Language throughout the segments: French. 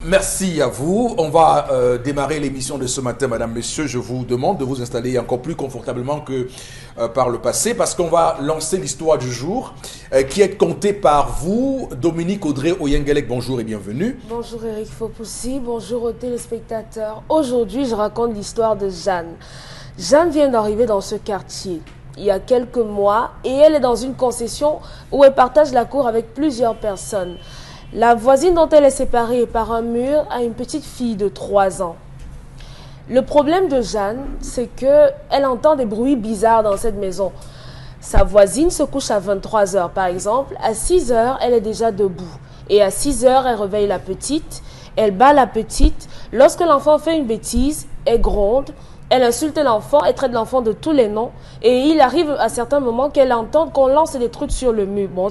merci à vous. On va démarrer l'émission de ce matin, Madame, Messieurs. Je vous demande de vous installer encore plus confortablement que par le passé, parce qu'on va lancer l'histoire du jour qui est contée par vous, Dominique Audrey Oyengelek. Bonjour et bienvenue. Bonjour Eric Fopoussi, bonjour aux téléspectateurs. Aujourd'hui, je raconte l'histoire de Jeanne. Jeanne vient d'arriver dans ce quartier il y a quelques mois et elle est dans une concession où elle partage la cour avec plusieurs personnes. La voisine dont elle est séparée par un mur a une petite fille de 3 ans. Le problème de Jeanne, c'est qu'elle entend des bruits bizarres dans cette maison. Sa voisine se couche à 23 h par exemple. À 6 h, elle est déjà debout. Et à 6 h, elle réveille la petite. Elle bat la petite. Lorsque l'enfant fait une bêtise, elle gronde. Elle insulte l'enfant, elle traite l'enfant de tous les noms. Et il arrive à certains moments qu'elle entend qu'on lance des trucs sur le mur. Bon,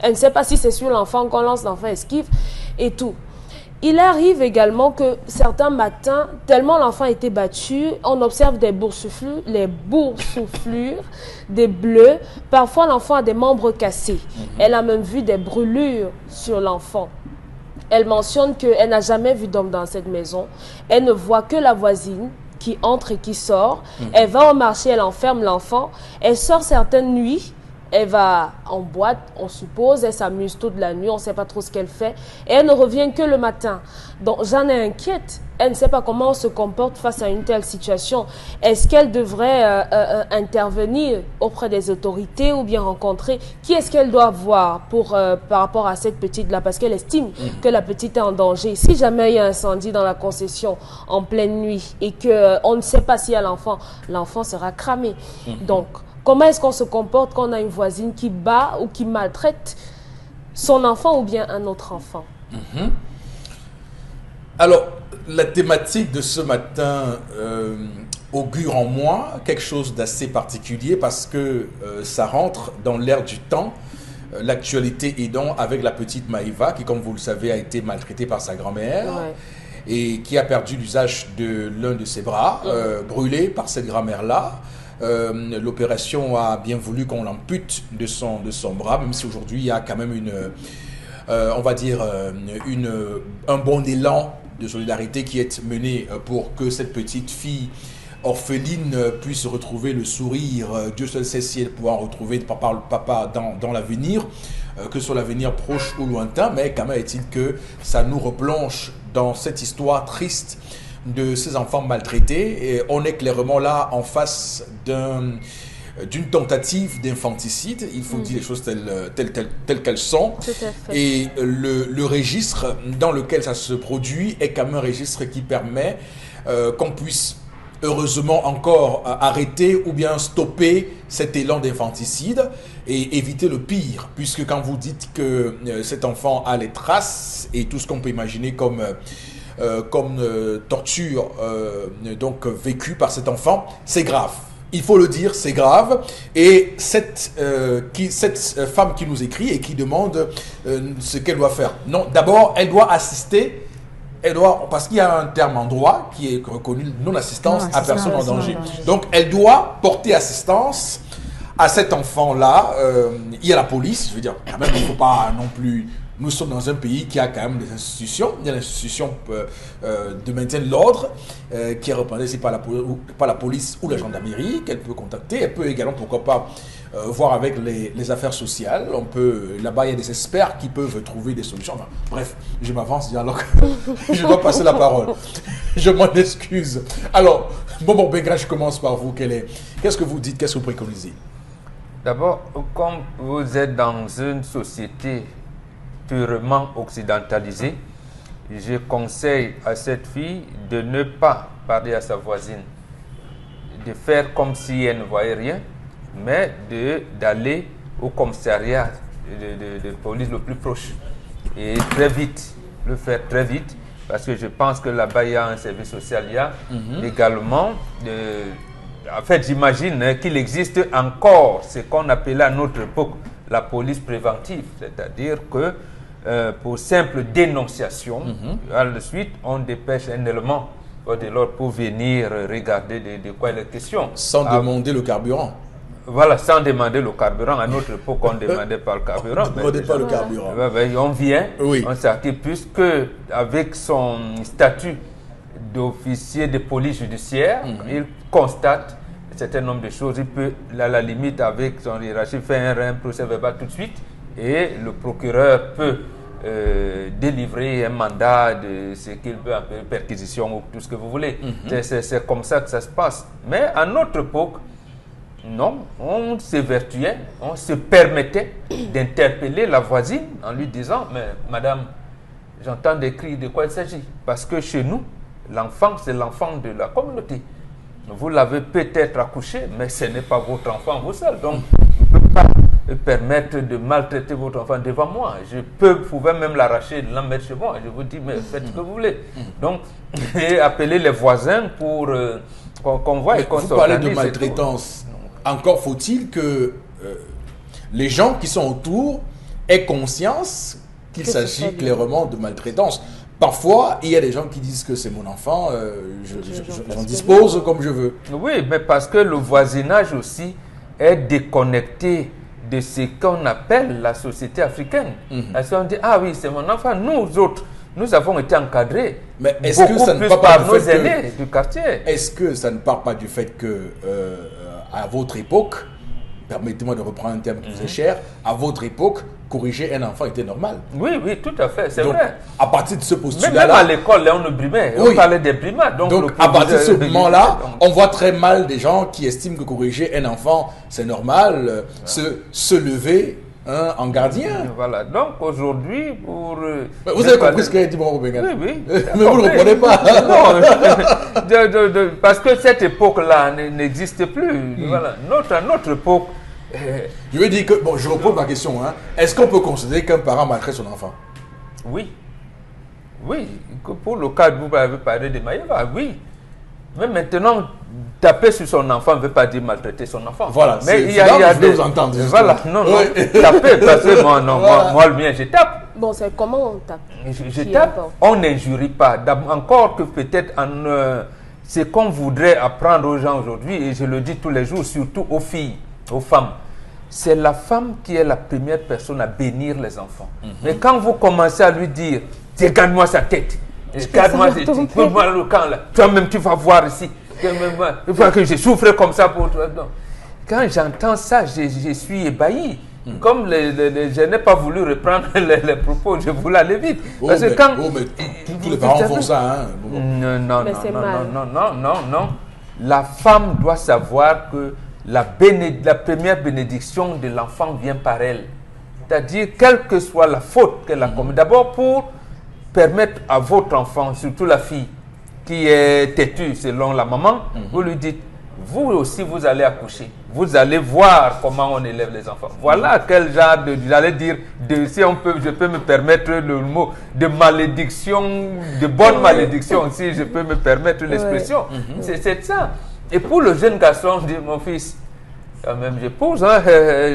elle ne sait pas si c'est sur l'enfant qu'on lance, l'enfant esquive et tout. Il arrive également que certains matins, tellement l'enfant a été battu, on observe des boursouflures, des bleus. Parfois, l'enfant a des membres cassés. Elle a même vu des brûlures sur l'enfant. Elle mentionne qu'elle n'a jamais vu d'homme dans cette maison. Elle ne voit que la voisine qui entre et qui sort. Elle va au marché, elle enferme l'enfant. Elle sort certaines nuits. Elle va en boîte, on suppose. Elle s'amuse toute la nuit. On ne sait pas trop ce qu'elle fait. Et elle ne revient que le matin. Donc, j'en ai inquiète. Elle ne sait pas comment on se comporte face à une telle situation. Est-ce qu'elle devrait intervenir auprès des autorités ou bien rencontrer? Qui est-ce qu'elle doit voir par rapport à cette petite-là? Parce qu'elle estime que la petite est en danger. Si jamais il y a un incendie dans la concession en pleine nuit et qu'on ne sait pas s'il y a l'enfant, l'enfant sera cramé. Donc, comment est-ce qu'on se comporte quand on a une voisine qui bat ou qui maltraite son enfant ou bien un autre enfant? Alors, la thématique de ce matin augure en moi quelque chose d'assez particulier parce que ça rentre dans l'air du temps. L'actualité aidant avec la petite Maïva qui, comme vous le savez, a été maltraitée par sa grand-mère et qui a perdu l'usage de l'un de ses bras, brûlé par cette grand-mère-là. L'opération a bien voulu qu'on l'ampute de son bras, même si aujourd'hui il y a quand même on va dire un bon élan de solidarité qui est mené pour que cette petite fille orpheline puisse retrouver le sourire. Dieu seul sait si elle pourra retrouver papa dans l'avenir, que ce soit l'avenir proche ou lointain, mais quand même est-il que ça nous replonge dans cette histoire triste de ces enfants maltraités. Et on est clairement là en face d'une tentative d'infanticide. Il faut dire les choses telles qu'elles sont. Tout à fait. Et le registre dans lequel ça se produit est quand même un registre qui permet qu'on puisse heureusement encore arrêter ou bien stopper cet élan d'infanticide et éviter le pire. Puisque quand vous dites que cet enfant a les traces et tout ce qu'on peut imaginer comme torture donc vécue par cet enfant, c'est grave. Il faut le dire, c'est grave. Et cette femme qui nous écrit et qui demande ce qu'elle doit faire. Non, d'abord, elle doit assister. Parce qu'il y a un terme en droit qui est reconnu, non-assistance à personne en danger. Donc, elle doit porter assistance à cet enfant-là. Il y a la police, je veux dire, quand même, il ne faut pas non plus... Nous sommes dans un pays qui a quand même des institutions. Il y a l'institution de maintien de l'ordre qui est représentée par la police ou la gendarmerie qu'elle peut contacter. Elle peut également, pourquoi pas, voir avec les affaires sociales. Là-bas, il y a des experts qui peuvent trouver des solutions. Enfin, bref, je m'avance alors que je dois passer la parole. Je m'en excuse. Alors, Bobo Bengra, je commence par vous. Qu'est-ce que vous dites? Qu'est-ce que vous préconisez? D'abord, comme vous êtes dans une société purement occidentalisée, je conseille à cette fille de ne pas parler à sa voisine, de faire comme si elle ne voyait rien, mais d'aller au commissariat de police le plus proche et très vite, le faire très vite, parce que je pense que là-bas il y a un service social, il y a également en fait j'imagine qu'il existe encore ce qu'on appelait à notre époque la police préventive, c'est-à-dire que pour simple dénonciation, à la suite, on dépêche un élément de l'ordre pour venir regarder de quoi il est question. Sans demander le carburant. Voilà, sans demander le carburant. À notre époque, on ne demandait pas le carburant. On ne demandait pas le carburant. On vient, Oui. on s'acquiert, puisque avec son statut d'officier de police judiciaire, il constate un certain nombre de choses. Il peut, à la limite, avec son hiérarchie, faire un procès verbal tout de suite et le procureur peut délivrer un mandat de ce qu'il veut appeler perquisition ou tout ce que vous voulez. C'est comme ça que ça se passe. Mais à notre époque, non, on s'évertuait, on se permettait d'interpeller la voisine en lui disant « Mais madame, j'entends des cris, de quoi il s'agit ?» Parce que chez nous, l'enfant, c'est l'enfant de la communauté. Vous l'avez peut-être accouché, mais ce n'est pas votre enfant vous seul. Donc, je ne peux pas permettre de maltraiter votre enfant devant moi. Je pouvais même l'arracher et l'en mettre chez moi. Je vous dis, mais faites ce que vous voulez. Donc, appelez les voisins pour qu'on voit et qu'on s'organise. Vous parlez de maltraitance. Encore faut-il que les gens qui sont autour aient conscience qu'il s'agit clairement de maltraitance. Parfois, il y a des gens qui disent que c'est mon enfant, j'en dispose comme je veux. Oui, mais parce que le voisinage aussi est déconnecté de ce qu'on appelle la société africaine. Parce qu'on dit, ah oui, c'est mon enfant. Nous autres, nous avons été encadrés. Mais est-ce que ça ne part pas par nos aînés du quartier? Est-ce que ça ne part pas du fait que, à votre époque, permettez-moi de reprendre un terme qui vous est cher, à votre époque, corriger un enfant était normal? Oui, oui, tout à fait, c'est vrai. À partir de ce postulat-là... Même à l'école, on nous brimait, on parlait des brimades. Donc à partir de ce moment-là, on voit très mal des gens qui estiment que corriger un enfant, c'est normal, se lever en gardien. Voilà, donc aujourd'hui, pour... Vous avez compris ce qu'a dit Moro Bengal? Oui, oui. Mais vous ne le comprenez pas. Non, parce que cette époque-là n'existe plus. Voilà, notre époque... Je veux dire que, bon, je repose ma question, hein. Est-ce qu'on peut considérer qu'un parent maltraite son enfant? Oui. Oui, pour le cas où vous avez parlé de Maïva, oui. Mais maintenant, taper sur son enfant ne veut pas dire maltraiter son enfant. Voilà, mais il y a des... vous entendre. Voilà, non, taper, parce que moi, le mien, je tape. Bon, c'est comment on tape? Je tape, on n'injurie pas. Encore que peut-être ce qu'on voudrait apprendre aux gens aujourd'hui, et je le dis tous les jours, surtout aux filles, aux femmes, c'est la femme qui est la première personne à bénir les enfants. Mais quand vous commencez à lui dire, regarde-moi sa tête, regarde-moi le camp là, toi-même tu vas voir ici, il faut que je souffre comme ça pour toi. Donc, quand j'entends ça, je suis ébahi. Comme je n'ai pas voulu reprendre les propos, je voulais aller vite. Parce que quand... tous les parents font ça. Hein. Non. La femme doit savoir que la première bénédiction de l'enfant vient par elle. C'est-à-dire, quelle que soit la faute qu'elle a commise, d'abord pour permettre à votre enfant, surtout la fille, qui est têtue selon la maman, vous lui dites, vous aussi vous allez accoucher. Vous allez voir comment on élève les enfants. Voilà quel genre de, j'allais dire, si je peux me permettre le mot, de malédiction, de bonne malédiction, si je peux me permettre l'expression. C'est ça. Et pour le jeune garçon, dit mon fils, quand même j'épouse, hein,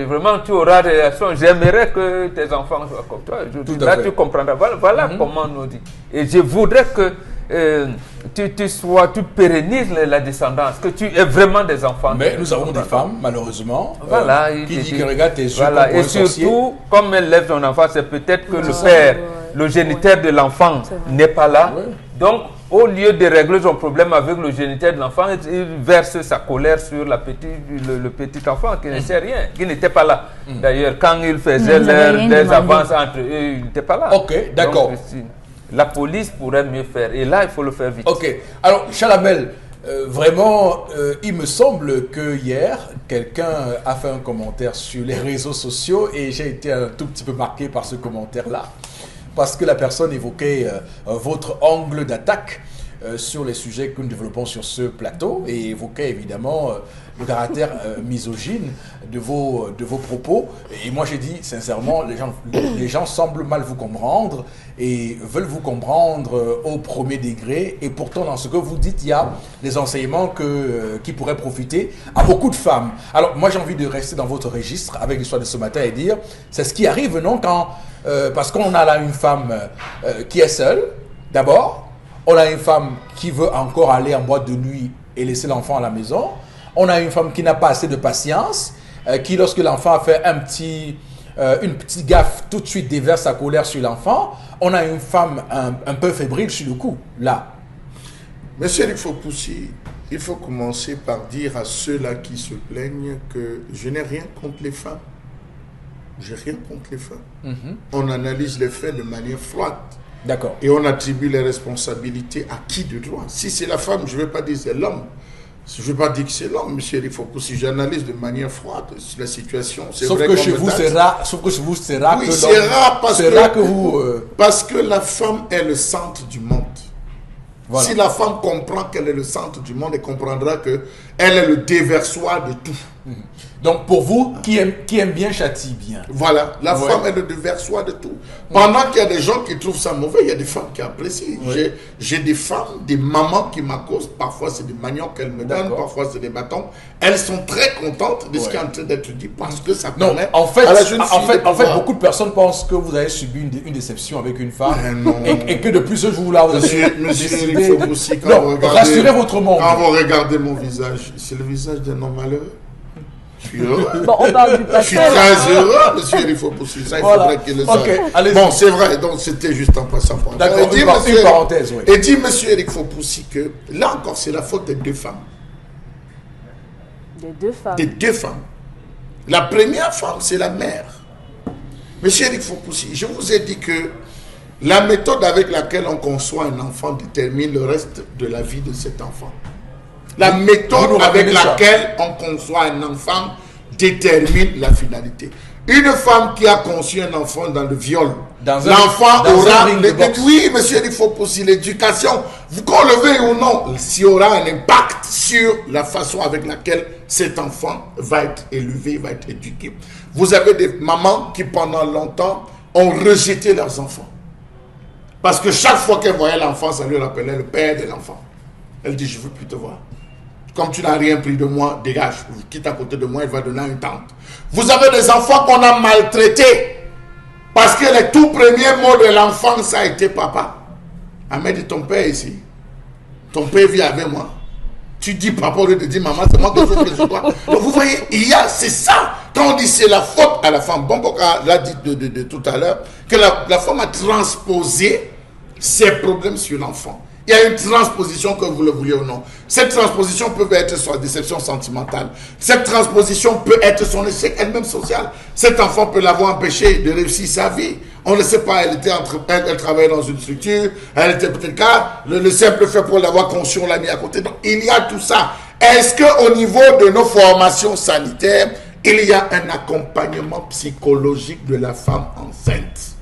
vraiment tu auras des réactions, j'aimerais que tes enfants soient comme toi. Là tu comprendras, voilà comment on nous dit. Et je voudrais que tu pérennises la descendance, que tu aies vraiment des enfants. Mais nous avons des femmes, malheureusement, voilà, qui disent que regarde tes yeux voilà, et surtout, comme elle lève son enfant, c'est peut-être que le père, le géniteur de l'enfant n'est pas là. Donc, au lieu de régler son problème avec le géniteur de l'enfant, il verse sa colère sur le petit enfant qui ne sait rien, qui n'était pas là. D'ailleurs, quand il faisait des avances entre eux, il n'était pas là. Ok, d'accord. La police pourrait mieux faire. Et là, il faut le faire vite. Ok. Alors, Chalamel, vraiment, il me semble que hier, quelqu'un a fait un commentaire sur les réseaux sociaux et j'ai été un tout petit peu marqué par ce commentaire-là. Parce que la personne évoquait votre angle d'attaque sur les sujets que nous développons sur ce plateau et évoquait évidemment le caractère misogyne de vos propos. Et moi j'ai dit sincèrement, les gens semblent mal vous comprendre et veulent vous comprendre au premier degré. Et pourtant dans ce que vous dites, il y a des enseignements qui pourraient profiter à beaucoup de femmes. Alors moi j'ai envie de rester dans votre registre avec l'histoire de ce matin et dire, c'est ce qui arrive non quand... parce qu'on a là une femme qui est seule, d'abord. On a une femme qui veut encore aller en boîte de nuit et laisser l'enfant à la maison. On a une femme qui n'a pas assez de patience, qui lorsque l'enfant a fait une petite gaffe, tout de suite déverse sa colère sur l'enfant. On a une femme un peu fébrile sur le coup, là. Monsieur Rifopoussi, il faut commencer par dire à ceux-là qui se plaignent que je n'ai rien contre les femmes. J'ai rien contre les femmes. On analyse les faits de manière froide. D'accord. Et on attribue les responsabilités à qui de droit. Si c'est la femme, je ne vais pas dire c'est l'homme. Je ne vais pas dire que c'est l'homme, monsieur Rifopoussi. J'analyse de manière froide la situation. Sauf que chez vous, c'est rare. Sauf que chez vous, c'est rare oui, que c'est rare parce que la femme est le centre du monde. Voilà. Si la femme comprend qu'elle est le centre du monde, elle comprendra qu'elle est le déversoir de tout. Donc pour vous, qui aime bien châtie bien. Voilà, la femme est le déversoir de tout. Pendant qu'il y a des gens qui trouvent ça mauvais, il y a des femmes qui apprécient. J'ai des femmes, des mamans qui m'accostent. Parfois c'est des maniocs qu'elles me donnent, parfois c'est des bâtons. Elles sont très contentes de ce qui est en train d'être dit parce que ça permet en fait, à la jeune fille en fait, beaucoup de personnes pensent que vous avez subi une déception avec une femme et que depuis ce jour-là, vous avez décidé... Non, rassurez votre monde. Quand vous regardez mon visage, c'est le visage d'un homme malheureux. Je suis heureux. Bon, on parle du passé. Je suis très heureux, monsieur Rifopoussi. Ça, il faudrait qu'il le sache. Bon, c'est vrai, donc c'était juste en passant pour d'accord, une parenthèse, oui. Et dit monsieur Rifopoussi que là encore, c'est la faute des deux femmes. Des deux femmes. Des deux femmes. La première femme, c'est la mère. Monsieur Rifopoussi, je vous ai dit que la méthode avec laquelle on conçoit un enfant détermine le reste de la vie de cet enfant. La méthode avec laquelle on conçoit un enfant détermine la finalité. Une femme qui a conçu un enfant dans le viol, l'enfant aura... Oui, monsieur, il faut aussi l'éducation. Vous qu'on le veuille ou non, il y aura un impact sur la façon avec laquelle cet enfant va être élevé, va être éduqué. Vous avez des mamans qui pendant longtemps ont rejeté leurs enfants. Parce que chaque fois qu'elle voyait l'enfant, ça lui rappelait le père de l'enfant. Elle dit, je ne veux plus te voir. Comme tu n'as rien pris de moi, dégage. Quitte à côté de moi, il va donner à une tante. Vous avez des enfants qu'on a maltraités. Parce que les tout premiers mots de l'enfant, ça a été papa. Ahmed dit, ton père ici. Ton père vit avec moi. Tu dis papa au lieu de dire maman, c'est moi qui souffre sur toi. Donc vous voyez, c'est ça. Quand on dit c'est la faute à la femme, Bomboka l'a dit de tout à l'heure, que la femme a transposé ses problèmes sur l'enfant. Il y a une transposition, que vous le vouliez ou non. Cette transposition peut être sa déception sentimentale. Cette transposition peut être son échec elle-même social. Cet enfant peut l'avoir empêché de réussir sa vie. On ne sait pas, elle travaillait dans une structure, elle était peut-être là, le simple fait pour l'avoir conçu, on l'a mis à côté. Donc il y a tout ça. Est-ce qu'au niveau de nos formations sanitaires, il y a un accompagnement psychologique de la femme enceinte?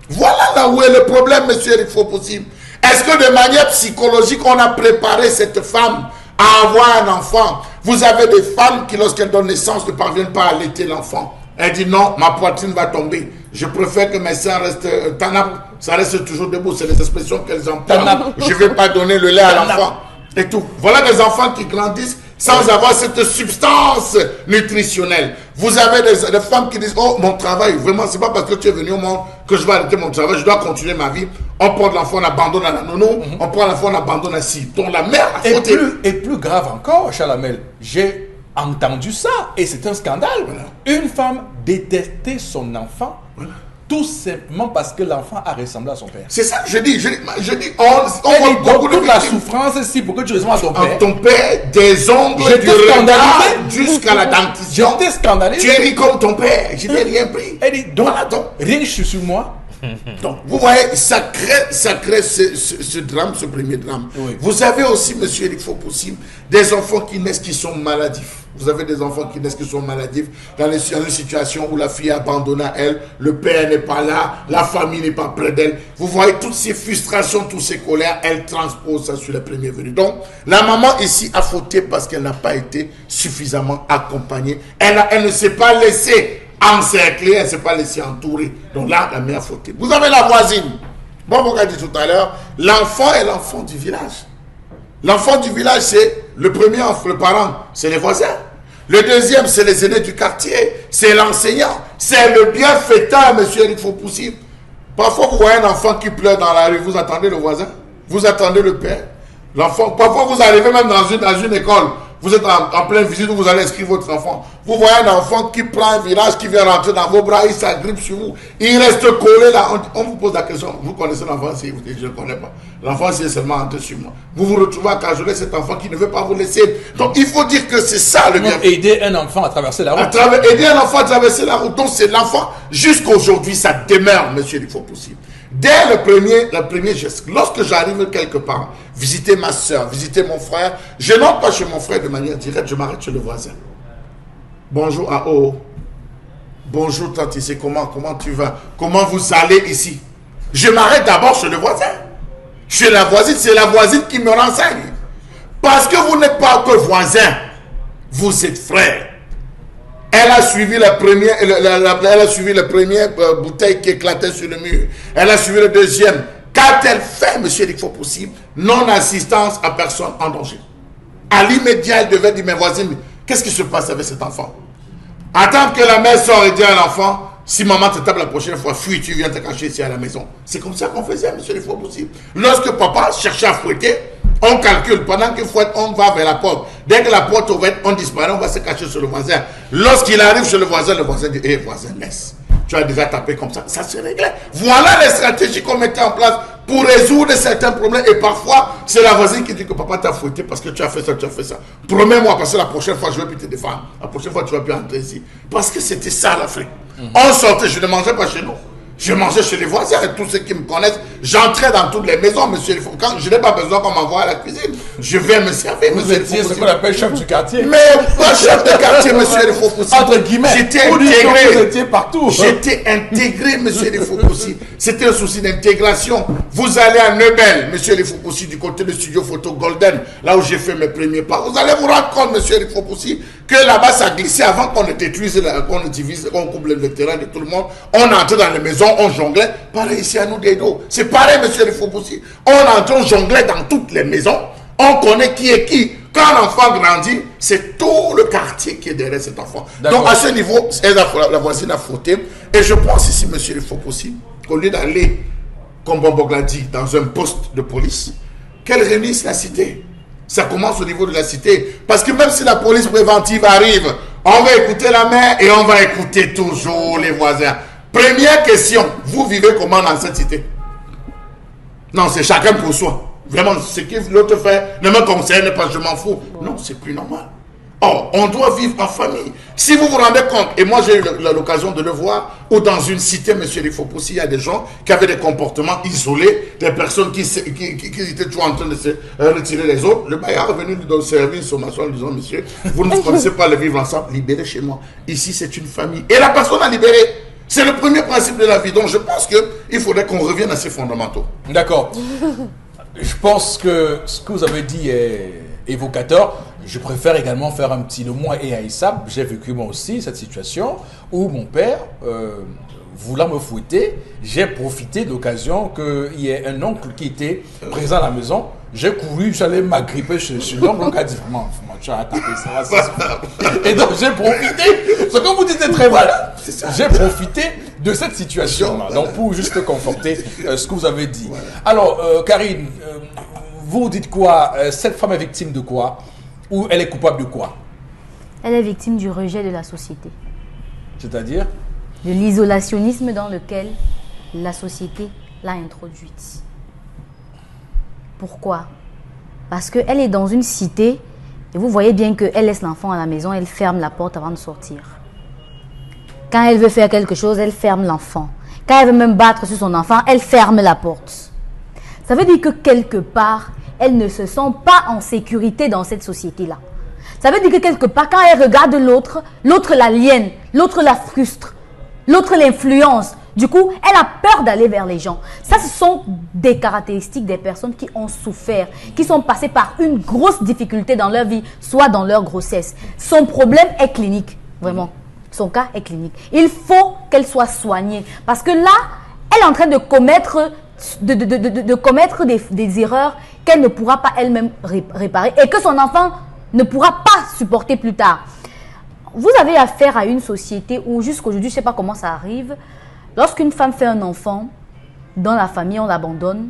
Voilà là où est le problème, monsieur Rifopoussi. Est-ce que de manière psychologique, on a préparé cette femme à avoir un enfant? Vous avez des femmes qui, lorsqu'elles donnent naissance, ne parviennent pas à allaiter l'enfant. Elle dit non, ma poitrine va tomber. Je préfère que mes seins restent tanap. Ça reste toujours debout. C'est les expressions qu'elles emploient. Je ne vais pas donner le lait à l'enfant. Et tout. Voilà des enfants qui grandissent sans avoir cette substance nutritionnelle. Vous avez des femmes qui disent, oh, mon travail, vraiment, c'est pas parce que tu es venu au monde que je vais arrêter mon travail, je dois continuer ma vie. On prend l'enfant, on abandonne à la nounou, on prend l'enfant, on abandonne à si. Donc la mère a fauté. Et plus grave encore, Chalamel, j'ai entendu ça et c'est un scandale. Voilà. Une femme détestait son enfant. Voilà. Tout simplement parce que l'enfant a ressemblé à son père. C'est ça que je dis. On voit beaucoup de la souffrance ici pour que tu ressembles à ton père. Ton père, des ongles, du regard jusqu'à la dentition. J'étais scandalisé. Tu es ri comme ton père. Je n'ai rien pris. Elle dit, donc, rien sur moi. Donc, vous voyez, ça crée ce drame, ce premier drame. Oui. Vous avez aussi, monsieur Rifopoussi, des enfants qui naissent qui sont maladifs. Vous avez des enfants qui naissent qui sont maladifs dans une situation où la fille est abandonnée à elle, le père n'est pas là, la famille n'est pas près d'elle. Vous voyez toutes ces frustrations, toutes ces colères, elle transpose ça sur les premiers venus. Donc, la maman ici a fauté parce qu'elle n'a pas été suffisamment accompagnée. Elle ne s'est pas laissée encercler, elle ne s'est pas laissée entourer. Donc là, la mère a fauté. Vous avez la voisine. Bon, vous avez dit tout à l'heure, l'enfant est l'enfant du village. L'enfant du village, c'est le premier enfant, le parent, c'est les voisins. Le deuxième, c'est les aînés du quartier, c'est l'enseignant, c'est le bienfaiteur, monsieur Rifopoussi. Parfois, vous voyez un enfant qui pleure dans la rue, vous attendez le voisin, vous attendez le père, l'enfant. Parfois, vous arrivez même dans une école, Vous êtes en pleine visite où vous allez inscrire votre enfant. Vous voyez un enfant qui prend un virage, qui vient rentrer dans vos bras, il s'agrippe sur vous. Il reste collé là. On vous pose la question, vous connaissez l'enfant? Si vous dites, je ne connais pas. L'enfant, c'est seulement entré sur moi. Vous vous retrouvez à cajoler cet enfant qui ne veut pas vous laisser. Donc, il faut dire que c'est ça le bien. Aider un enfant à traverser la route. Aider un enfant à traverser la route. Donc, c'est l'enfant. Jusqu'à aujourd'hui, ça demeure, monsieur, il faut possible. Dès le premier geste, lorsque j'arrive quelque part, visiter ma soeur, visiter mon frère, je n'entre pas chez mon frère de manière directe, je m'arrête chez le voisin. Bonjour à bonjour tante, c'est comment tu vas? Comment vous allez ici? Je m'arrête d'abord chez le voisin. Chez la voisine, c'est la voisine qui me renseigne. Parce que vous n'êtes pas que voisin, vous êtes frères. Elle a suivi la première, bouteille qui éclatait sur le mur. Elle a suivi le deuxième. Qu'a-t-elle fait, monsieur, il faut possible? Non-assistance à personne en danger. À l'immédiat, elle devait dire, mes voisines, qu'est-ce qui se passe avec cet enfant? Attendre que la mère sort et dit à l'enfant, si maman te tape la prochaine fois, fuis, tu viens te cacher ici à la maison. C'est comme ça qu'on faisait, monsieur, il faut possible. Lorsque papa cherchait à fouetter, on calcule, pendant qu'il fouette, on va vers la porte. Dès que la porte est ouverte, on disparaît, on va se cacher sur le voisin. Lorsqu'il arrive chez le voisin dit, hé voisin, laisse. Tu as déjà tapé comme ça se réglait. Voilà les stratégies qu'on mettait en place pour résoudre certains problèmes. Et parfois, c'est la voisine qui dit que papa t'a fouetté parce que tu as fait ça, tu as fait ça. Promets-moi, parce que la prochaine fois, je ne vais plus te défendre. La prochaine fois, tu ne vas plus entrer ici. Parce que c'était ça l'Afrique. On sortait, je ne mangeais pas chez nous. Je mangeais chez les voisins et tous ceux qui me connaissent. J'entrais dans toutes les maisons, monsieur. Quand je n'ai pas besoin qu'on m'envoie à la cuisine, je vais me servir, monsieur. Vous étiez ce qu'on appelle chef du quartier. Mais pas chef de quartier, monsieur il faut possible. Entre guillemets, j'étais intégré. Vous étiez partout. J'étais intégré, monsieur il faut possible. C'était un souci d'intégration. Vous allez à Neubel, monsieur il faut possible, du côté du studio photo Golden, là où j'ai fait mes premiers pas. Vous allez vous rendre compte, monsieur il faut possible, que là-bas ça glissait avant qu'on ne détruise, qu'on ne divise, qu'on coupe le terrain de tout le monde. On entrait dans les maisons, on jonglait. Pareil ici à nous des dos. C'est pareil, monsieur il faut possible. On entre, on jonglait dans toutes les maisons. On connaît qui est qui. Quand un enfant grandit, c'est tout le quartier qui est derrière cet enfant. Donc à ce niveau, la voisine a fauté. Et je pense ici, monsieur il faut possible, qu'au lieu d'aller, comme Bombog l'a dit, dans un poste de police, qu'elle réunisse la cité. Ça commence au niveau de la cité. Parce que même si la police préventive arrive, on va écouter la mère et on va écouter toujours les voisins. Première question, vous vivez comment dans cette cité? Non, c'est chacun pour soi. Vraiment, ce que l'autre fait ne me concerne pas, je m'en fous. Non, c'est plus normal. Or, on doit vivre en famille. Si vous vous rendez compte, et moi j'ai eu l'occasion de le voir, où dans une cité, monsieur Rifopoussi, il y a des gens qui avaient des comportements isolés, des personnes qui étaient toujours en train de se retirer les autres. Le baillard est venu lui servir une sommation en disant, monsieur, vous ne connaissez pas le vivre ensemble, libérez chez moi. Ici, c'est une famille. Et la personne a libéré. C'est le premier principe de la vie. Donc, je pense qu'il faudrait qu'on revienne à ces fondamentaux. D'accord. Je pense que ce que vous avez dit est évocateur. Je préfère également faire un petit... Moi et Aïssa, j'ai vécu moi aussi cette situation où mon père, voulant me fouetter, j'ai profité de l'occasion qu'il y ait un oncle qui était présent à la maison. J'ai couru, j'allais m'agripper chez l'oncle. L'oncle a dit vraiment, tu as attaqué ça. Et donc j'ai profité, ce que vous dites est très malin. J'ai profité de cette situation-là, donc pour juste conforter ce que vous avez dit. Voilà. Alors, Karine, vous dites quoi? Cette femme est victime de quoi? Ou elle est coupable de quoi? Elle est victime du rejet de la société. C'est-à-dire? De l'isolationnisme dans lequel la société l'a introduite. Pourquoi? Parce qu'elle est dans une cité et vous voyez bien qu'elle laisse l'enfant à la maison, elle ferme la porte avant de sortir. Quand elle veut faire quelque chose, elle ferme l'enfant. Quand elle veut même battre sur son enfant, elle ferme la porte. Ça veut dire que quelque part, elle ne se sent pas en sécurité dans cette société-là. Ça veut dire que quelque part, quand elle regarde l'autre, l'autre l'aliène, l'autre la frustre, l'autre l'influence. Du coup, elle a peur d'aller vers les gens. Ça, ce sont des caractéristiques des personnes qui ont souffert, qui sont passées par une grosse difficulté dans leur vie, soit dans leur grossesse. Son problème est clinique, vraiment. Son cas est clinique. Il faut qu'elle soit soignée. Parce que là, elle est en train de commettre, des erreurs qu'elle ne pourra pas elle-même réparer et que son enfant ne pourra pas supporter plus tard. Vous avez affaire à une société où jusqu'aujourd'hui, je ne sais pas comment ça arrive, lorsqu'une femme fait un enfant, dans la famille, on l'abandonne,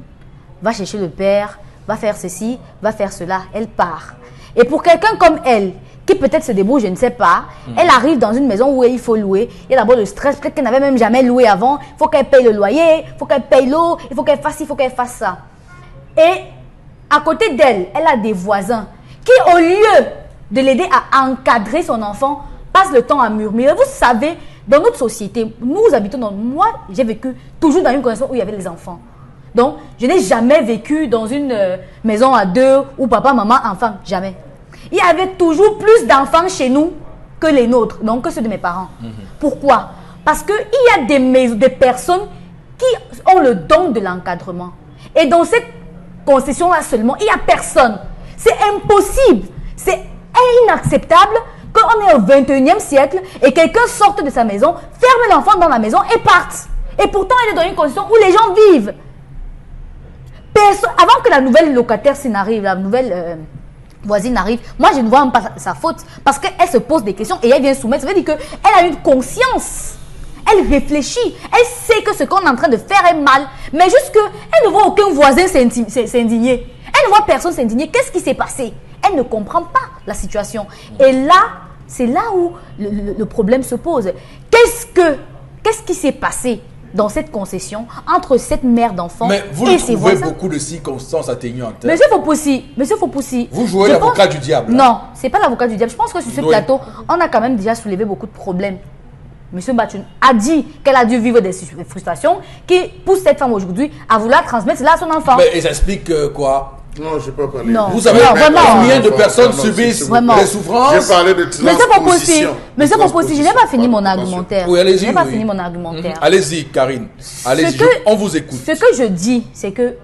va chercher le père, va faire ceci, va faire cela, elle part. Et pour quelqu'un comme elle, qui peut-être se débrouille, je ne sais pas, elle arrive dans une maison où il faut louer. Il y a d'abord le stress, peut-être qu'elle n'avait même jamais loué avant. Il faut qu'elle paye le loyer, il faut qu'elle paye l'eau, il faut qu'elle fasse ci, il faut qu'elle fasse ça. Et à côté d'elle, elle a des voisins qui, au lieu de l'aider à encadrer son enfant, passent le temps à murmurer. Vous savez, dans notre société, nous habitons dans... Moi, j'ai vécu toujours dans une condition où il y avait les enfants. Donc, je n'ai jamais vécu dans une maison à deux où papa, maman, enfant, jamais. Il y avait toujours plus d'enfants chez nous que les nôtres, donc que ceux de mes parents. Pourquoi? Parce qu'il y a des personnes qui ont le don de l'encadrement. Et dans cette concession-là seulement, il n'y a personne. C'est impossible. C'est inacceptable qu'on est au 21e siècle et quelqu'un sorte de sa maison, ferme l'enfant dans la maison et parte. Et pourtant, elle est dans une condition où les gens vivent. Avant que la nouvelle locataire n'arrive, la nouvelle voisine arrive, moi je ne vois même pas sa faute parce qu'elle se pose des questions et elle vient soumettre. Ça veut dire qu'elle a une conscience. Elle réfléchit. Elle sait que ce qu'on est en train de faire est mal. Mais juste qu'elle ne voit aucun voisin s'indigner. Elle ne voit personne s'indigner. Qu'est-ce qui s'est passé? Elle ne comprend pas la situation. Et là, c'est là où le problème se pose. Qu'est-ce qui s'est passé dans cette concession entre cette mère d'enfant et ses voisins? Mais vous trouvez beaucoup de circonstances atténuantes. Monsieur Fopoussi, vous jouez l'avocat du diable. Non, c'est pas l'avocat du diable. Je pense que sur ce plateau, on a quand même déjà soulevé beaucoup de problèmes. Monsieur Mbatchoun a dit qu'elle a dû vivre des frustrations qui poussent cette femme aujourd'hui à vouloir transmettre cela à son enfant. Mais ils expliquent quoi? Non, je ne peux pas parler. Non. Vous savez combien de personnes subissent des souffrances? J'ai parlé de transposition. Monsieur Fopoussi, je n'ai pas fini mon argumentaire. Oui, allez-y. Je n'ai pas fini mon argumentaire. Allez-y, Karine. Allez-y, on vous écoute. Ce que je dis, c'est que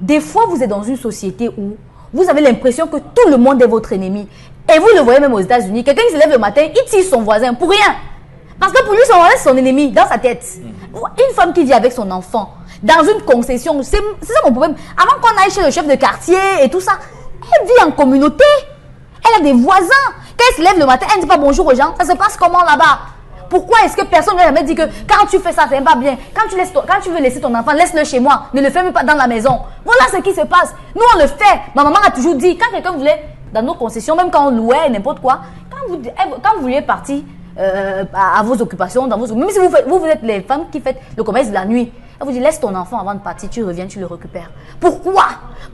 des fois, vous êtes dans une société où vous avez l'impression que tout le monde est votre ennemi. Et vous le voyez même aux États-Unis. Quelqu'un qui se lève le matin, il tire son voisin pour rien. Parce que pour lui, son voisin, c'est son ennemi dans sa tête. Une femme qui vit avec son enfant dans une concession, c'est ça mon problème. Avant qu'on aille chez le chef de quartier et tout ça, elle vit en communauté. Elle a des voisins. Quand elle se lève le matin, elle ne dit pas bonjour aux gens. Ça se passe comment là-bas? Pourquoi est-ce que personne ne lui a jamais dit que quand tu fais ça, c'est pas bien. Quand tu veux laisser ton enfant, laisse-le chez moi. Ne le ferme pas dans la maison. Voilà ce qui se passe. Nous, on le fait. Ma maman a toujours dit, quand quelqu'un voulait, dans nos concessions, même quand on louait, n'importe quoi, quand vous vouliez partir à vos occupations, même si vous êtes les femmes qui faites le commerce de la nuit, elle vous dit laisse ton enfant avant de partir, tu reviens, tu le récupères. Pourquoi?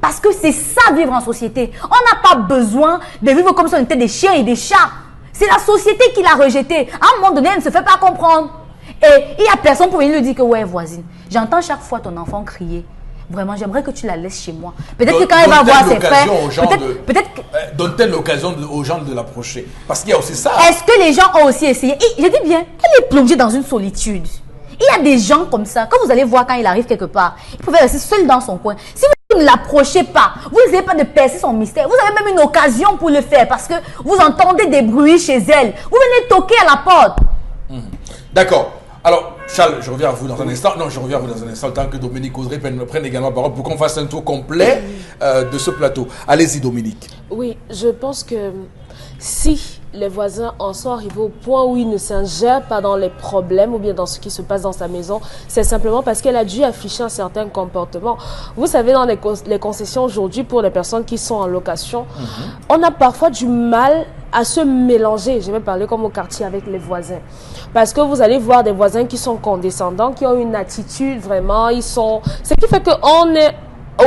Parce que c'est ça vivre en société. On n'a pas besoin de vivre comme si on était des chiens et des chats. C'est la société qui l'a rejeté. À un moment donné, elle ne se fait pas comprendre. Et il n'y a personne pour venir lui dire que ouais voisine, j'entends chaque fois ton enfant crier. Vraiment, j'aimerais que tu la laisses chez moi. Peut-être que quand elle va voir ses frères, donne-t-elle l'occasion aux gens de l'approcher? Parce qu'il y a aussi ça. Est-ce que les gens ont aussi essayé? Je dis bien, elle est plongée dans une solitude. Il y a des gens comme ça. Quand vous allez voir quand il arrive quelque part, il pouvait rester seul dans son coin. Si vous ne l'approchez pas, vous n'essayez pas de percer son mystère. Vous avez même une occasion pour le faire parce que vous entendez des bruits chez elle. Vous venez toquer à la porte. D'accord. Alors, Charles, je reviens à vous dans un instant. Non, je reviens à vous dans un instant, tant que Dominique Audrey prenne également la parole pour qu'on fasse un tour complet de ce plateau. Allez-y, Dominique. Oui, je pense que si les voisins en sont arrivés au point où ils ne s'ingèrent pas dans les problèmes ou bien dans ce qui se passe dans sa maison, c'est simplement parce qu'elle a dû afficher un certain comportement. Vous savez, dans les concessions aujourd'hui, pour les personnes qui sont en location, on a parfois du mal à se mélanger, je vais parler comme au quartier, avec les voisins. Parce que vous allez voir des voisins qui sont condescendants, qui ont une attitude vraiment, ce qui fait qu'on est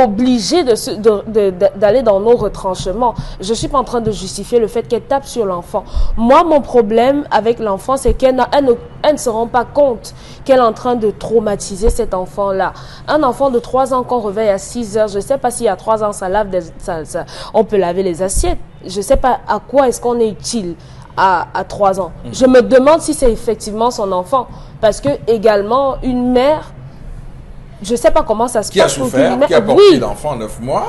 obligé d'aller dans nos retranchements. Je ne suis pas en train de justifier le fait qu'elle tape sur l'enfant. Moi, mon problème avec l'enfant, c'est qu'elle ne se rend pas compte qu'elle est en train de traumatiser cet enfant-là. Un enfant de 3 ans qu'on réveille à 6 heures, je ne sais pas s'il y a 3 ans, on peut laver les assiettes. Je ne sais pas à quoi est-ce qu'on est utile à 3 ans. Je me demande si c'est effectivement son enfant. Parce que également, une mère, je ne sais pas comment ça se passe. Qui a souffert, qui a porté l'enfant 9 mois,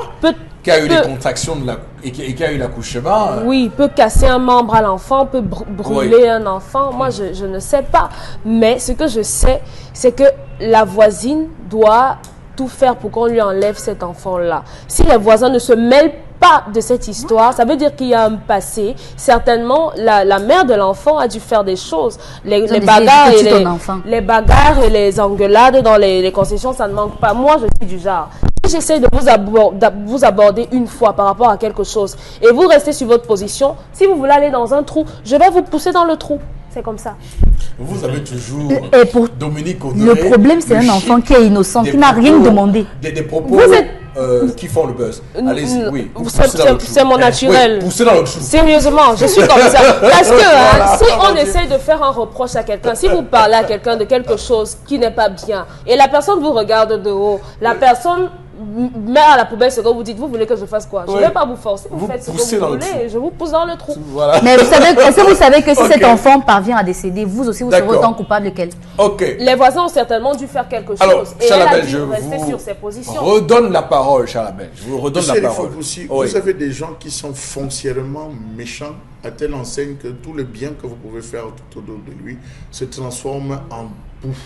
qui a eu les contractions et qui a eu l'accouchement. Oui, peut casser un membre à l'enfant, peut brûler un enfant. Moi, je ne sais pas. Mais ce que je sais, c'est que la voisine doit tout faire pour qu'on lui enlève cet enfant-là. Si les voisins ne se mêlent pas de cette histoire, ça veut dire qu'il y a un passé. Certainement, la mère de l'enfant a dû faire des choses. Les bagarres et les engueulades dans les concessions, ça ne manque pas. Moi, je suis du genre. j'essaie de vous aborder une fois par rapport à quelque chose et vous restez sur votre position, si vous voulez aller dans un trou, je vais vous pousser dans le trou. C'est comme ça. Vous avez toujours Et pour Dominique Audrey, le problème, c'est un enfant qui est innocent, qui n'a rien demandé. Des propos Vous êtes- qui font le buzz. Allez-y, oui. C'est mon naturel. Oui, poussez dans le trou. Sérieusement, je suis comme ça. Parce que Voilà. si on essaye de faire un reproche à quelqu'un, si vous parlez à quelqu'un de quelque chose qui n'est pas bien, et la personne vous regarde de haut, la personne met à la poubelle ce que vous dites, vous voulez que je fasse quoi? Je ne Oui. vais pas vous forcer, vous Vous faites ce que poussez vous dans le voulez trou. et je vous pousse dans le trou. Voilà. Mais est-ce que vous savez que si Ok. cet enfant parvient à décéder, vous aussi, vous serez D'accord. autant coupable qu'elle? Ok. Les voisins ont certainement dû faire quelque chose. Alors, et elle Charles-Abel, a je dû rester vous sur ses positions. redonne la parole, Charles-Abel. Je vous redonne Monsieur la parole. Rifopoussi, Oui. vous avez des gens qui sont foncièrement méchants à telle enseigne que tout le bien que vous pouvez faire tout autour de lui se transforme en bouffe,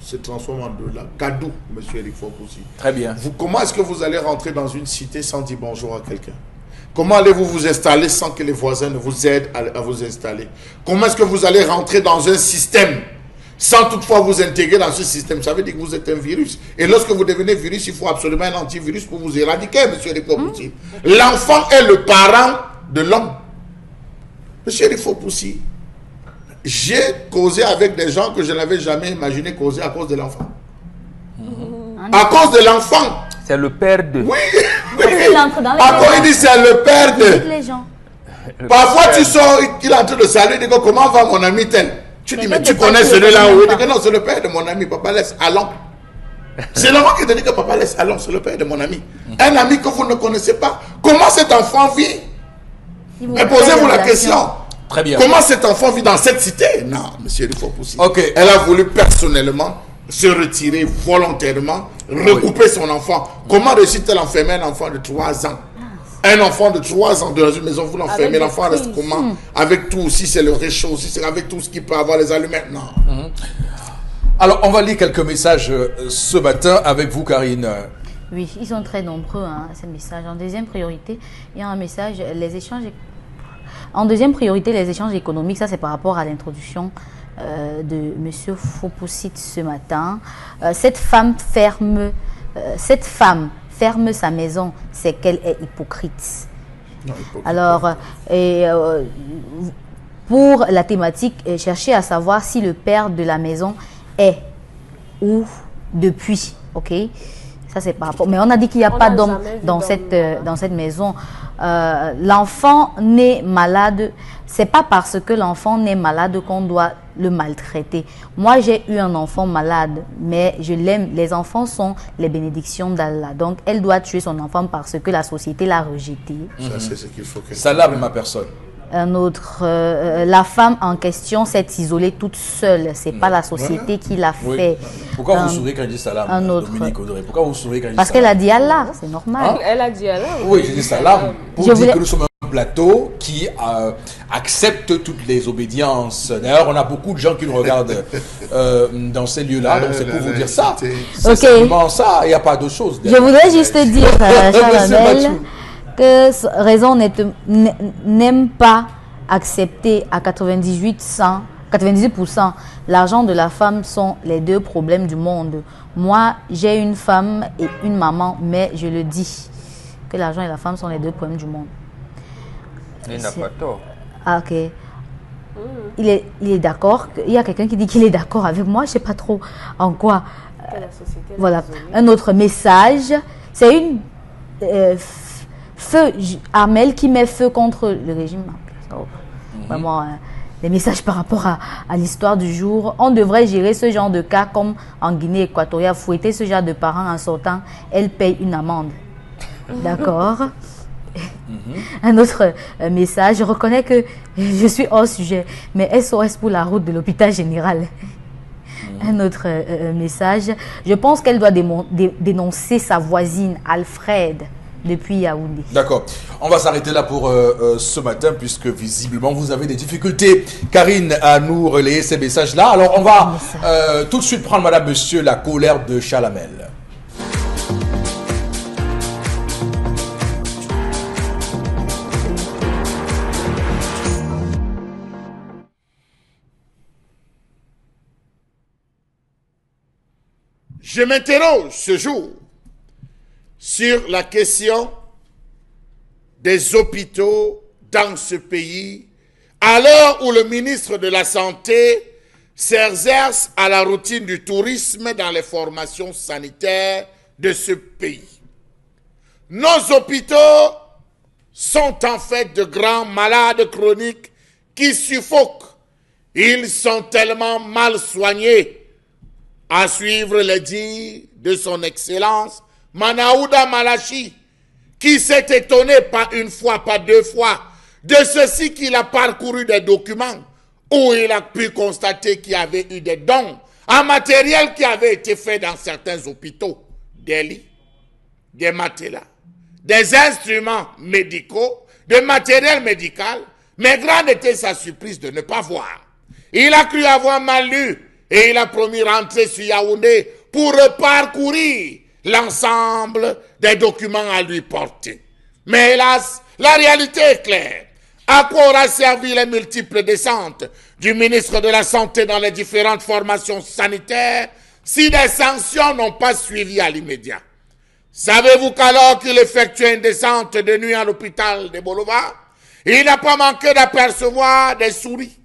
se transforme en de la cadeau, monsieur Rifopoussi. Très bien. Comment est-ce que vous allez rentrer dans une cité sans dire bonjour à quelqu'un? Comment allez-vous vous installer sans que les voisins ne vous aident à vous installer? Comment est-ce que vous allez rentrer dans un système sans toutefois vous intégrer dans ce système? Ça veut dire que vous êtes un virus. Et lorsque vous devenez virus, il faut absolument un antivirus pour vous éradiquer, monsieur Rifopoussi. L'enfant est le parent de l'homme. Monsieur Rifopoussi, j'ai causé avec des gens que je n'avais jamais imaginé causer à cause de l'enfant. À cause de l'enfant. C'est le père de. Oui. Il entre dans les Encore il dit c'est le père Dites de. les gens. Parfois tu sors, il est en train de saluer, il dit comment va mon ami tel? Tu dis mais tu connais celui-là? Oui, il dit que non, c'est le père de mon ami, papa laisse, allons. C'est l'enfant qui te dit que papa laisse, allons, c'est le père de mon ami. Un ami que vous ne connaissez pas. Comment cet enfant vit? Si vous Mais posez-vous la faites question. Très bien. Comment cet enfant vit dans cette cité? Non, monsieur Rifopoussi. Ok. Elle a voulu personnellement se retirer volontairement, recouper son enfant. Comment réussit-elle à enfermer un enfant de 3 ans? Un enfant de 3 ans dans une maison, vous l'enfermez, Avec l'enfant des reste crises. comment? Avec tout, si c'est le réchaud, si c'est avec tout ce qui peut avoir les allumettes, non. Alors, on va lire quelques messages ce matin avec vous, Karine. Oui, ils sont très nombreux, hein, ces messages. En deuxième priorité, il y a un message, les échanges. En deuxième priorité, les échanges économiques, ça c'est par rapport à l'introduction de M. Fopoussit ce matin. Cette femme ferme sa maison, c'est qu'elle est hypocrite. Non, hypocrite. Alors, pour la thématique, chercher à savoir si le père de la maison est ou depuis, ok? Ça c'est par rapport. Mais on a dit qu'il n'y a On pas n'a d'homme jamais vu dans d'homme, cette voilà. dans cette maison. L'enfant né malade, c'est pas parce que l'enfant naît malade qu'on doit le maltraiter. Moi, j'ai eu un enfant malade, mais je l'aime. Les enfants sont les bénédictions d'Allah. Donc, elle doit tuer son enfant parce que la société l'a rejeté. Ça, c'est ce qu'il faut que... Salam, ma personne. Un autre, la femme en question s'est isolée toute seule. C'est pas la société qui l'a Oui. fait. Pourquoi Un- vous souriez quand je dis salam, un autre. Dominique Audrey? Pourquoi vous souriez quand je dis Parce salam? qu'elle a dit Allah, c'est normal. Elle a dit alors. Oui, je dis salam pour Je dire voulais- que nous sommes un plateau qui accepte toutes les obédiences. D'ailleurs, on a beaucoup de gens qui nous regardent dans ces lieux-là, donc c'est pour vous dire ça. C'est Ok. simplement ça, il n'y a pas d'autre chose. Je voudrais juste dire, Monsieur Charles Mathieu. que Raison n'aime pas accepter à 98% l'argent de la femme sont les deux problèmes du monde. Moi, j'ai une femme et une maman, mais je le dis, que l'argent et la femme sont les deux problèmes du monde. Il n'a pas tort. Ah, ok. Il est d'accord. Il y a quelqu'un qui dit qu'il est d'accord avec moi. Je ne sais pas trop en quoi. Que la société l'a Voilà. isolée. Un autre message. C'est une feu Armel qui met feu contre le régime. Oh, vraiment, des messages par rapport à l'histoire du jour. On devrait gérer ce genre de cas comme en Guinée équatoriale. Fouetter ce genre de parents en sortant, elle paye une amende. D'accord. Un autre message, je reconnais que je suis hors sujet, mais SOS pour la route de l'hôpital général. Un autre message, je pense qu'elle doit dénoncer sa voisine Alfred depuis Yaoundé. D'accord. On va s'arrêter là pour ce matin puisque visiblement vous avez des difficultés, Karine, à nous relayer ces messages-là. Alors on va tout de suite prendre, madame, monsieur, la colère de Chalamel. Je m'interroge ce jour sur la question des hôpitaux dans ce pays, à l'heure où le ministre de la Santé s'exerce à la routine du tourisme dans les formations sanitaires de ce pays. Nos hôpitaux sont en fait de grands malades chroniques qui suffoquent. Ils sont tellement mal soignés, à suivre les dires de son Excellence Manaouda Malachi, qui s'est étonné pas une fois, pas deux fois, de ceci qu'il a parcouru des documents où il a pu constater qu'il y avait eu des dons en matériel qui avait été fait dans certains hôpitaux, des lits, des matelas, des instruments médicaux, de matériel médical, mais grande était sa surprise de ne pas voir. Il a cru avoir mal lu et il a promis rentrer sur Yaoundé pour parcourir l'ensemble des documents à lui porter. Mais hélas, la réalité est claire. À quoi aura servi les multiples descentes du ministre de la Santé dans les différentes formations sanitaires si des sanctions n'ont pas suivi à l'immédiat? Savez-vous qu'alors qu'il effectuait une descente de nuit à l'hôpital de Bolova, il n'a pas manqué d'apercevoir des souris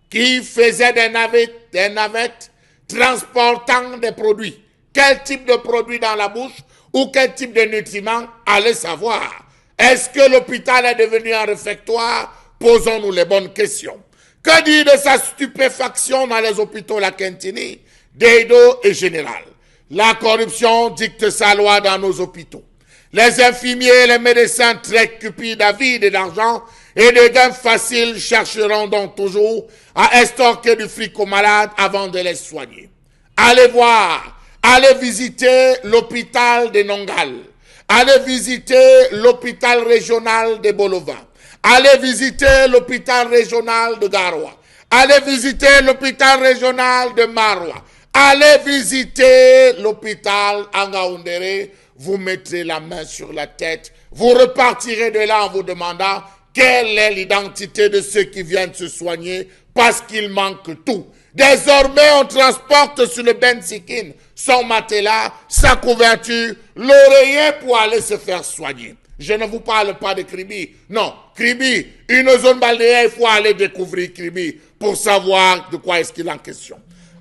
qui faisaient des navettes transportant des produits. Quel type de produit dans la bouche ou quel type de nutriments, allez savoir. Est-ce que l'hôpital est devenu un réfectoire? Posons-nous les bonnes questions. Que dire de sa stupéfaction dans les hôpitaux La Quintini, Deido et Général? La corruption dicte sa loi dans nos hôpitaux. Les infirmiers et les médecins très cupides avides d'argent et de gains faciles chercheront donc toujours à estorquer du fric aux malades avant de les soigner. Allez voir, allez visiter l'hôpital de Nongal. Allez visiter l'hôpital régional de Bolova. Allez visiter l'hôpital régional de Garoua. Allez visiter l'hôpital régional de Maroua. Allez visiter l'hôpital Angaoundéré. Vous mettrez la main sur la tête. Vous repartirez de là en vous demandant quelle est l'identité de ceux qui viennent se soigner parce qu'il manque tout. Désormais, on transporte sur le Bensikin son matelas, sa couverture, l'oreiller pour aller se faire soigner. Je ne vous parle pas de Kribi. Non, Kribi, une zone balnéaire, il faut aller découvrir Kribi pour savoir de quoi est-ce qu'il est en question.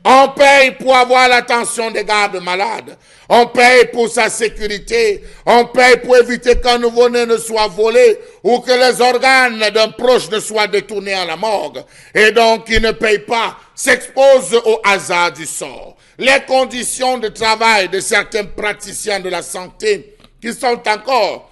On paye pour avoir l'attention des gardes malades. On paye pour sa sécurité. On paye pour éviter qu'un nouveau-né ne soit volé ou que les organes d'un proche ne soient détournés à la morgue. Et donc, qui ne paye pas s'expose au hasard du sort. Les conditions de travail de certains praticiens de la santé qui sont encore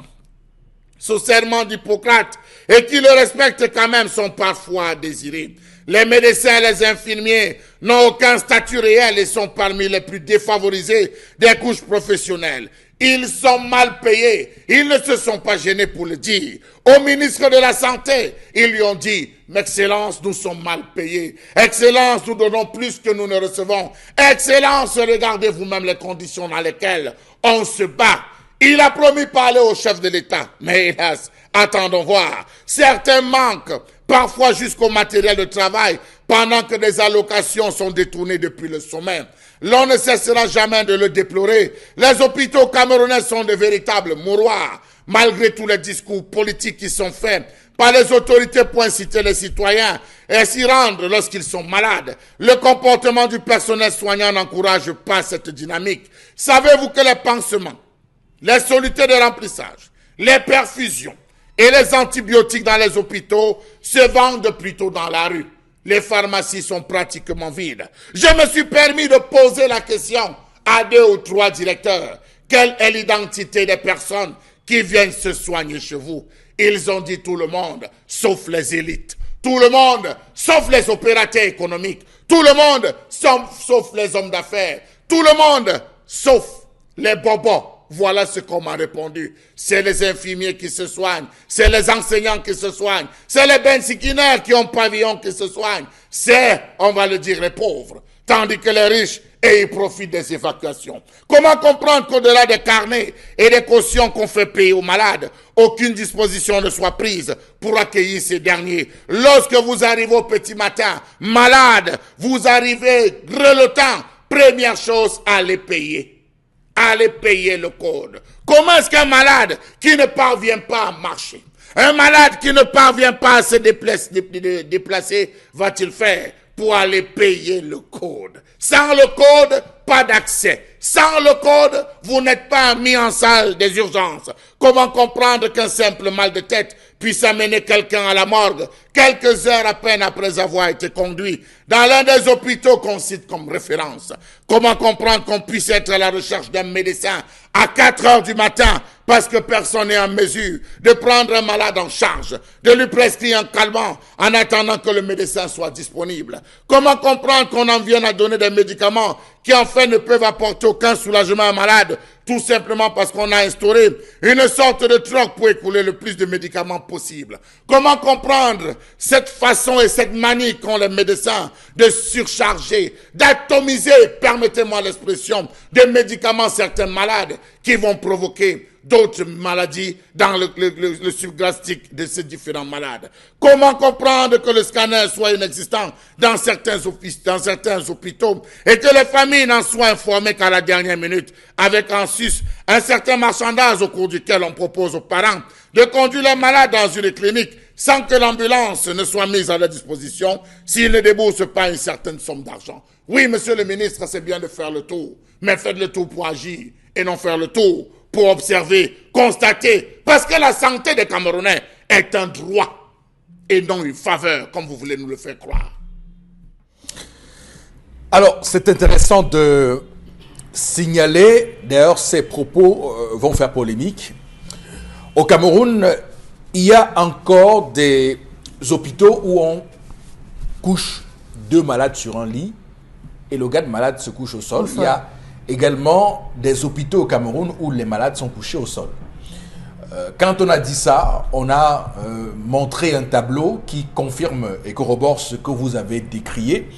sous serment d'Hippocrate et qui le respectent quand même sont parfois désirés. Les médecins et les infirmiers n'ont aucun statut réel et sont parmi les plus défavorisés des couches professionnelles. Ils sont mal payés. Ils ne se sont pas gênés pour le dire. Au ministre de la Santé, ils lui ont dit « Excellence, nous sommes mal payés. Excellence, nous donnons plus que nous ne recevons. Excellence, regardez vous-même les conditions dans lesquelles on se bat. » Il a promis parler au chef de l'État. Mais hélas, attendons voir. Certains manquent, parfois jusqu'au matériel de travail, pendant que des allocations sont détournées depuis le sommet. L'on ne cessera jamais de le déplorer. Les hôpitaux camerounais sont de véritables mouroirs, malgré tous les discours politiques qui sont faits par les autorités pour inciter les citoyens et s'y rendre lorsqu'ils sont malades. Le comportement du personnel soignant n'encourage pas cette dynamique. Savez-vous que les pansements, les solutés de remplissage, les perfusions et les antibiotiques dans les hôpitaux se vendent plutôt dans la rue? Les pharmacies sont pratiquement vides. Je me suis permis de poser la question à 2 ou 3 directeurs. Quelle est l'identité des personnes qui viennent se soigner chez vous? Ils ont dit tout le monde, sauf les élites. Tout le monde, sauf les opérateurs économiques. Tout le monde, sauf les hommes d'affaires. Tout le monde, sauf les bobos. Voilà ce qu'on m'a répondu. C'est les infirmiers qui se soignent. C'est les enseignants qui se soignent. C'est les bensikinaires qui ont pavillon qui se soignent. C'est, on va le dire, les pauvres. Tandis que les riches, ils profitent des évacuations. Comment comprendre qu'au-delà des carnets et des cautions qu'on fait payer aux malades, aucune disposition ne soit prise pour accueillir ces derniers? Lorsque vous arrivez au petit matin, malade, vous arrivez grelottant, première chose, à les payer. à aller payer le code. Comment est-ce qu'un malade qui ne parvient pas à marcher, un malade qui ne parvient pas à se déplacer, va-t-il faire pour aller payer le code? Sans le code, pas d'accès. Sans le code, vous n'êtes pas mis en salle des urgences. Comment comprendre qu'un simple mal de tête puisse amener quelqu'un à la morgue quelques heures à peine après avoir été conduit dans l'un des hôpitaux qu'on cite comme référence? Comment comprendre qu'on puisse être à la recherche d'un médecin à 4 heures du matin parce que personne n'est en mesure de prendre un malade en charge, de lui prescrire un calmant en attendant que le médecin soit disponible? Comment comprendre qu'on en vienne à donner des médicaments qui en fait ne peuvent apporter aucun soulagement à un malade, tout simplement parce qu'on a instauré une sorte de troc pour écouler le plus de médicaments possible? Comment comprendre cette façon et cette manie qu'ont les médecins de surcharger, d'atomiser, permettez-moi l'expression, de médicaments certains malades qui vont provoquer d'autres maladies dans le subglastique de ces différents malades? Comment comprendre que le scanner soit inexistant dans certains hôpitaux et que les familles n'en soient informées qu'à la dernière minute, avec en sus un certain marchandage au cours duquel on propose aux parents de conduire les malades dans une clinique sans que l'ambulance ne soit mise à leur disposition s'ils ne déboursent pas une certaine somme d'argent? Oui, monsieur le ministre, c'est bien de faire le tour, mais faites le tour pour agir et non faire le tour pour observer, constater, parce que la santé des Camerounais est un droit et non une faveur, comme vous voulez nous le faire croire. Alors, c'est intéressant de signaler, d'ailleurs ces propos vont faire polémique. Au Cameroun, il y a encore des hôpitaux où on couche 2 malades sur un lit et le gars de malade se couche au sol. Il y a également des hôpitaux au Cameroun où les malades sont couchés au sol. Quand on a dit ça, on a montré un tableau qui confirme et corrobore ce que vous avez décrié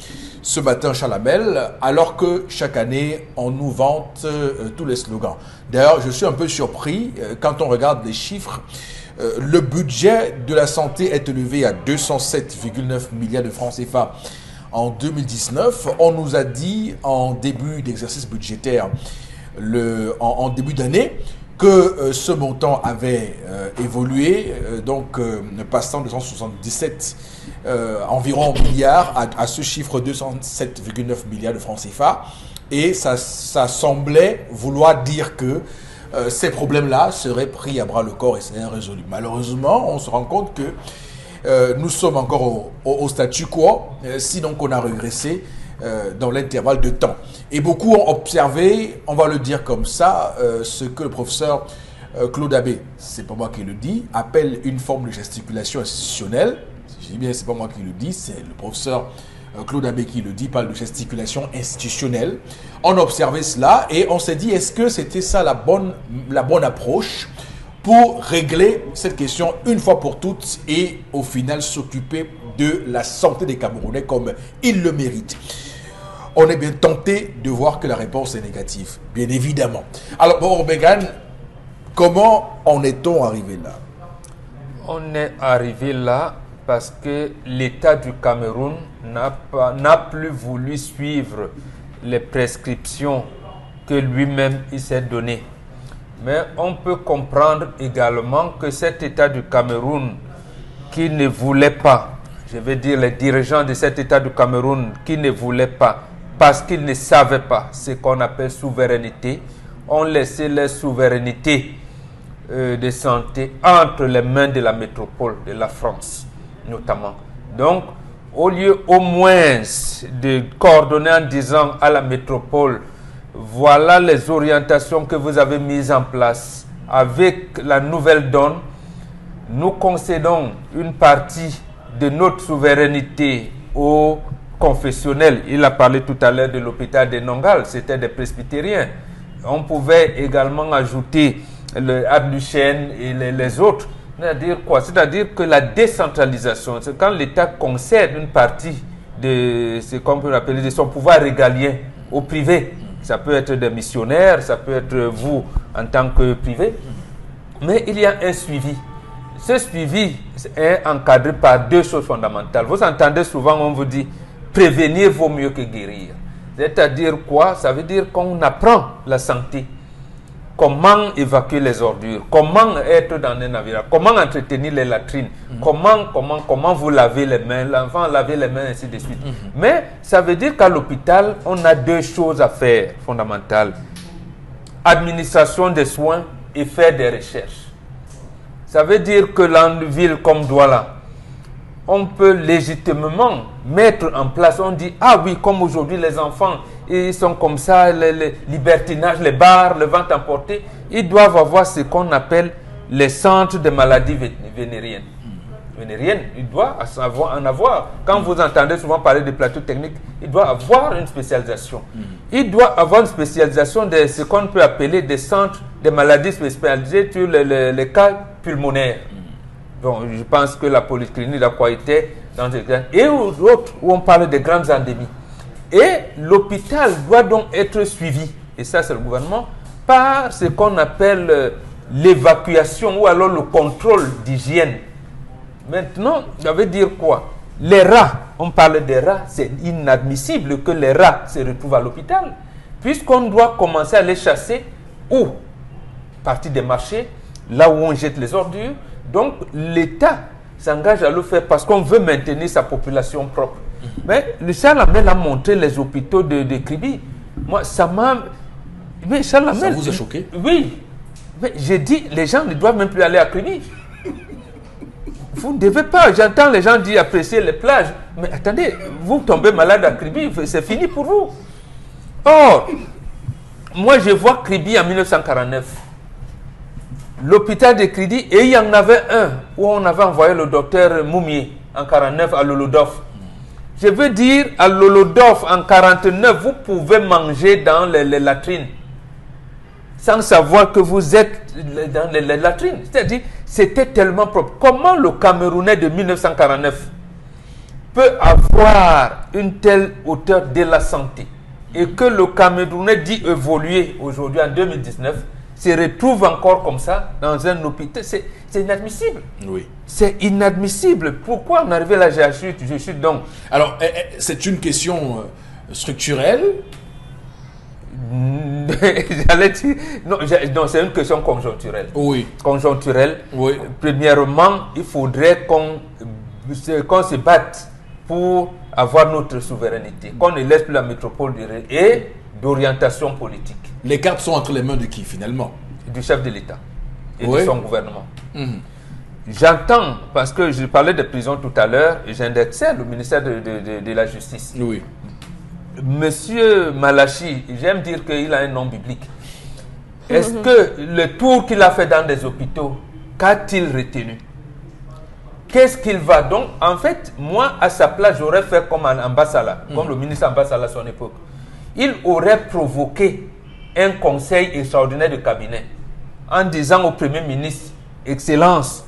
ce matin, Chalamel, alors que chaque année, on nous vante tous les slogans. D'ailleurs, je suis un peu surpris quand on regarde les chiffres. Le budget de la santé est élevé à 207,9 milliards de francs CFA en 2019. On nous a dit en début d'exercice budgétaire, en début d'année, que ce montant avait évolué, passant de 177 environ milliards à ce chiffre 207,9 milliards de francs CFA. Et ça semblait vouloir dire que ces problèmes-là seraient pris à bras le corps et seraient résolus. Malheureusement, on se rend compte que nous sommes encore au statu quo, si donc on a régressé dans l'intervalle de temps. Et beaucoup ont observé, on va le dire comme ça, ce que le professeur Claude Abbé, c'est pas moi qui le dis, appelle une forme de gesticulation institutionnelle. Je dis bien, c'est pas moi qui le dis, c'est le professeur Claude Abbé qui le dit, parle de gesticulation institutionnelle. On a observé cela et on s'est dit, est-ce que c'était ça la bonne approche pour régler cette question une fois pour toutes et au final s'occuper de la santé des Camerounais comme ils le méritent? On est bien tenté de voir que la réponse est négative, bien évidemment. Alors, bon, Megan, comment en est-on arrivé là? On est arrivé là parce que l'État du Cameroun n'a plus voulu suivre les prescriptions que lui-même il s'est données. Mais on peut comprendre également que cet État du Cameroun qui ne voulait pas, je veux dire les dirigeants de cet État du Cameroun qui ne voulaient pas, parce qu'ils ne savaient pas ce qu'on appelle souveraineté, ont laissé leur souveraineté de santé entre les mains de la métropole, de la France notamment. Donc, au lieu au moins de coordonner en disant à la métropole, voilà les orientations que vous avez mises en place avec la nouvelle donne, nous concédons une partie de notre souveraineté aux confessionnels. Il a parlé tout à l'heure de l'hôpital de Nongal, c'était des presbytériens. On pouvait également ajouter le Abduchen et les autres. C'est-à-dire quoi? C'est-à-dire que la décentralisation, c'est quand l'État concède une partie de ce qu'on peut appeler de son pouvoir régalien au privé. Ça peut être des missionnaires, ça peut être vous en tant que privé. Mais il y a un suivi. Ce suivi est encadré par 2 choses fondamentales. Vous entendez souvent, on vous dit, prévenir vaut mieux que guérir. C'est-à-dire quoi? Ça veut dire qu'on apprend la santé. comment évacuer les ordures, comment être dans un navire, comment entretenir les latrines, comment vous lavez les mains, l'enfant laver les mains, ainsi de suite. Mais ça veut dire qu'à l'hôpital, on a deux choses à faire fondamentales. Administration des soins et faire des recherches. Ça veut dire que dans une ville comme Douala, on peut légitimement mettre en place, on dit, ah oui, comme aujourd'hui les enfants, ils sont comme ça, les libertinages, les bars, le vente emporté, ils doivent avoir ce qu'on appelle les centres de maladies vénériennes. Il doit en avoir. Quand vous entendez souvent parler de plateaux techniques, il doit avoir une spécialisation. Il doit avoir une spécialisation de ce qu'on peut appeler des centres de maladies spécialisées sur les cas pulmonaires. Donc, je pense que la polyclinique d'Aquaïté, dans des grands, et d'autres où on parle de grandes endémies. Et l'hôpital doit donc être suivi, et ça c'est le gouvernement, par ce qu'on appelle l'évacuation ou alors le contrôle d'hygiène. Maintenant, ça veut dire quoi? Les rats, on parle des rats, c'est inadmissible que les rats se retrouvent à l'hôpital, puisqu'on doit commencer à les chasser où? Partie des marchés, là où on jette les ordures. Donc l'État s'engage à le faire parce qu'on veut maintenir sa population propre. Mais le Charles Hamel a montré les hôpitaux de Kribi. Moi, ça m'a... Mais Charles Hamel... Ça vous a choqué? Oui. Mais j'ai dit, les gens ne doivent même plus aller à Kribi. Vous ne devez pas. J'entends les gens dire apprécier les plages. Mais attendez, vous tombez malade à Kribi, c'est fini pour vous. Or, moi je vois Kribi en 1949. L'hôpital de Kridi, et il y en avait un où on avait envoyé le docteur Moumier en 1949 à Lolodof. Je veux dire, à Lolodof en 1949, vous pouvez manger dans les latrines sans savoir que vous êtes dans les latrines. C'est-à-dire, c'était tellement propre. Comment le Camerounais de 1949 peut avoir une telle hauteur de la santé et que le Camerounais dit évoluer aujourd'hui en 2019 se retrouve encore comme ça dans un hôpital, c'est inadmissible. Oui. C'est inadmissible. Pourquoi on arrive là, je chute donc. Alors, c'est une question structurelle. J'allais dire, non, c'est une question conjoncturelle. Oui. Conjoncturelle. Oui. Premièrement, il faudrait qu'on se batte pour avoir notre souveraineté, qu'on ne laisse plus la métropole et d'orientation politique. Les cartes sont entre les mains de qui finalement? Du chef de l'État et Oui. de son gouvernement. J'entends, parce que je parlais de prison tout à l'heure, et j'indexais le ministère de la Justice. Oui. Monsieur Malachi, j'aime dire qu'il a un nom biblique. Est-ce que le tour qu'il a fait dans des hôpitaux, qu'a-t-il retenu? Qu'est-ce qu'il va donc? En fait, moi, à sa place, j'aurais fait comme Ambassala, comme le ministre Ambassala à son époque. Il aurait provoqué un conseil extraordinaire de cabinet en disant au Premier ministre, Excellence,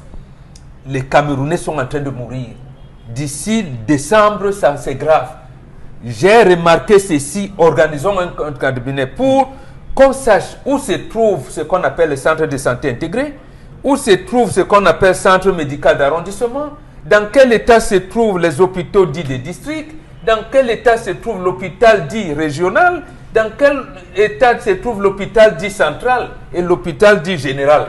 les Camerounais sont en train de mourir. D'ici décembre, ça c'est grave. J'ai remarqué ceci, organisons un cabinet pour qu'on sache où se trouve ce qu'on appelle le centre de santé intégré, où se trouve ce qu'on appelle centre médical d'arrondissement, dans quel état se trouvent les hôpitaux dits des districts, dans quel état se trouve l'hôpital dit régional, dans quel état se trouve l'hôpital dit central et l'hôpital dit général.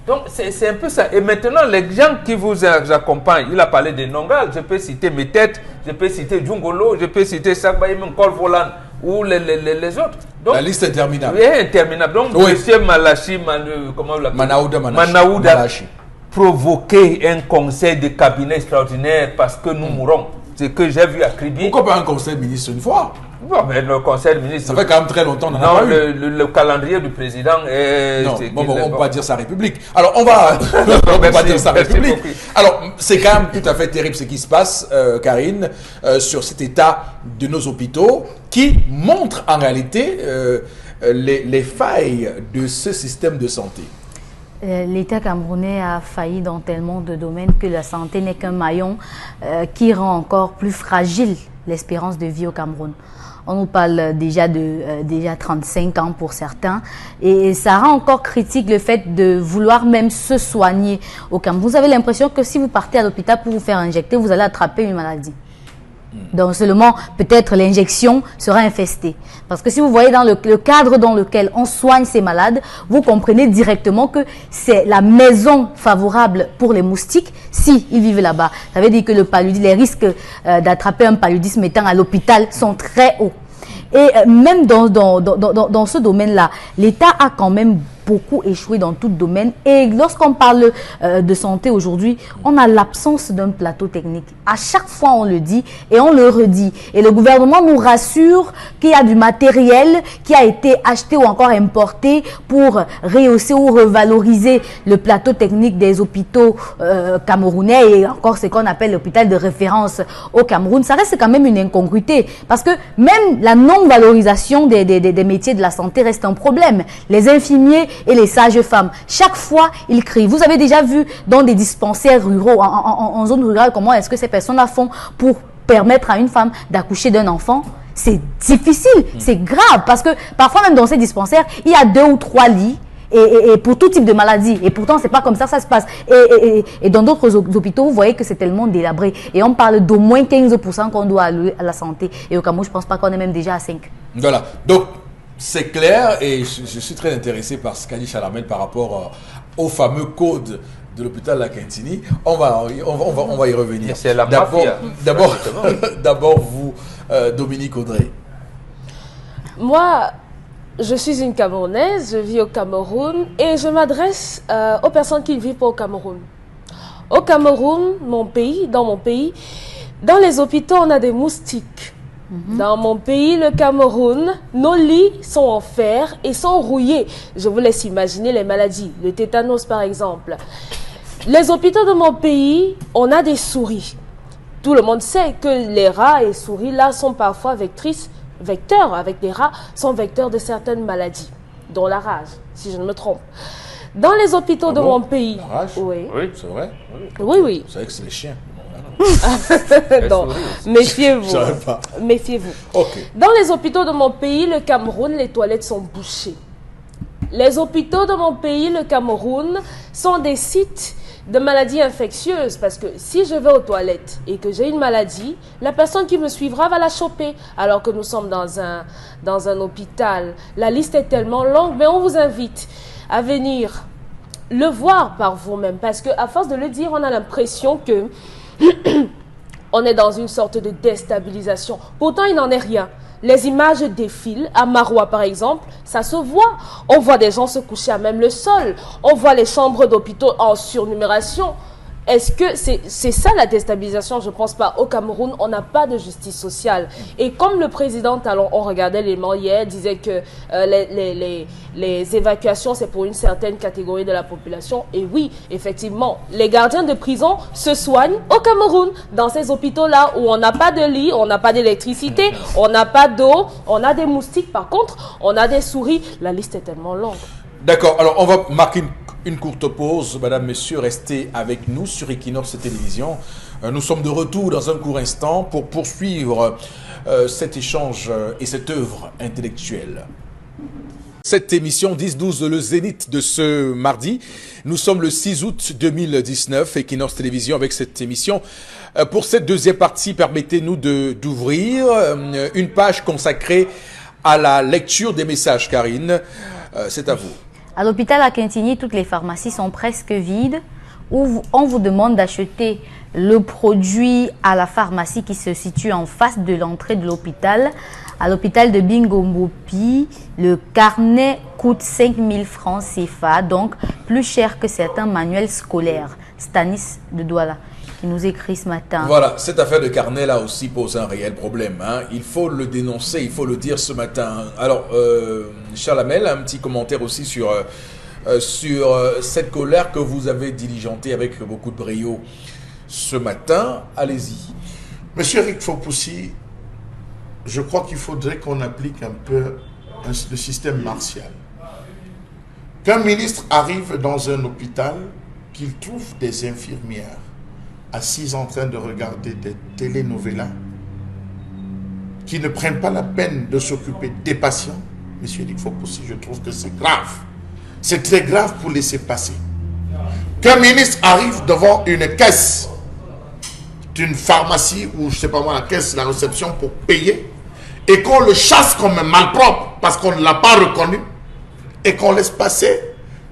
Donc c'est un peu ça. Et maintenant, les gens qui vous accompagnent, il a parlé de Nongal, je peux citer Metet, je peux citer Djungolo, je peux citer Sakbaïm, Kol Volan ou les autres. Donc, la liste est interminable. Oui, interminable. Donc, oui. monsieur Malachi, Manaouda Malachi provoquer un conseil de cabinet extraordinaire parce que nous mourrons. C'est que j'ai vu à Kribi. Pourquoi pas un conseil de ministre une fois? Bon, mais le conseil de ministre... Ça fait quand même très longtemps qu'on Non, le calendrier du président est... Non, on ne peut pas dire ça République. Alors, on va... on ne peut pas dire ça République. Alors, c'est quand même tout à fait terrible ce qui se passe, Karine, sur cet état de nos hôpitaux qui montre en réalité les failles de ce système de santé. L'État camerounais a failli dans tellement de domaines que la santé n'est qu'un maillon qui rend encore plus fragile l'espérance de vie au Cameroun. On nous parle déjà de 35 ans pour certains et ça rend encore critique le fait de vouloir même se soigner au Cameroun. Vous avez l'impression que si vous partez à l'hôpital pour vous faire injecter, vous allez attraper une maladie. Donc seulement, peut-être l'injection sera infestée. Parce que si vous voyez dans le cadre dans lequel on soigne ces malades, vous comprenez directement que c'est la maison favorable pour les moustiques si ils vivent là-bas. Ça veut dire que le paludisme, les risques d'attraper un paludisme étant à l'hôpital sont très hauts. Et même dans ce domaine-là, l'État a quand même beaucoup échoué dans tout domaine. Et lorsqu'on parle de santé aujourd'hui, on a l'absence d'un plateau technique. À chaque fois, on le dit et on le redit. Et le gouvernement nous rassure qu'il y a du matériel qui a été acheté ou encore importé pour rehausser ou revaloriser le plateau technique des hôpitaux camerounais et encore ce qu'on appelle l'hôpital de référence au Cameroun. Ça reste quand même une incongruité parce que même la non-valorisation des métiers de la santé reste un problème. Les infirmiers et les sages-femmes, chaque fois, ils crient. Vous avez déjà vu dans des dispensaires ruraux, en zone rurale, comment est-ce que ces personnes-là font pour permettre à une femme d'accoucher d'un enfant? C'est difficile, c'est grave, parce que parfois même dans ces dispensaires, il y a 2 ou 3 lits, et pour tout type de maladie. Et pourtant, c'est pas comme ça se passe. Et dans d'autres hôpitaux, vous voyez que c'est tellement délabré. Et on parle d'au moins 15% qu'on doit allouer à la santé. Et au Cameroun, je pense pas qu'on est même déjà à 5. Voilà. Donc, c'est clair et je suis très intéressé par ce qu'a dit Chalamel par rapport au fameux code de l'hôpital La Quintini. On va y revenir. C'est la mafia. D'abord vous, Dominique Audrey. Moi, je suis une Camerounaise, je vis au Cameroun et je m'adresse aux personnes qui ne vivent pas au Cameroun. Au Cameroun, dans mon pays, dans les hôpitaux, on a des moustiques. Dans mon pays, le Cameroun, nos lits sont en fer et sont rouillés. Je vous laisse imaginer les maladies, le tétanos par exemple. Les hôpitaux de mon pays, on a des souris. Tout le monde sait que les rats et souris là sont parfois vecteurs, avec les rats, sont vecteurs de certaines maladies, dont la rage, si je ne me trompe. Dans les hôpitaux de mon pays... La rage? Oui. C'est vrai? Oui. Vous savez que c'est les chiens. Non, méfiez-vous. Je savais pas. Méfiez-vous. Ok. Dans les hôpitaux de mon pays, le Cameroun, les toilettes sont bouchées. Les hôpitaux de mon pays, le Cameroun, sont des sites de maladies infectieuses parce que si je vais aux toilettes et que j'ai une maladie, la personne qui me suivra va la choper alors que nous sommes dans un hôpital. La liste est tellement longue, mais on vous invite à venir le voir par vous-même parce qu'à force de le dire, on a l'impression que on est dans une sorte de déstabilisation. Pourtant, il n'en est rien. Les images défilent. À Maroua, par exemple, ça se voit. On voit des gens se coucher à même le sol. On voit les chambres d'hôpitaux en surnumération. Est-ce que c'est ça la déstabilisation? Je ne pense pas. Au Cameroun, on n'a pas de justice sociale. Et comme le président Talon, on regardait l'élément hier, disait que les évacuations, c'est pour une certaine catégorie de la population. Et oui, effectivement, les gardiens de prison se soignent au Cameroun, dans ces hôpitaux-là où on n'a pas de lit, on n'a pas d'électricité, on n'a pas d'eau, on a des moustiques. Par contre, on a des souris. La liste est tellement longue. D'accord, alors on va marquer une courte pause. Madame, Messieurs, restez avec nous sur Equinox Télévision. Nous sommes de retour dans un court instant pour poursuivre cet échange et cette œuvre intellectuelle. Cette émission 10-12, le zénith de ce mardi. Nous sommes le 6 août 2019, Equinox Télévision avec cette émission. Pour cette deuxième partie, permettez-nous d'ouvrir une page consacrée à la lecture des messages. Karine, c'est à vous. À l'hôpital à Quintigny, toutes les pharmacies sont presque vides. Où on vous demande d'acheter le produit à la pharmacie qui se situe en face de l'entrée de l'hôpital. À l'hôpital de Bingombopi, le carnet coûte 5 000 francs CFA, donc plus cher que certains manuels scolaires. Stanis de Douala qui nous écrit ce matin. Voilà, cette affaire de carnet là aussi pose un réel problème. Il faut le dénoncer, il faut le dire ce matin. Alors, Chalamel, un petit commentaire aussi sur cette colère que vous avez diligentée avec beaucoup de brio ce matin. Allez-y. Monsieur Eric Fopoussi, je crois qu'il faudrait qu'on applique un peu le système martial. Qu'un ministre arrive dans un hôpital, qu'il trouve des infirmières assises en train de regarder des télénovelas, qui ne prennent pas la peine de s'occuper des patients. Monsieur Eric Fopoussi, je trouve que c'est grave. C'est très grave pour laisser passer. Qu'un ministre arrive devant une caisse d'une pharmacie ou je sais pas moi la caisse, la réception pour payer et qu'on le chasse comme un malpropre parce qu'on ne l'a pas reconnu et qu'on laisse passer,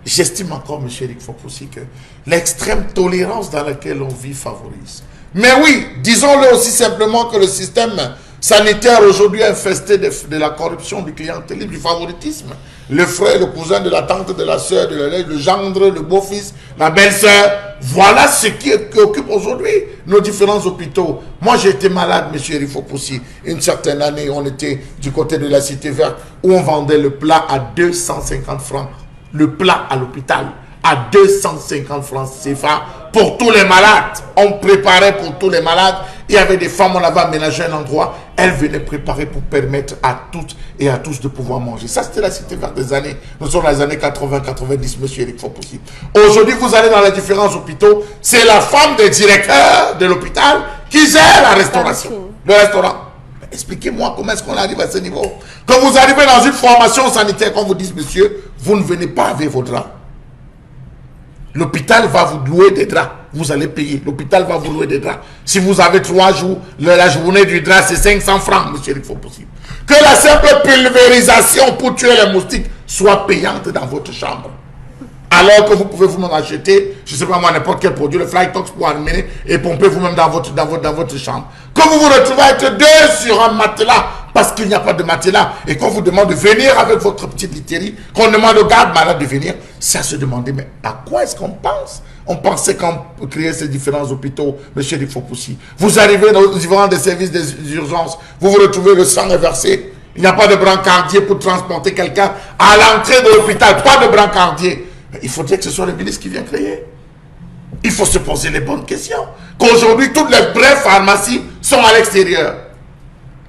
j'estime encore, M. Eric Fopoussi, que l'extrême tolérance dans laquelle on vit favorise. Mais oui, disons-le aussi simplement que le système sanitaire aujourd'hui infesté de la corruption, du clientélisme, du favoritisme. Le frère, le cousin de la tante, de la soeur, de le gendre, le beau-fils, la belle-sœur. Voilà ce qui occupe aujourd'hui nos différents hôpitaux. Moi, j'ai été malade, M. Eric Fopoussi. Une certaine année, on était du côté de la Cité Verte où on vendait le plat à 250 francs. Le plat à l'hôpital à 250 francs CFA pour tous les malades. On préparait pour tous les malades. Il y avait des femmes, on avait aménagé un endroit. Elles venaient préparer pour permettre à toutes et à tous de pouvoir manger. Ça, c'était la Cité Verte des années. Nous sommes dans les années 80-90, monsieur Eric Fopoussi. Aujourd'hui, vous allez dans les différents hôpitaux. C'est la femme des directeurs de l'hôpital qui gère la restauration. Le restaurant. Expliquez-moi comment est-ce qu'on arrive à ce niveau. Quand vous arrivez dans une formation sanitaire, qu'on vous dise, monsieur, vous ne venez pas avec vos draps. L'hôpital va vous louer des draps. Vous allez payer. L'hôpital va vous louer des draps. Si vous avez 3 jours, la journée du drap, c'est 500 francs, monsieur, il faut possible. Que la simple pulvérisation pour tuer les moustiques soit payante dans votre chambre. Alors que vous pouvez vous-même acheter, je ne sais pas moi, n'importe quel produit, le Flytox pour amener et pomper vous-même dans votre chambre. Que vous vous retrouvez à être 2 sur un matelas parce qu'il n'y a pas de matelas et qu'on vous demande de venir avec votre petite literie, qu'on demande aux gardes malades de venir, c'est à se demander, mais à quoi est-ce qu'on pense? On pensait qu'on créait ces différents hôpitaux, monsieur Eric Fopoussi. Vous arrivez dans des services des urgences, vous vous retrouvez, le sang est versé, il n'y a pas de brancardier pour transporter quelqu'un à l'entrée de l'hôpital, pas de brancardier. Il faudrait que ce soit le ministre qui vient créer. Il faut se poser les bonnes questions. Qu'aujourd'hui, toutes les vraies pharmacies sont à l'extérieur.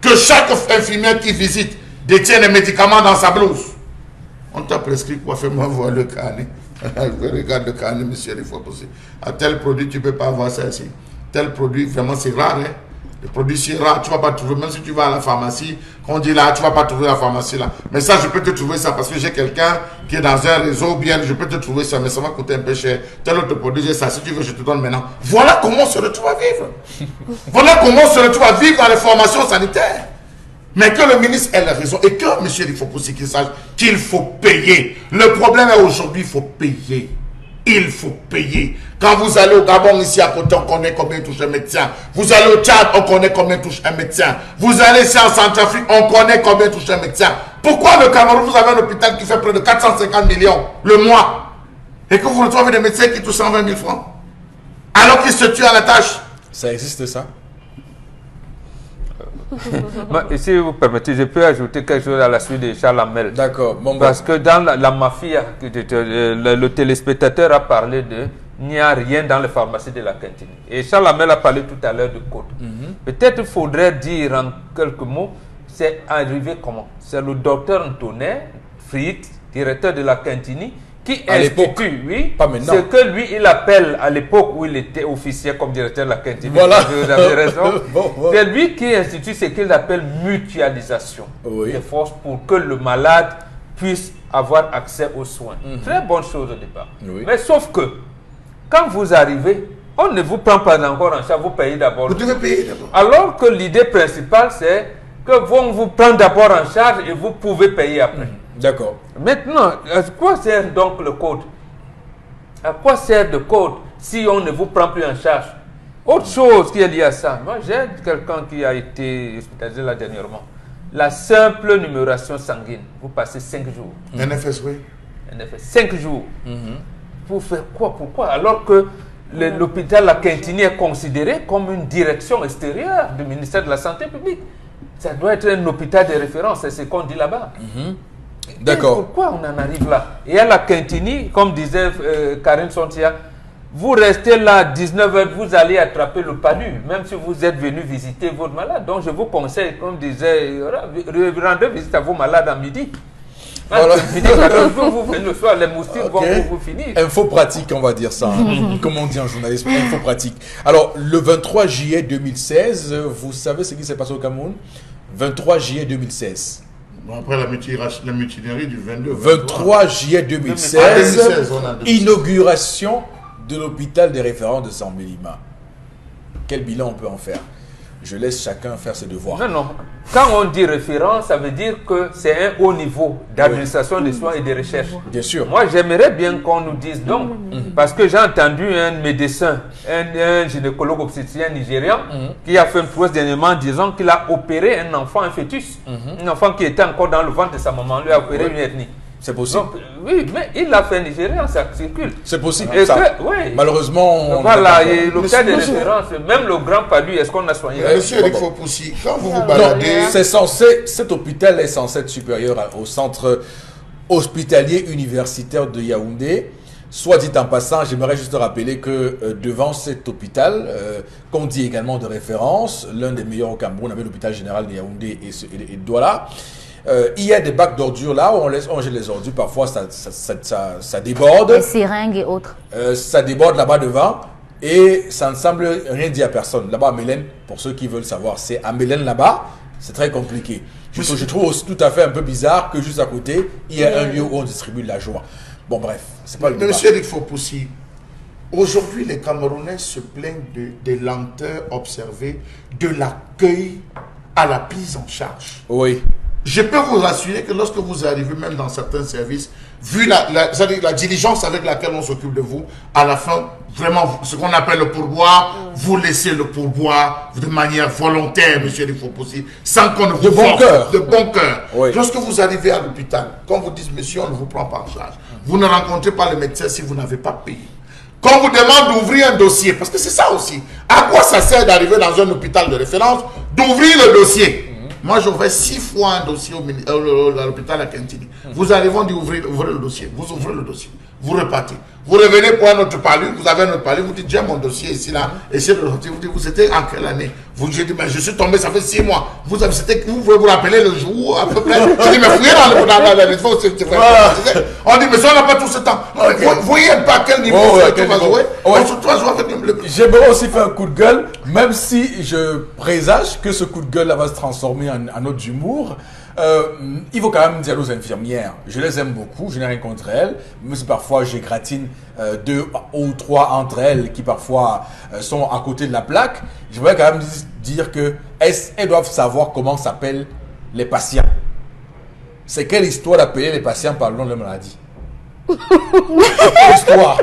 Que chaque infirmière qui visite détient les médicaments dans sa blouse. On t'a prescrit quoi? Fais-moi voir le carnet. Regarde le carnet, monsieur, il faut poser. À tel produit, tu ne peux pas avoir ça ici. Tel produit, vraiment, c'est rare. Hein? Le produit, c'est rare, tu ne vas pas trouver. Même si tu vas à la pharmacie, qu'on dit là, tu ne vas pas trouver la pharmacie là. Mais ça, je peux te trouver ça parce que j'ai quelqu'un qui est dans un réseau, bien, je peux te trouver ça, mais ça va coûter un peu cher. Tel autre produit, j'ai ça. Si tu veux, je te donne maintenant. Voilà comment on se retrouve à vivre. Voilà comment on se retrouve à vivre dans les formations sanitaires. Mais que le ministre ait la raison et que, monsieur, il faut aussi qu'il sache qu'il faut payer. Le problème est aujourd'hui, il faut payer. Il faut payer. Quand vous allez au Gabon, ici à côté, on connaît combien touche un médecin. Vous allez au Tchad, on connaît combien touche un médecin. Vous allez ici en Centrafrique, on connaît combien touche un médecin. Pourquoi le Cameroun, vous avez un hôpital qui fait près de 450 millions le mois et que vous retrouvez des médecins qui touchent 120 000 francs alors qu'ils se tuent à la tâche? Ça existe, ça? Si vous permettez, je peux ajouter quelque chose à la suite de Charles Hamel. D'accord. Bon, parce que dans la mafia, le téléspectateur a parlé de il n'y a rien dans les pharmacies de la cantine. Et Charles Hamel a parlé tout à l'heure de code. Peut-être il faudrait dire en quelques mots, c'est arrivé comment? C'est le docteur Antonin Fried, directeur de la cantine, qui institue, oui, ce que lui, il appelle à l'époque où il était officier comme directeur de la cantine. Voilà. Vous avez raison. C'est lui qui institue ce qu'il appelle mutualisation des forces pour que le malade puisse avoir accès aux soins. Très bonne chose au départ. Mais sauf que, quand vous arrivez, on ne vous prend pas encore en charge, vous payez d'abord. Vous devez payer d'abord. Alors que l'idée principale, c'est que vont vous prendre d'abord en charge et vous pouvez payer après. D'accord. Maintenant, à quoi sert donc le code? À quoi sert le code si on ne vous prend plus en charge? Autre chose qui est liée à ça, moi j'ai quelqu'un qui a été hospitalisé là dernièrement. La simple numération sanguine, vous passez 5 jours. NFS, oui. NFS, 5 jours. Pour faire quoi? Pourquoi? Alors que l'hôpital La Quintini est considéré comme une direction extérieure du ministère de la Santé publique. Ça doit être un hôpital de référence, c'est ce qu'on dit là-bas. D'accord. Pourquoi on en arrive là? Et à La Quintini, comme disait Karine Sontia, vous restez là à 19h, vous allez attraper le palu, même si vous êtes venu visiter votre malade. Donc je vous conseille, comme disait, rendez visite à vos malades à midi. Voilà. Midi, vous venez le soir, les moustiques vont vous finir. Info pratique, on va dire ça. Comme on dit en journalisme, info pratique. Alors, le 23 juillet 2016, vous savez ce qui s'est passé au Cameroun? 23 juillet 2016. Bon, après la mutinerie du 22. 23 juillet 2016, inauguration de l'hôpital des références de Sambelima. quel bilan on peut en faire? Je laisse chacun faire ses devoirs. Non, non. Quand on dit référent, ça veut dire que c'est un haut niveau d'administration des soins et de recherche. Bien sûr. Moi, j'aimerais bien qu'on nous dise donc, parce que j'ai entendu un médecin, un gynécologue obstétricien nigérian, qui a fait une prouesse dernièrement disant qu'il a opéré un enfant, un fœtus, un enfant qui était encore dans le ventre de sa maman, lui a opéré une ethnie. C'est possible. Donc, oui, mais il l'a fait nigérien, ça circule. C'est possible. Et Ça, que, oui. malheureusement, Voilà, et l'hôpital de Monsieur- référence, même le Grand Palu, est-ce qu'on a soigné? Monsieur Eric Fopoussi, quand vous vous non, baladez, c'est censé, cet hôpital est censé être supérieur au centre hospitalier universitaire de Yaoundé. Soit dit en passant, j'aimerais juste rappeler que devant cet hôpital, qu'on dit également de référence, l'un des meilleurs au Cameroun, avec l'hôpital général de Yaoundé et Douala, il y a des bacs d'ordures là où on laisse ranger les ordures. Parfois, ça déborde. Les seringues et autres. Ça déborde là-bas devant et ça ne semble rien dire à personne. Là-bas à Mélène, pour ceux qui veulent savoir, c'est à Mélène là-bas, c'est très compliqué. Je trouve aussi tout à fait un peu bizarre que juste à côté, il y a un lieu où on distribue de la joie. Bon bref, c'est pas le débat. Monsieur Eric Fopoussi, aujourd'hui les Camerounais se plaignent des lenteurs observées de l'accueil à la prise en charge. Oui, Je peux vous assurer que lorsque vous arrivez même dans certains services, vu c'est-à-dire la diligence avec laquelle on s'occupe de vous, à la fin, vraiment, ce qu'on appelle le pourboire, vous laissez le pourboire de manière volontaire, monsieur Eric Fopoussi, sans qu'on ne vous De bon force, cœur. de bon cœur. Oui. Lorsque vous arrivez à l'hôpital, quand vous dites, monsieur, on ne vous prend pas en charge, vous ne rencontrez pas le médecin si vous n'avez pas payé. Quand on vous demande d'ouvrir un dossier, parce que c'est ça aussi, à quoi ça sert d'arriver dans un hôpital de référence, d'ouvrir le dossier? Moi, j'ouvrais 6 fois un dossier à l'hôpital à Kentini. Vous arrivez, on dit ouvrez le dossier. Vous ouvrez le dossier. Vous repartez. Vous revenez pour un autre palu. Vous avez un autre palu. Vous dites, j'ai mon dossier ici, là. Essayez de le sortir. Vous dites, vous étiez en quelle année? J'ai dit, mais je suis tombé, ça fait 6 mois. Vous pouvez vous rappeler le jour, à peu près. J'ai dit, mais fouillez dans le on dit, mais ça, on n'a pas tout ce temps. Vous voyez pas à quel niveau Oh, on à quel va niveau. jouer. Ouais. On se doit jouer avec le j'aimerais aussi faire un coup de gueule, même si je présage que ce coup de gueule là va se transformer en note d'humour. Il faut quand même dire aux infirmières, je les aime beaucoup, je n'ai rien contre elles, mais si parfois j'égratine 2 ou 3 entre elles qui parfois sont à côté de la plaque, je voudrais quand même dire que elles doivent savoir comment s'appellent les patients. C'est quelle histoire d'appeler les patients par le nom de la maladie? Quelle histoire?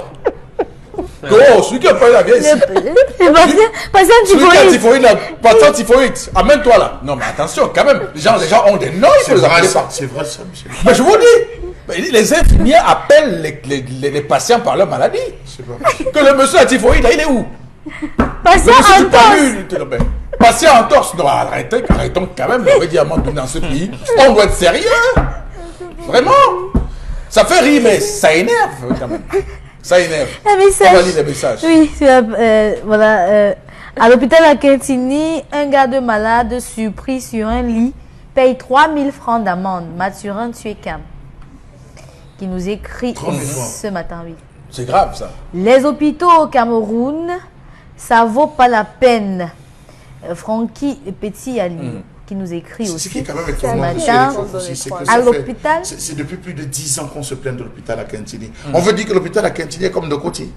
Oh, celui qui a pas la vieille ici. Patient Celui qui a typhoïde. typhoïde, là, patient typhoïde, amène-toi là. Non, mais attention, quand même, les gens ont des noms, il faut les appeler par. C'est vrai ça, monsieur. Mais je vous dis, les infirmiers appellent les patients par leur maladie. C'est pas- Que le monsieur a typhoïde, là, il est où? Patient Le monsieur en du torse. palu, patient en torse. Non, arrêtons quand même, on veut dire dans ce pays. On doit être sérieux. Vraiment. Ça fait rire, mais ça énerve quand même. Ça énerve. Un message. On va lire les messages. Oui, voilà. À l'hôpital à Quintini, un garde malade surpris sur un lit paye 3000 francs d'amende. Mathurin Tuekam, qui nous écrit 3000 francs. ce matin, oui. C'est grave ça. Les hôpitaux au Cameroun, ça vaut pas la peine. Francky Petit Ali, qui nous écrit Ce aussi. qui est quand même ce étonnant, matin, monsieur Eric Fopoussi, c'est que à ça fait- l'hôpital. c'est depuis plus de 10 ans qu'on se plaint de l'hôpital à Kentini. On veut dire que l'hôpital à Kentini est comme de Côtier.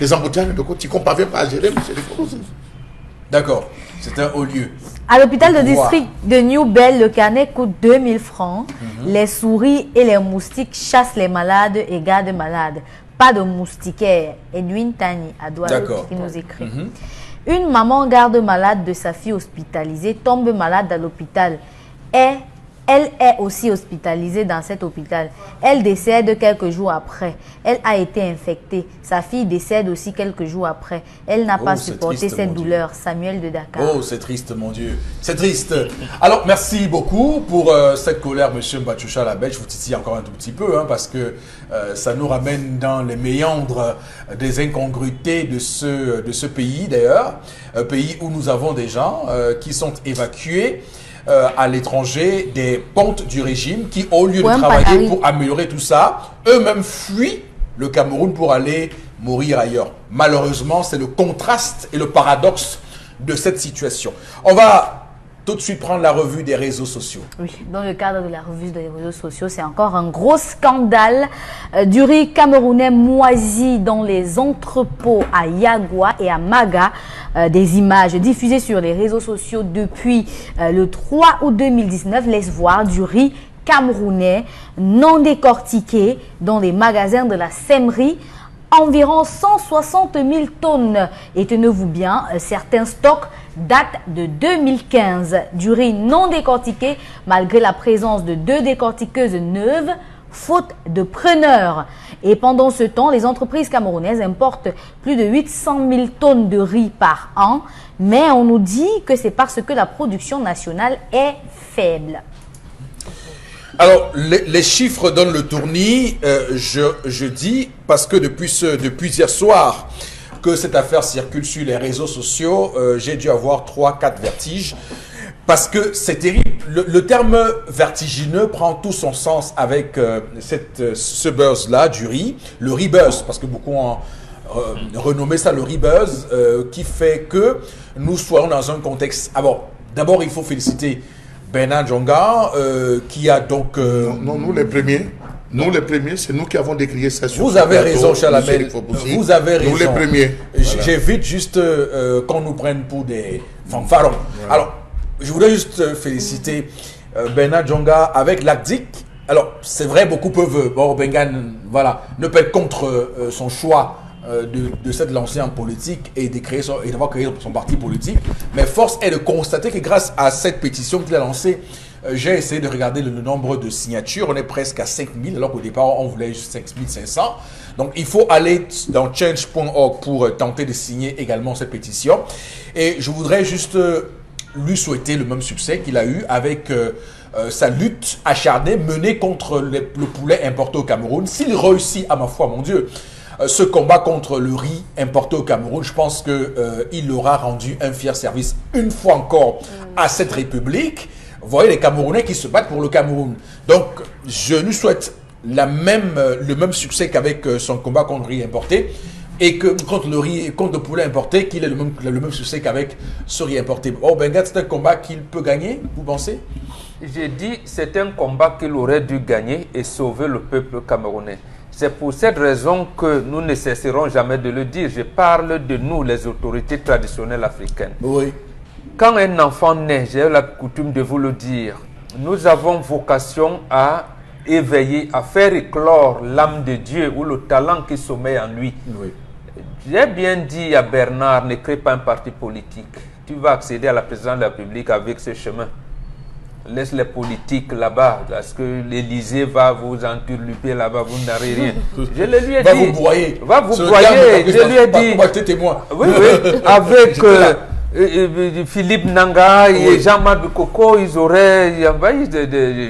Les embouteillages de Côtier qu'on ne parvient pas à gérer, monsieur Eric Fopoussi. D'accord. C'est un haut lieu. À l'hôpital de Wow. district de New Bell, le carnet coûte 2000 francs. Les souris et les moustiques chassent les malades et gardent malades. Pas de moustiquaire. Edwin Tani à Douala D'accord. qui nous écrit. Une maman garde malade de sa fille hospitalisée, tombe malade à l'hôpital. Elle est aussi hospitalisée dans cet hôpital. Elle décède quelques jours après. Elle a été infectée. Sa fille décède aussi quelques jours après. Elle n'a Oh, pas c'est supporté triste, cette mon Dieu. douleur. Samuel de Dakar. Oh, c'est triste, mon Dieu. C'est triste. Alors, merci beaucoup pour cette colère, monsieur Mbachoucha Labelle. Je vous titille encore un tout petit peu, hein, parce que ça nous ramène dans les méandres des incongruités de ce pays, d'ailleurs. Un pays où nous avons des gens qui sont évacués à l'étranger, des pontes du régime qui, au lieu de Ouais, travailler Paris. pour améliorer tout ça, eux-mêmes fuient le Cameroun pour aller mourir ailleurs. Malheureusement, c'est le contraste et le paradoxe de cette situation. On va tout de suite prendre la revue des réseaux sociaux. Oui, dans le cadre de la revue des réseaux sociaux, c'est encore un gros scandale du riz camerounais moisi dans les entrepôts à Yagua et à Maga. Des images diffusées sur les réseaux sociaux depuis le 3 août 2019 laissent voir du riz camerounais non décortiqué dans les magasins de la Sèmerie. Environ 160 000 tonnes. Et tenez-vous bien, certains stocks datent de 2015. Du riz non décortiqué, malgré la présence de 2 décortiqueuses neuves, faute de preneurs. Et pendant ce temps, les entreprises camerounaises importent plus de 800 000 tonnes de riz par an. Mais on nous dit que c'est parce que la production nationale est faible. Alors, les chiffres donnent le tournis, je dis, parce que depuis hier soir que cette affaire circule sur les réseaux sociaux, j'ai dû avoir 3-4 vertiges, parce que c'est terrible. Le terme vertigineux prend tout son sens avec ce buzz-là du riz, le riz buzz, parce que beaucoup ont renommé ça le riz buzz, qui fait que nous soyons dans un contexte... D'abord, il faut féliciter Bernard Djonga, qui a donc... Non, nous les premiers. Nous les premiers, c'est nous qui avons décrié ça sur Vous avez raison, Chalamel. Vous avez raison. Nous les premiers. Voilà. J'évite juste qu'on nous prenne pour des fanfarons. Voilà. Alors, je voudrais juste féliciter Bernard Djonga avec l'ACDIC. Alors, c'est vrai, beaucoup peuvent... Bon, Bengan, voilà, ne peut être contre son choix de s'être lancé en politique et d'avoir créé son parti politique. Mais force est de constater que grâce à cette pétition qu'il a lancée, j'ai essayé de regarder le nombre de signatures. On est presque à 5000, alors qu'au départ, on voulait juste 5500. Donc, il faut aller dans change.org pour tenter de signer également cette pétition. Et je voudrais juste lui souhaiter le même succès qu'il a eu avec sa lutte acharnée menée contre le poulet importé au Cameroun. S'il réussit, à ma foi, mon Dieu, ce combat contre le riz importé au Cameroun, je pense qu'il aura rendu un fier service une fois encore à cette République. Vous voyez les Camerounais qui se battent pour le Cameroun. Donc, je lui souhaite le même succès qu'avec son combat contre le riz importé et que contre le poulet importé, qu'il ait le même succès qu'avec ce riz importé. Oh, Benga, c'est un combat qu'il peut gagner, vous pensez? J'ai dit c'est un combat qu'il aurait dû gagner et sauver le peuple camerounais. C'est pour cette raison que nous ne cesserons jamais de le dire. Je parle de nous, les autorités traditionnelles africaines. Oui. Quand un enfant naît, j'ai la coutume de vous le dire, nous avons vocation à éveiller, à faire éclore l'âme de Dieu ou le talent qui sommeille en lui. Oui. J'ai bien dit à Bernard, ne crée pas un parti politique. Tu vas accéder à la présidence de la République avec ce chemin. Laisse les politiques là-bas, parce que l'Élysée va vous enturluper là-bas, vous n'aurez rien. Je le lui ai dit. Va vous broyer. Va vous broyer. Je lui ai dit. Comment t'es témoin? Oui, oui. Avec Philippe Nanga et Jean-Marc Coco, ils auraient envahi.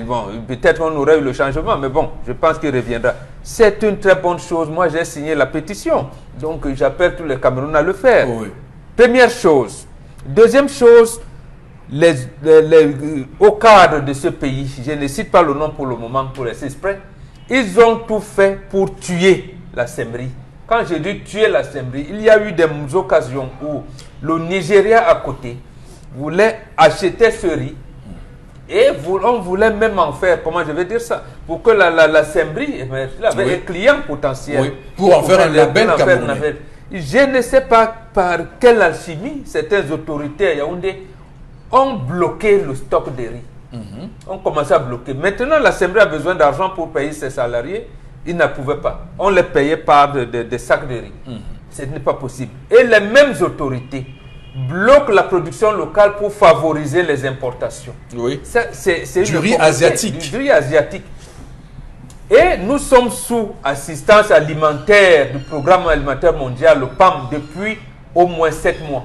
Bon, peut-être on aurait eu le changement, mais bon, je pense qu'il reviendra. C'est une très bonne chose. Moi, j'ai signé la pétition. Donc, j'appelle tous les Camerounais à le faire. Oui. Première chose. Deuxième chose, au cadre de ce pays, je ne cite pas le nom pour le moment pour rester exprès, ils ont tout fait pour tuer la Sèmerie. Quand je dis tuer la Sèmerie, il y a eu des occasions où le Nigeria à côté voulait acheter ce riz et on voulait même en faire, comment je vais dire ça, pour que la Sèmerie avait un client potentiel. Oui. Pour en faire un label camerounais. Je ne sais pas par quelle alchimie certaines autorités à Yaoundé ont bloqué le stock de riz. On commençait à bloquer. Maintenant, la Sèmerie a besoin d'argent pour payer ses salariés. Ils ne pouvaient pas. On les payait par des sacs de riz. Ce n'est pas possible. Et les mêmes autorités bloquent la production locale pour favoriser les importations. Oui. C'est du riz asiatique. Du riz asiatique. Et nous sommes sous assistance alimentaire du Programme alimentaire mondial, le PAM, depuis au moins 7 mois.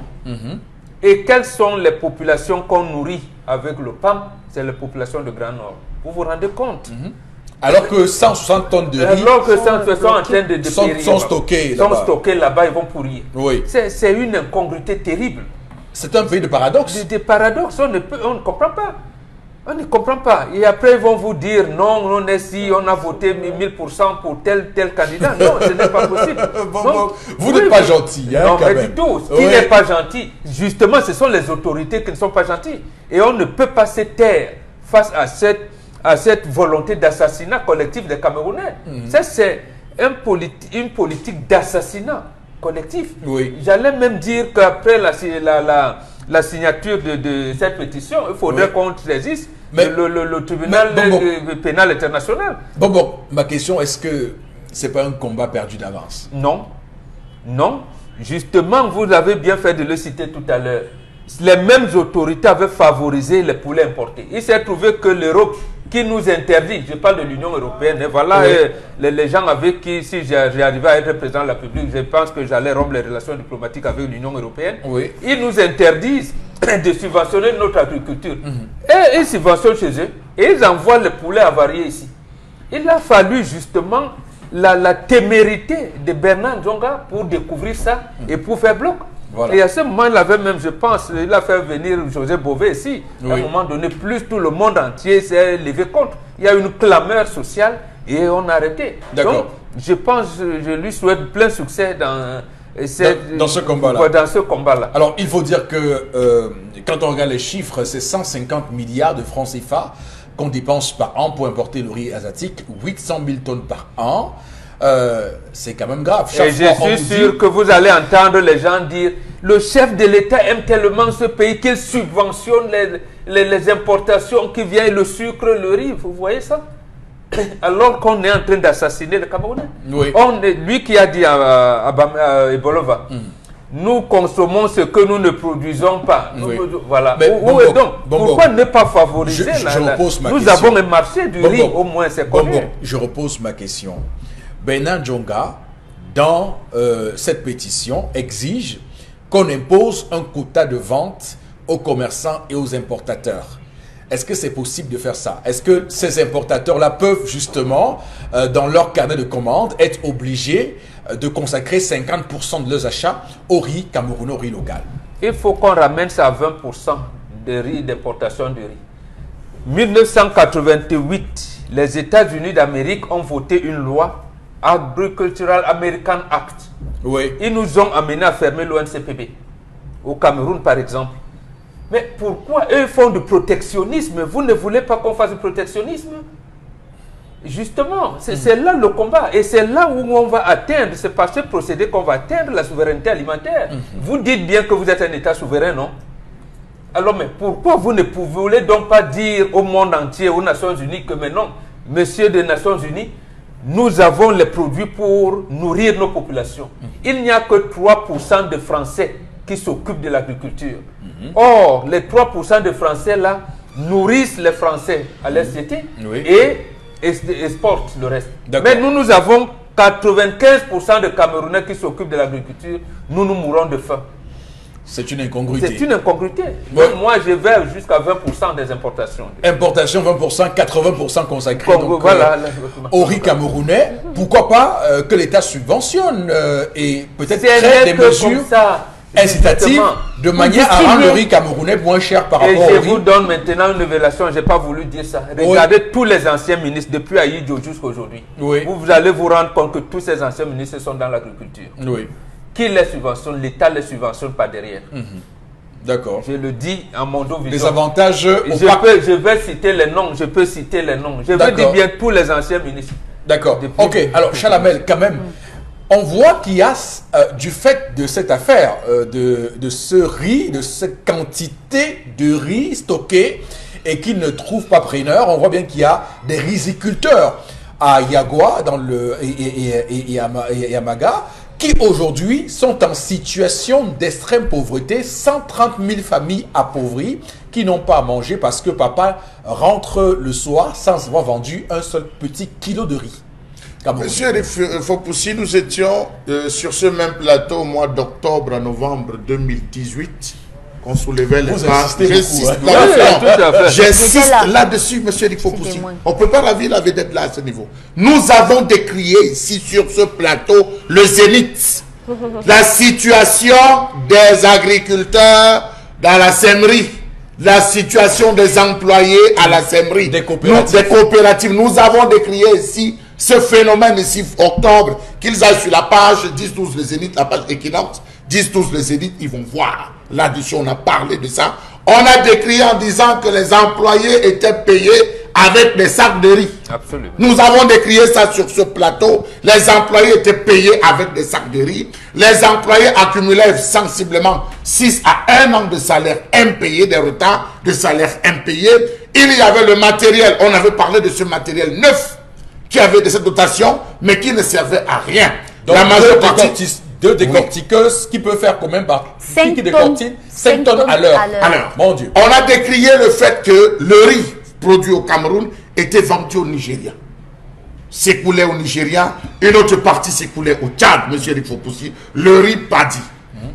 Et quelles sont les populations qu'on nourrit avec le PAM? C'est les populations de Grand Nord. Vous vous rendez compte? Alors que 160 tonnes de riz sont en train de sont stockées là-bas. Sont stockées là-bas, ils vont pourrir. Oui. C'est une incongruité terrible. C'est un pays de paradoxes. Des paradoxes, on ne comprend pas. On ne comprend pas. Et après, ils vont vous dire non, on est si, on a voté 1000% pour tel candidat. Non, ce n'est pas possible. Bon, vous n'êtes pas gentil. Hein, non, quand mais même. du tout. Ce qui n'est pas gentil, justement, ce sont les autorités qui ne sont pas gentilles. Et on ne peut pas se taire face à cette volonté d'assassinat collectif des Camerounais. Ça, c'est une politique d'assassinat collectif. Oui. J'allais même dire qu'après la signature de cette pétition, il faudrait qu'on saisisse le tribunal pénal international. Bon, ma question, est-ce que c'est pas un combat perdu d'avance? Non. Non. Justement, vous avez bien fait de le citer tout à l'heure. Les mêmes autorités avaient favorisé les poulets importés. Il s'est trouvé que l'Europe qui nous interdit, je parle de l'Union européenne, et voilà les gens avec qui, si j'arrivais à être président de la République, je pense que j'allais rompre les relations diplomatiques avec l'Union européenne. Oui. Ils nous interdisent de subventionner notre agriculture. Et ils subventionnent chez eux, et ils envoient les poulets avariés ici. Il a fallu justement la témérité de Bernard Djonga pour découvrir ça et pour faire bloc. Voilà. Et à ce moment, il avait même, je pense, il a fait venir José Bové ici. À un moment donné, plus tout le monde entier s'est levé contre. Il y a une clameur sociale et on a arrêté. Donc, je pense, je lui souhaite plein succès dans ce combat-là. Dans ce combat-là. Alors, il faut dire que quand on regarde les chiffres, c'est 150 milliards de francs CFA qu'on dépense par an pour importer le riz asiatique, 800 000 tonnes par an. C'est quand même grave. Et je suis sûr que vous allez entendre les gens dire le chef de l'État aime tellement ce pays qu'il subventionne les importations qui viennent, le sucre, le riz. Vous voyez ça? Alors qu'on est en train d'assassiner le Camerounais. Oui. Lui qui a dit à Ebolova, nous consommons ce que nous ne produisons pas. Voilà. Pourquoi ne pas favoriser Nous avons un marché du riz, au moins c'est connu. Je repose ma question. Bernard Djonga, dans cette pétition, exige qu'on impose un quota de vente aux commerçants et aux importateurs. Est-ce que c'est possible de faire ça? Est-ce que ces importateurs-là peuvent justement, dans leur carnet de commandes, être obligés de consacrer 50% de leurs achats au riz camerounais, au riz local? Il faut qu'on ramène ça à 20% de riz, d'importation de riz. 1988, les États-Unis d'Amérique ont voté une loi, Agricultural American Act. Oui. Ils nous ont amenés à fermer l'ONCPB. Au Cameroun, par exemple. Mais pourquoi eux font du protectionnisme? Vous ne voulez pas qu'on fasse du protectionnisme? Justement, c'est là le combat. Et c'est là où on va atteindre, c'est par ce procédé qu'on va atteindre la souveraineté alimentaire. Vous dites bien que vous êtes un État souverain, non? Alors, mais pourquoi vous ne voulez donc pas dire au monde entier, aux Nations Unies, que maintenant, messieurs des Nations Unies, nous avons les produits pour nourrir nos populations. Il n'y a que 3% de Français qui s'occupent de l'agriculture. Or, les 3% de Français là nourrissent les Français à l'SCT et exportent le reste. Mais nous avons 95% de Camerounais qui s'occupent de l'agriculture. Nous mourrons de faim. C'est une incongruité. C'est une incongruité. Donc, moi, je vais jusqu'à 20% des importations. Importation 20%, 80% consacrés au riz camerounais. Pourquoi pas que l'État subventionne et peut-être crée des mesures incitatives de manière à rendre le riz camerounais moins cher par rapport au riz. Et je vous donne maintenant une révélation, je n'ai pas voulu dire ça. Regardez tous les anciens ministres, depuis Aïdjo jusqu'à aujourd'hui. Vous allez vous rendre compte que tous ces anciens ministres sont dans l'agriculture. Oui. Qui les subventionne? L'État les subventionne par derrière. D'accord. Je le dis en mon dos. Les avantages je vais citer les noms, je peux citer les noms. Je vais dire bien tous les anciens ministres. D'accord. Ok, alors Chalamel, quand même, on voit qu'il y a, du fait de cette affaire, de ce riz, de cette quantité de riz stocké et qui ne trouve pas preneur, on voit bien qu'il y a des riziculteurs à Yagua et à Maga, qui aujourd'hui sont en situation d'extrême pauvreté, 130 000 familles appauvries qui n'ont pas à manger parce que papa rentre le soir sans avoir vendu un seul petit kilo de riz. Monsieur Fopoussi, nous étions sur ce même plateau au mois d'octobre à novembre 2018 qu'on soulevait les J'insiste là-dessus, monsieur Fopoussi. On ne peut pas ravir la vedette là à ce niveau. Nous avons décrié ici sur ce plateau le zénith. La situation des agriculteurs dans la sèmerie, la situation des employés à la SEMRI, Des coopératives. Des coopératives. Nous avons décrié ici ce phénomène ici, octobre, qu'ils aillent sur la page 10-12 les Zénith, la page Equinox, 10-12 les Zénith, ils vont voir. Là-dessus, on a parlé de ça. On a décrit en disant que les employés étaient payés avec des sacs de riz. Absolument. Nous avons décrié ça sur ce plateau. Les employés étaient payés avec des sacs de riz. Les employés accumulaient sensiblement 6 à 1 an de salaire impayé, des retards de salaire impayés. Il y avait le matériel, on avait parlé de ce matériel neuf qui avait de cette dotation, mais qui ne servait à rien. Donc, la majeure partie... deux décortiqueuses qui peut faire combien par 5 qui décortique 5 tonnes à l'heure. Alors, Mon Dieu. on a décrié le fait que le riz produit au Cameroun était vendu au Nigeria. S'écoulait au Nigeria, une autre partie s'écoulait au Tchad, monsieur Rifopoussi, le riz paddy.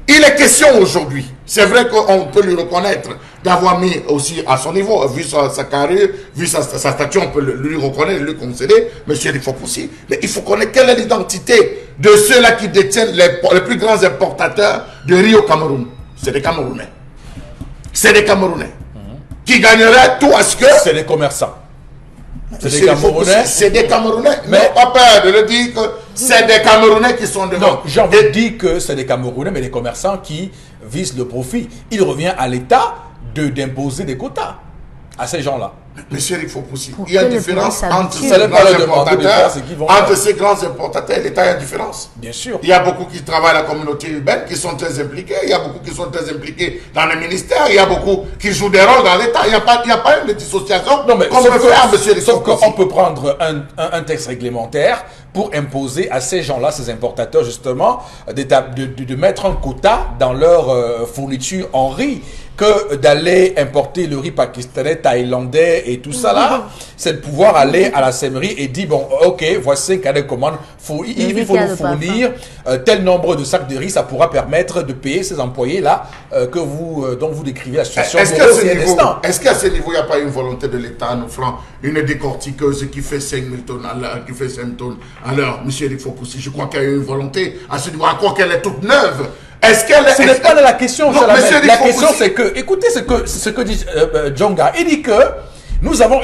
Il est question aujourd'hui, c'est vrai qu'on peut lui reconnaître d'avoir mis aussi à son niveau, vu sa carrière, vu sa statue, on peut lui reconnaître, lui concéder, monsieur Rifopoussi, mais il faut connaître quelle est l'identité de ceux-là qui détiennent les plus grands importateurs de riz au Cameroun. C'est des Camerounais. C'est des Camerounais. Qui gagneraient tout à ce que... C'est des commerçants. C'est des Monsieur Camerounais. C'est des Camerounais. Mais- Mais pas peur de le dire que c'est des Camerounais qui sont devant. Non, j'en veux dire que c'est des Camerounais, mais des commerçants qui visent le profit. Il revient à l'État d'imposer des quotas à ces gens-là. Monsieur Rifopoussi, Pour il y a que une le différence pays entre s'habitue. ces Ça n'est pas grands leur demander de faire importateurs. ce qu'ils vont Entre faire. ces grands importateurs et l'État, il y a une différence. Bien sûr. Il y a beaucoup qui travaillent à la communauté urbaine, qui sont très impliqués. Il y a beaucoup qui sont très impliqués dans les ministères. Il y a beaucoup qui jouent des rôles dans l'État. Il n'y a pas une dissociation Non, mais qu'on sauf peut que- faire, monsieur sauf Rifopoussi. qu'on peut prendre un texte réglementaire pour imposer à ces gens-là, ces importateurs justement, de mettre un quota dans leur fourniture en riz, que d'aller importer le riz pakistanais, thaïlandais et tout ça là, c'est de pouvoir aller à la SEMRI et dire, bon, ok, voici un cas de commande, il faut nous fournir tel nombre de sacs de riz, ça pourra permettre de payer ces employés-là dont vous décrivez la situation. Est-ce morose et qu'à instant. ce niveau, il n'y a pas une volonté de l'État en offrant une décortiqueuse qui fait 5 000 tonnes à l'heure, qui fait 5 tonnes à l'heure, monsieur Rifopoussi, je crois qu'il y a eu une volonté à ce niveau, à croire qu'elle est toute neuve. Est-ce qu'elle est... Ce n'est pas de la question, Non, Salamé. monsieur La Rifopoussi- question c'est que, écoutez ce que dit Djonga. Il dit que nous avons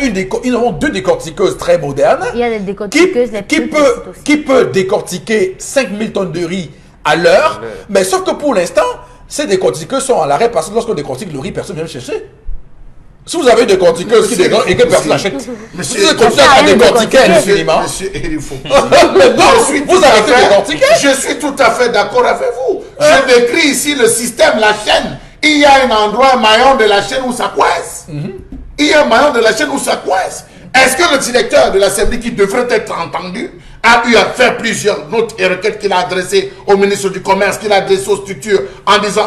deux décortiqueuses très modernes Il y a des décortiqueuses les plus petites aussi. qui peut décortiquer 5000 tonnes de riz à l'heure, mais sauf que pour l'instant, ces décortiqueuses sont à l'arrêt parce que lorsqu'on décortique le riz, personne ne vient le chercher. Si vous avez une décortiqueuse qui Monsieur décortique et que personne Rifopoussi. n'achète, Monsieur vous êtes Rifopoussi. content à rien de décortiquer décortiquer. infiniment. Monsieur Rifopoussi. Non, Je suis vous tout à arrêtez de fait- décortiquer. Je suis tout à fait d'accord avec vous. Je décris ici le système, la chaîne. Il y a un endroit, un maillon de la chaîne où ça coince. Il y a un maillon de la chaîne où ça coince. Est-ce que le directeur de l'Assemblée qui devrait être entendu a eu à faire plusieurs notes et requêtes qu'il a adressées au ministre du Commerce, qu'il a adressées aux structures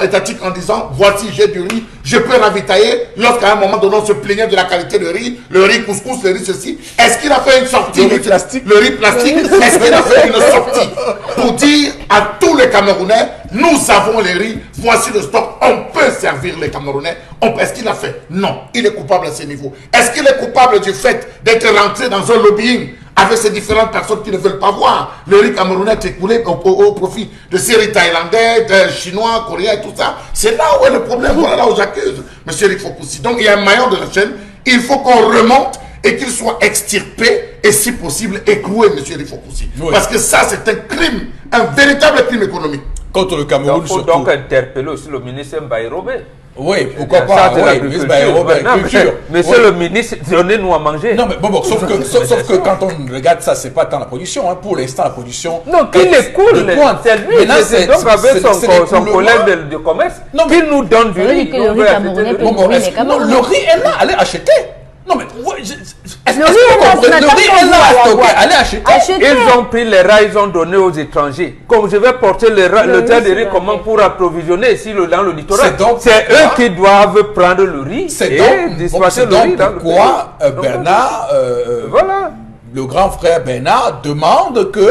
étatiques en disant voici j'ai du riz, je peux ravitailler. Lorsqu'à un moment donné on se plaignait de la qualité de riz, le riz couscous, le riz ceci, est-ce qu'il a fait une sortie? Le riz plastique. Le riz plastique, est-ce qu'il a fait une sortie pour dire à tous les Camerounais, nous avons les riz, voici le stock, on peut servir les Camerounais. Est-ce qu'il a fait? Non, il est coupable à ce niveau. Est-ce qu'il est coupable du fait d'être rentré dans un lobbying avec ces différentes personnes qui ne veulent pas voir le riz camerounais être écoulé au profit de ces riz thaïlandais, de chinois, coréens et tout ça? C'est là où est le problème, voilà là où j'accuse M. Rifopoussi. Donc il y a un maillon de la chaîne, il faut qu'on remonte et qu'il soit extirpé et si possible écroué, M. Rifopoussi. Oui. Parce que ça c'est un crime, un véritable crime économique. Contre le Cameroun Il faut surtout. donc interpeller aussi le ministre Mbaye-Robé. Oui, pourquoi Ça, pas. c'est Oui, l'agriculture. ministre Bayrou, agriculture. Monsieur Oui. le ministre, donnez-nous à manger. Non, mais bon, sauf que quand on regarde ça, c'est pas tant la production. Hein. Pour l'instant, la production. Non, qu'il est écoule, de pointe. c'est lui, Maintenant, c'est donc avec son l'écoulement. collègue de commerce, Non, mais- qu'il nous donne du Ça veut riz. dire que le on riz veut camerounais acheter du peut riz. Bon, bon, Oui, est-ce- mais quand non, même. le riz est là, allez acheter. Non, mais est-ce Le que riz vous est là, comprenez? mais Le quand riz est on là à va stocker, avoir- allez acheter. Acheter. Ils ont pris les rails, ils ont donné aux étrangers. Comme je vais porter le riz, train de c'est riz, vrai. comment pour approvisionner ici dans le littoral? C'est donc C'est pourquoi- eux qui doivent prendre le riz C'est et donc, dispatcher c'est le riz donc dans le pourquoi pays. Bernard, Voilà. le grand frère Bernard, demande que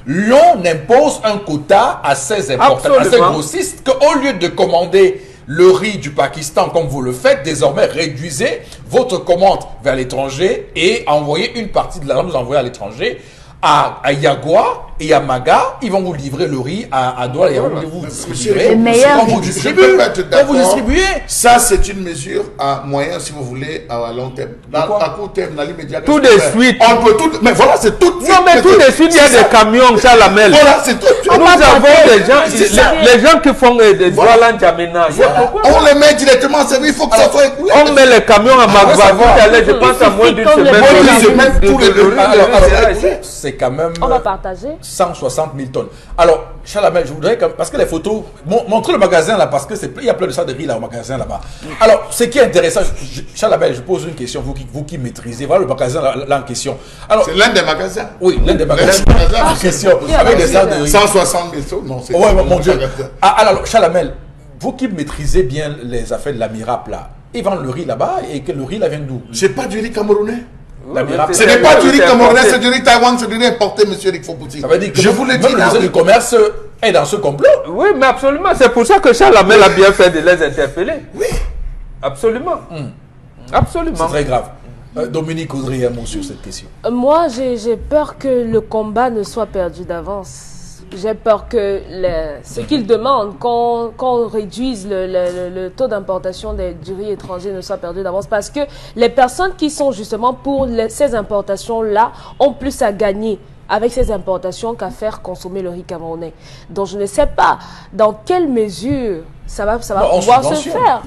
l'on impose un quota à ces importateurs, à ces Absolument. grossistes, qu'au lieu de commander le riz du Pakistan comme vous le faites, désormais réduisez votre commande vers l'étranger et envoyez une partie de l'argent que vous envoyez à l'étranger à Yagua et Yamaga, ils vont vous livrer le riz à Douala et vous distribuerez. Le meilleur Quand vous riz. distribuez, quand vous distribuez. Ça, c'est une mesure à moyen, si vous voulez, à long terme. À court terme, dans l'immédiat. Tout de suite. On peut tout. Mais voilà, c'est tout de suite. Non, mais tout de suite, il y a des camions, Chalamel. Voilà, c'est tout de suite. Nous avons des gens, C'est ça. les gens qui font des Douala N'Djamena. On les met directement en service, il faut que ça soit écoulé. On met les camions à Magba, vous allez, je pense, à moins d'une Comme les semaine. bonnes semaines, tous les deux. Alors, c'est quand même On va partager. 160 000 tonnes. Alors, Chalamel, je voudrais, parce que les photos, montrez le magasin là, parce que il y a plein de ça de riz là au magasin là-bas. Alors, ce qui est intéressant, Chalamel, je pose une question, vous qui maîtrisez, voilà le magasin là en question. Alors, C'est l'un des magasins. oui, l'un des magasins en question, Yeah, avec des yeah. sacs de riz. 160 000 tonnes. Non, c'est Ouais, mon Dieu. magasin. Alors, Chalamel, vous qui maîtrisez bien les affaires de la Mirap là, ils vendent le riz là-bas et que le riz là vient d'où? C'est pas du riz camerounais. La Mirap, Ce n'est pas du riz camerounais, c'est du riz Taïwan, c'est du riz importé, monsieur Eric Fopoussi. ça veut dire que je vous le dis même le là. ministre du Commerce est dans ce complot. Oui, mais absolument. C'est pour ça que Chalamel a bien fait de les interpeller. Oui. Absolument. C'est Absolument. très grave. Dominique Audrey, un mot sur cette question. Moi, j'ai peur que le combat ne soit perdu d'avance. J'ai peur que ce qu'ils demandent, qu'on réduise le taux d'importation du riz étranger ne soit perdu d'avance. Parce que les personnes qui sont justement pour ces importations-là ont plus à gagner avec ces importations qu'à faire consommer le riz camerounais. Donc je ne sais pas dans quelle mesure ça va en pouvoir se subvention. faire.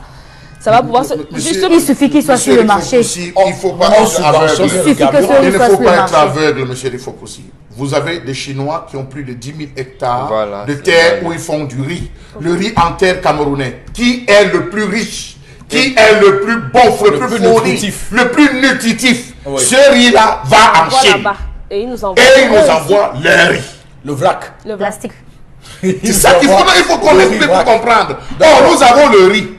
Ça va pouvoir se... Monsieur- Justement, Il suffit qu'il soit sur le marché. Il ne faut pas On être subventionne aveugle. le suffit que carburant. ce- Il ne soit faut sur pas le être marché. aveugle, monsieur Rifokoussi. Vous avez des Chinois qui ont plus de 10 000 hectares Voilà, de c'est terre vrai. où ils font du riz. Le riz en terre camerounais. Qui est le plus riche? Qui est le plus bon, le plus plus fourni, nutritif. le plus nutritif? Oui. Ce riz-là va en voilà Chine. là-bas. Et ils nous envoient. Et ils nous envoient le riz. Le vrac. le Plastique. C'est ça qu'il faut, il faut qu'on l'explique pour comprendre. Or, nous avons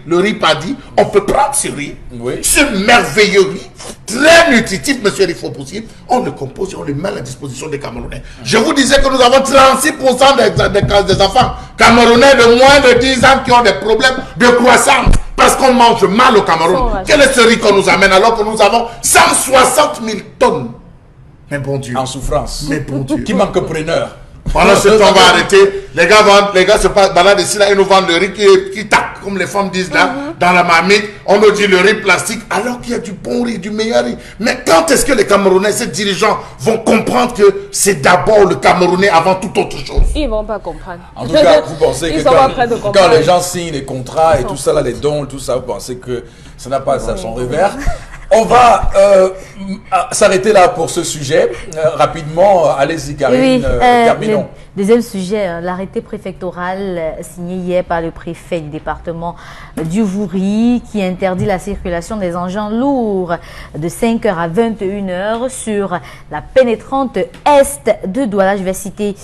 le riz paddy. On peut prendre ce riz, Oui. ce merveilleux riz, très nutritif, monsieur Rifopoussi. On le compose et on le met à la disposition des Camerounais. Je vous disais que nous avons 36% des enfants camerounais de moins de 10 ans qui ont des problèmes de croissance. Parce qu'on mange mal au Cameroun. Quel est ce riz qu'on nous amène alors que nous avons 160 000 tonnes? Mais bon Dieu. En souffrance. Mais bon Dieu. Qui manque preneur. Pendant ce temps, on va arrêter. Les gars se baladent ici, là, ils nous vendent le riz qui tac, comme les femmes disent là, dans la marmite. On nous dit le riz plastique, alors qu'il y a du bon riz, du meilleur riz. Mais quand est-ce que les Camerounais, ces dirigeants, vont comprendre que c'est d'abord le Camerounais avant toute autre chose? Ils ne vont pas comprendre. En tout cas, vous pensez que Ils sont en train de quand comprendre. les gens signent les contrats et tout ça, là, les dons, tout ça, vous pensez que ça n'a pas son revers. On va s'arrêter là pour ce sujet. Rapidement, allez-y, Karine, terminons. Le deuxième sujet, l'arrêté préfectoral signé hier par le préfet du département du Vouri qui interdit la circulation des engins lourds de 5h à 21h sur la pénétrante est de Douala. Je vais citer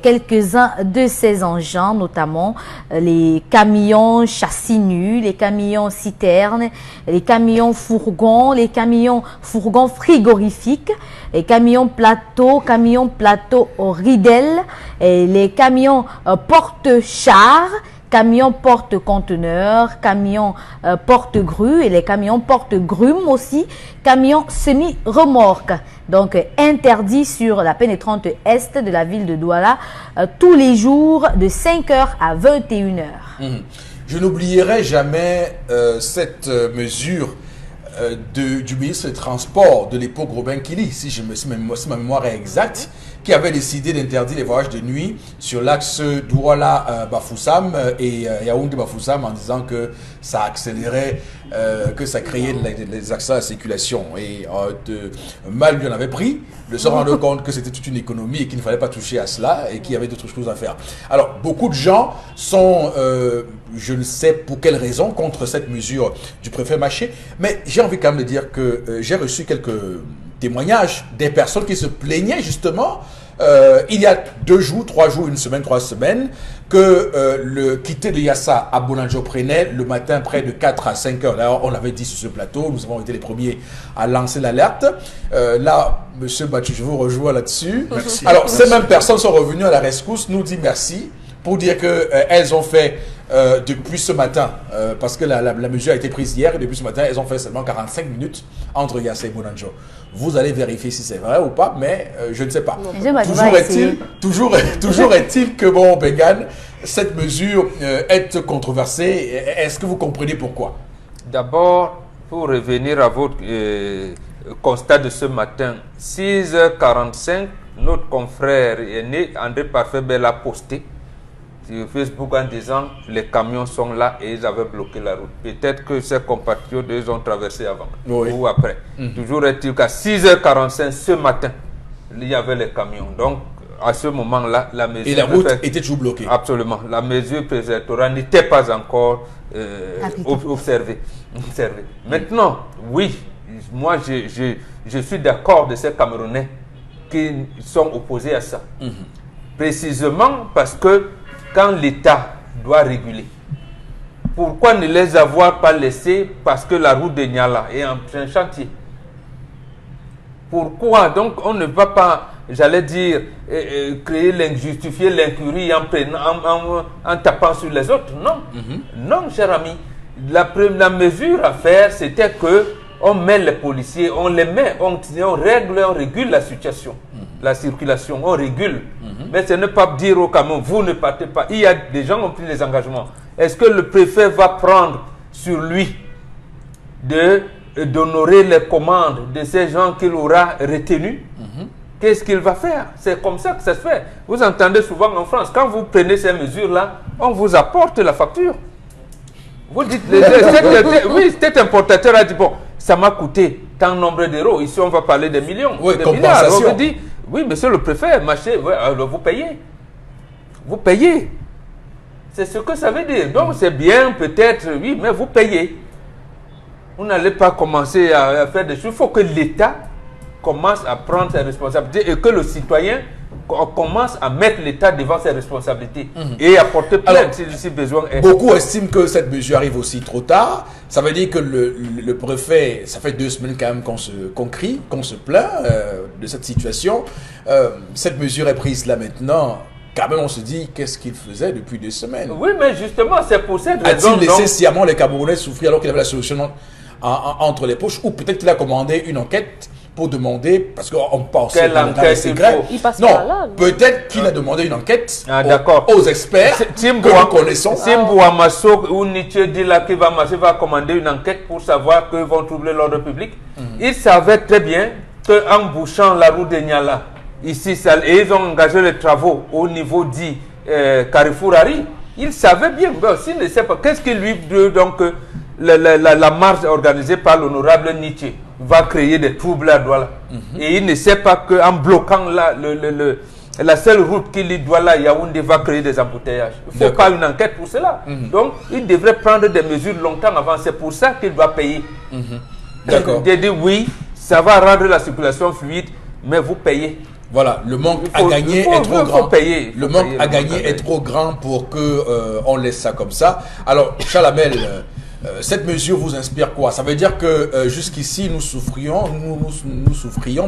quelques-uns de ces engins, notamment les camions châssis nus, les camions citernes, les camions fourgons, les camions fourgons frigorifiques, les camions plateaux ridel, et les camions porte-chars, camions porte-conteneurs, camions porte-grues et les camions porte-grumes aussi, camions semi-remorques. Donc interdit sur la pénétrante est de la ville de Douala tous les jours de 5h à 21h. Je n'oublierai jamais cette mesure du ministre des Transports de l'époque, Robin Kili, si ma mémoire est exacte, qui avait décidé d'interdire les voyages de nuit sur l'axe Douala-Bafoussam et Yaoundé-Bafoussam en disant que ça accélérait, que ça créait les accès à la circulation. Et mal lui en avait pris, de se rendre compte que c'était toute une économie et qu'il ne fallait pas toucher à cela et qu'il y avait d'autres choses à faire. Alors, beaucoup de gens sont, je ne sais pour quelle raison, contre cette mesure du préfet Maché, mais j'ai envie quand même de dire que j'ai reçu quelques témoignages des personnes qui se plaignaient justement il y a 2 jours, 3 jours, 1 semaine, 3 semaines, que le quitter de Yassa à Bonanjo prenait le matin près de 4 à 5 heures. D'ailleurs, on l'avait dit sur ce plateau, nous avons été les premiers à lancer l'alerte. Là, monsieur Batchou, je vous rejoins là-dessus. Alors, ces mêmes personnes sont revenues à la rescousse, nous dit merci, pour dire qu'elles ont fait depuis ce matin, parce que la mesure a été prise hier, et depuis ce matin, elles ont fait seulement 45 minutes entre Yassé et Bonanjo. Vous allez vérifier si c'est vrai ou pas, mais je ne sais pas. Toujours est-il que, bon, Bengan, cette mesure est controversée. Est-ce que vous comprenez pourquoi? D'abord, pour revenir à votre constat de ce matin, 6h45, notre confrère aîné, André Parfait Bell, a posté sur Facebook en disant les camions sont là et ils avaient bloqué la route. Peut-être que ses compatriotes, eux, ont traversé avant ou après. Toujours est-il qu'à 6h45 ce matin, il y avait les camions. Donc, à ce moment-là, la mesure... Et la route était toujours bloquée. Absolument. La mesure préservatoire n'était pas encore observée. Maintenant, oui, moi, je suis d'accord de ces Camerounais qui sont opposés à ça. Précisément parce que quand l'État doit réguler, pourquoi ne les avoir pas laissés parce que la route de Niala est en plein chantier? Pourquoi donc on ne va pas, j'allais dire, justifier l'incurie en tapant sur les autres? Non, non, cher ami. La mesure à faire, c'était que on met les policiers, on les met, on régule la situation, la circulation, on régule. Mais ce n'est pas dire au camion, vous ne partez pas. Il y a des gens qui ont pris les engagements. Est-ce que le préfet va prendre sur lui d'honorer les commandes de ces gens qu'il aura retenus? Qu'est-ce qu'il va faire? C'est comme ça que ça se fait. Vous entendez souvent en France, quand vous prenez ces mesures-là, on vous apporte la facture. Vous dites, oui, cet importateur a dit, bon, ça m'a coûté tant nombre d'euros. Ici, on va parler des millions, oui, des milliards. On vous dit, oui, monsieur le préfet, marché, ouais, alors vous payez. Vous payez. C'est ce que ça veut dire. Donc, c'est bien, peut-être, oui, mais vous payez. Vous n'allez pas commencer à faire des choses. Il faut que l'État commence à prendre ses responsabilités et que le citoyen commence à mettre l'État devant ses responsabilités et à porter plainte si besoin est. Beaucoup estiment que cette mesure arrive aussi trop tard. Ça veut dire que le préfet, ça fait 2 semaines quand même qu'on crie, qu'on se plaint de cette situation. Cette mesure est prise là maintenant. Quand même, on se dit, qu'est-ce qu'il faisait depuis 2 semaines? Oui, mais justement, c'est pour cette raison. A-t-il laissé sciemment les Camerounais souffrir alors qu'il avait la solution entre les poches? Ou peut-être qu'il a commandé une enquête pour demander, parce qu'on pense quelle enquête il passe non, par là. peut-être qu'il a demandé une enquête aux experts que nous connaissons. Simbo Amasso ou Nietzsche dit là qu'il va commander une enquête pour savoir qu'ils vont troubler l'ordre public. Il savait très bien qu'en bouchant la route de Niala, ici, et ils ont engagé les travaux au niveau dit Carrefour Harry, il savait bien, s'il ne sait pas, qu'est-ce qu'il lui dit donc la marche organisée par l'honorable Nietzsche va créer des troubles à Douala. Et il ne sait pas qu'en bloquant la seule route qu'il doit là, Yaoundé va créer des embouteillages. Il ne faut pas une enquête pour cela. Donc, il devrait prendre des mesures longtemps avant. C'est pour ça qu'il doit payer. D'accord. Il dit oui, ça va rendre la circulation fluide, mais vous payez. Voilà, le manque à gagner est trop grand. Le manque à gagner est trop grand pour que on laisse ça comme ça. Alors, Chalamel, cette mesure vous inspire quoi? Ça veut dire que jusqu'ici nous souffrions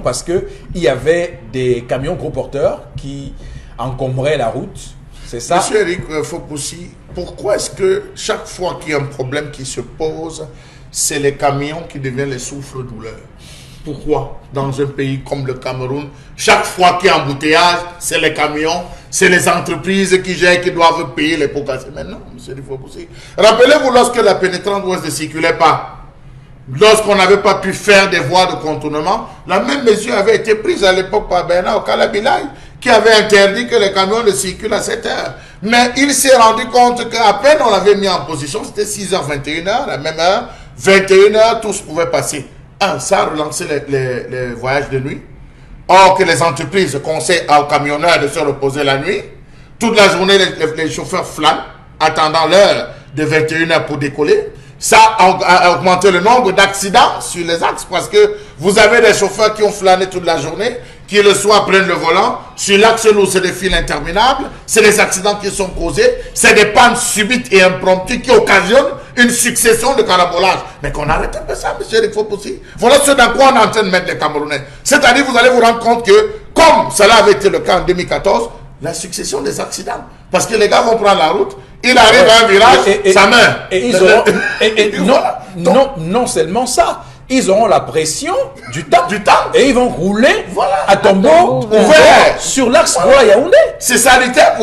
parce que il y avait des camions gros porteurs qui encombraient la route. C'est ça? Monsieur Eric Fopoussi, pourquoi est-ce que chaque fois qu'il y a un problème qui se pose, c'est les camions qui deviennent les souffres-douleurs? Pourquoi dans un pays comme le Cameroun, chaque fois qu'il y a un embouteillage, c'est les camions, c'est les entreprises qui gèrent, qui doivent payer les pots cassés? Maintenant, monsieur Fopoussi, rappelez-vous lorsque la pénétrante ouest ne circulait pas, lorsqu'on n'avait pas pu faire des voies de contournement, la même mesure avait été prise à l'époque par Bernard Okalabilay, qui avait interdit que les camions ne circulent à 7 heures. Mais il s'est rendu compte qu'à peine on l'avait mis en position, c'était 6h, 21h, la même heure, 21h, tous pouvaient passer. Ça a relancé les voyages de nuit. Or que les entreprises conseillent aux camionneurs de se reposer la nuit. Toute la journée, les chauffeurs flânent, attendant l'heure de 21h pour décoller. Ça a augmenté le nombre d'accidents sur les axes parce que vous avez des chauffeurs qui ont flâné toute la journée, qui le soir prennent le volant. Sur l'axe lourd, c'est des files interminables. C'est des accidents qui sont causés. C'est des pannes subites et impromptues qui occasionnent une succession de carambolages. Mais qu'on arrête un peu ça, monsieur Eric Fopoussi. Voilà ce dans quoi on est en train de mettre les Camerounais. C'est-à-dire, vous allez vous rendre compte que, comme cela avait été le cas en 2014, la succession des accidents. Parce que les gars vont prendre la route, Il arrive à un virage, ça meurt. Et ils auront, non seulement ça, ils auront la pression du temps. Et ils vont rouler à tombeau ouvert sur l'axe Yaoundé. C'est sanitaire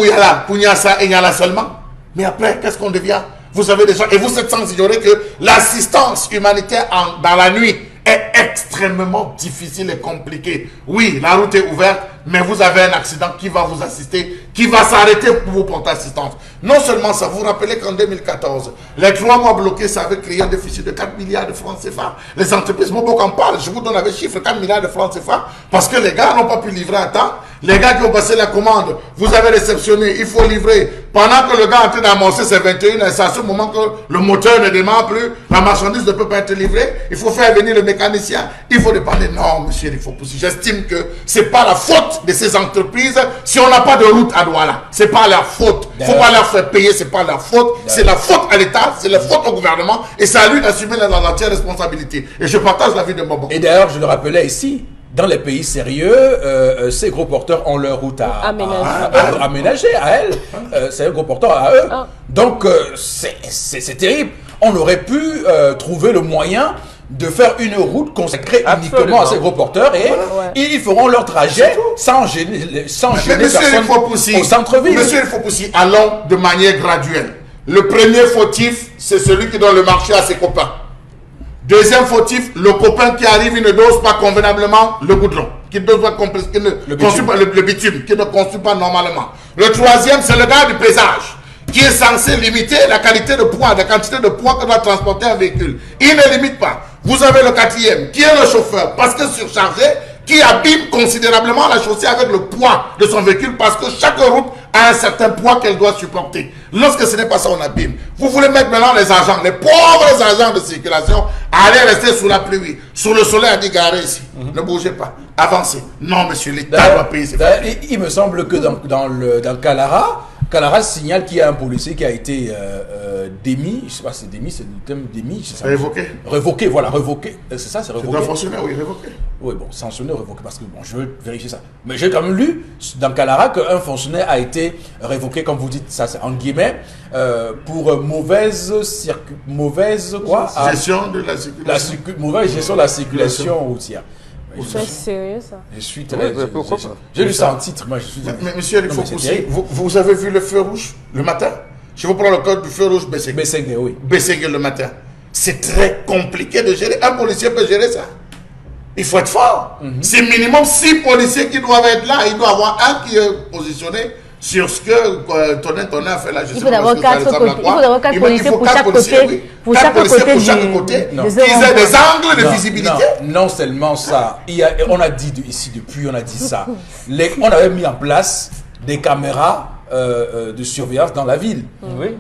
pour Niassa et Niala seulement. Mais après, qu'est-ce qu'on devient? Vous avez des gens, et vous êtes sans ignorer que l'assistance humanitaire dans la nuit est extrêmement difficile et compliquée. Oui, la route est ouverte, mais vous avez un accident qui va vous assister, qui va s'arrêter pour vous porter assistance. Non seulement ça, vous vous rappelez qu'en 2014, les 3 mois bloqués, ça avait créé un déficit de 4 milliards de francs CFA. Les entreprises, beaucoup en parlent, je vous donne les chiffres, 4 milliards de francs CFA, parce que les gars n'ont pas pu livrer à temps. Les gars qui ont passé la commande, vous avez réceptionné, il faut livrer. Pendant que le gars est en train d'amorcer ses 21, c'est à ce moment que le moteur ne démarre plus, la marchandise ne peut pas être livrée, il faut faire venir le mécanicien, il faut dépendre. Non, monsieur, il faut pousser. J'estime que ce n'est pas la faute de ces entreprises si on n'a pas de route à Douala. Ce n'est pas leur faute. Il ne faut pas leur faire payer, ce n'est pas leur faute. C'est la faute à l'État, c'est la faute au gouvernement et c'est à lui d'assumer la entière responsabilité. Et je partage l'avis de Bobo. Et d'ailleurs, je le rappelais ici, dans les pays sérieux, ces gros porteurs ont leur route à aménager à elles. C'est un gros porteur à eux. Donc, c'est terrible. On aurait pu trouver le moyen de faire une route consacrée uniquement à ces gros porteurs et ils feront leur trajet sans gêner personne au centre-ville. Monsieur il faut aussi allons de manière graduelle. Le premier fautif, c'est celui qui donne le marché à ses copains. Deuxième fautif, le copain qui arrive, il ne dose pas convenablement le goudron, le bitume, qui ne construit pas normalement. Le troisième, c'est le gars du pesage, qui est censé limiter la qualité de poids, la quantité de poids que doit transporter un véhicule. Il ne limite pas. Vous avez le quatrième, qui est le chauffeur, parce que surchargé, qui abîme considérablement la chaussée avec le poids de son véhicule, parce que chaque route a un certain poids qu'elle doit supporter. Lorsque ce n'est pas ça, on abîme. Vous voulez mettre maintenant les agents, les pauvres agents de circulation, aller rester sous la pluie, sous le soleil à garé ici. Ne bougez pas, avancez. Non, monsieur, l'État doit payer ses factures. Il me semble que dans le Calara signale qu'il y a un policier qui a été démis, je ne sais pas si c'est démis, c'est le terme démis. Révoqué. Révoqué, voilà, révoqué. C'est ça, c'est révoqué. C'est un fonctionnaire, oui, révoqué. Oui, bon, sanctionné, révoqué, parce que bon, je veux vérifier ça. Mais j'ai quand même lu dans Calara qu'un fonctionnaire a été révoqué, comme vous dites, ça c'est en guillemets, pour mauvaise quoi gestion de la circulation. Mauvaise gestion de la circulation routière. C'est sérieux ça. Je suis très. J'ai lu ça en titre, moi je suis. Mais monsieur, il faut pousser. Vous avez vu le feu rouge le matin? Je vous prends le code du feu rouge Bességué. Bességué, oui. Bességué le matin. C'est très compliqué de gérer. Un policier peut gérer ça. Il faut être fort. C'est minimum 6 policiers qui doivent être là. Il doit y avoir un qui est positionné sur ce que Tonin a fait là. Il faut d'abord 4 policiers pour chaque côté. Oui. Pour chaque côté. Ils aient des angles de visibilité. Non seulement ça. On a dit ici depuis, on a dit ça. On avait mis en place des caméras de surveillance dans la ville.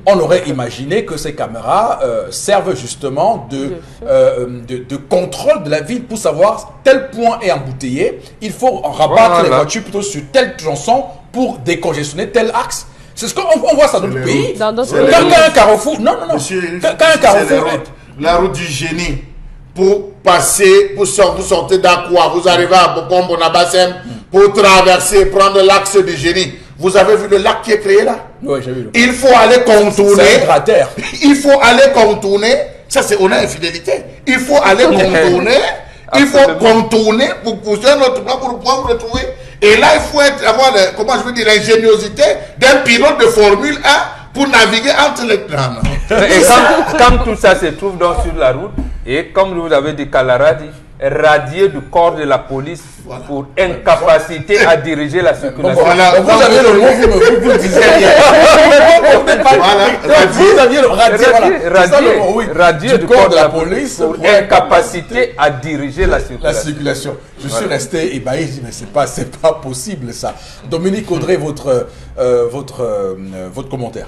On aurait imaginé que ces caméras servent justement de contrôle de la ville pour savoir tel point est embouteillé. Il faut rabattre les voitures plutôt sur telle tronçon pour décongestionner tel axe. C'est ce qu'on voit ça dans notre pays. Quand un carrefour... Non. Monsieur, quand un carrefour... La route du génie. Pour passer, vous sortez d'Aqua, vous arrivez à Bokombo, Nabassem, pour traverser, prendre l'axe du génie. Vous avez vu le lac qui est créé là? Oui, j'ai vu. Il faut aller contourner. C'est un cratère. Il faut aller contourner. Ça, c'est honnête infidélité. Il faut aller contourner. Il faut contourner pour pousser notre plan pour pouvoir vous retrouver. Et là, il faut avoir, l'ingéniosité d'un pilote de Formule 1 pour naviguer entre les plans. Et quand tout ça se trouve donc sur la route, et comme vous avez dit, Calara dit, radié du corps de la police pour incapacité à diriger la circulation. Vous avez le mot, vous le disiez hier. Vous aviez le radié du corps de la police pour incapacité à diriger la circulation. Je suis resté ébahi, mais c'est pas possible ça. Dominique Audrey, votre commentaire.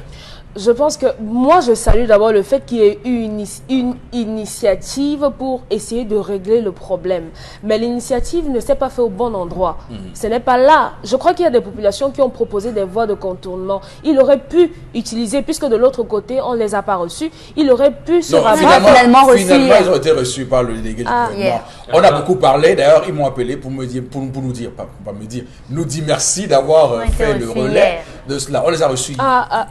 Je pense que moi, je salue d'abord le fait qu'il y ait eu une initiative pour essayer de régler le problème. Mais l'initiative ne s'est pas faite au bon endroit. Ce n'est pas là. Je crois qu'il y a des populations qui ont proposé des voies de contournement. Il aurait pu utiliser, puisque de l'autre côté, on ne les a pas reçus, il aurait pu se rabattre. Finalement, ils ont été reçus par le délégué du gouvernement. On a beaucoup parlé. D'ailleurs, ils m'ont appelé pour me dire, nous dire merci d'avoir fait le relais. de cela. On les a reçus.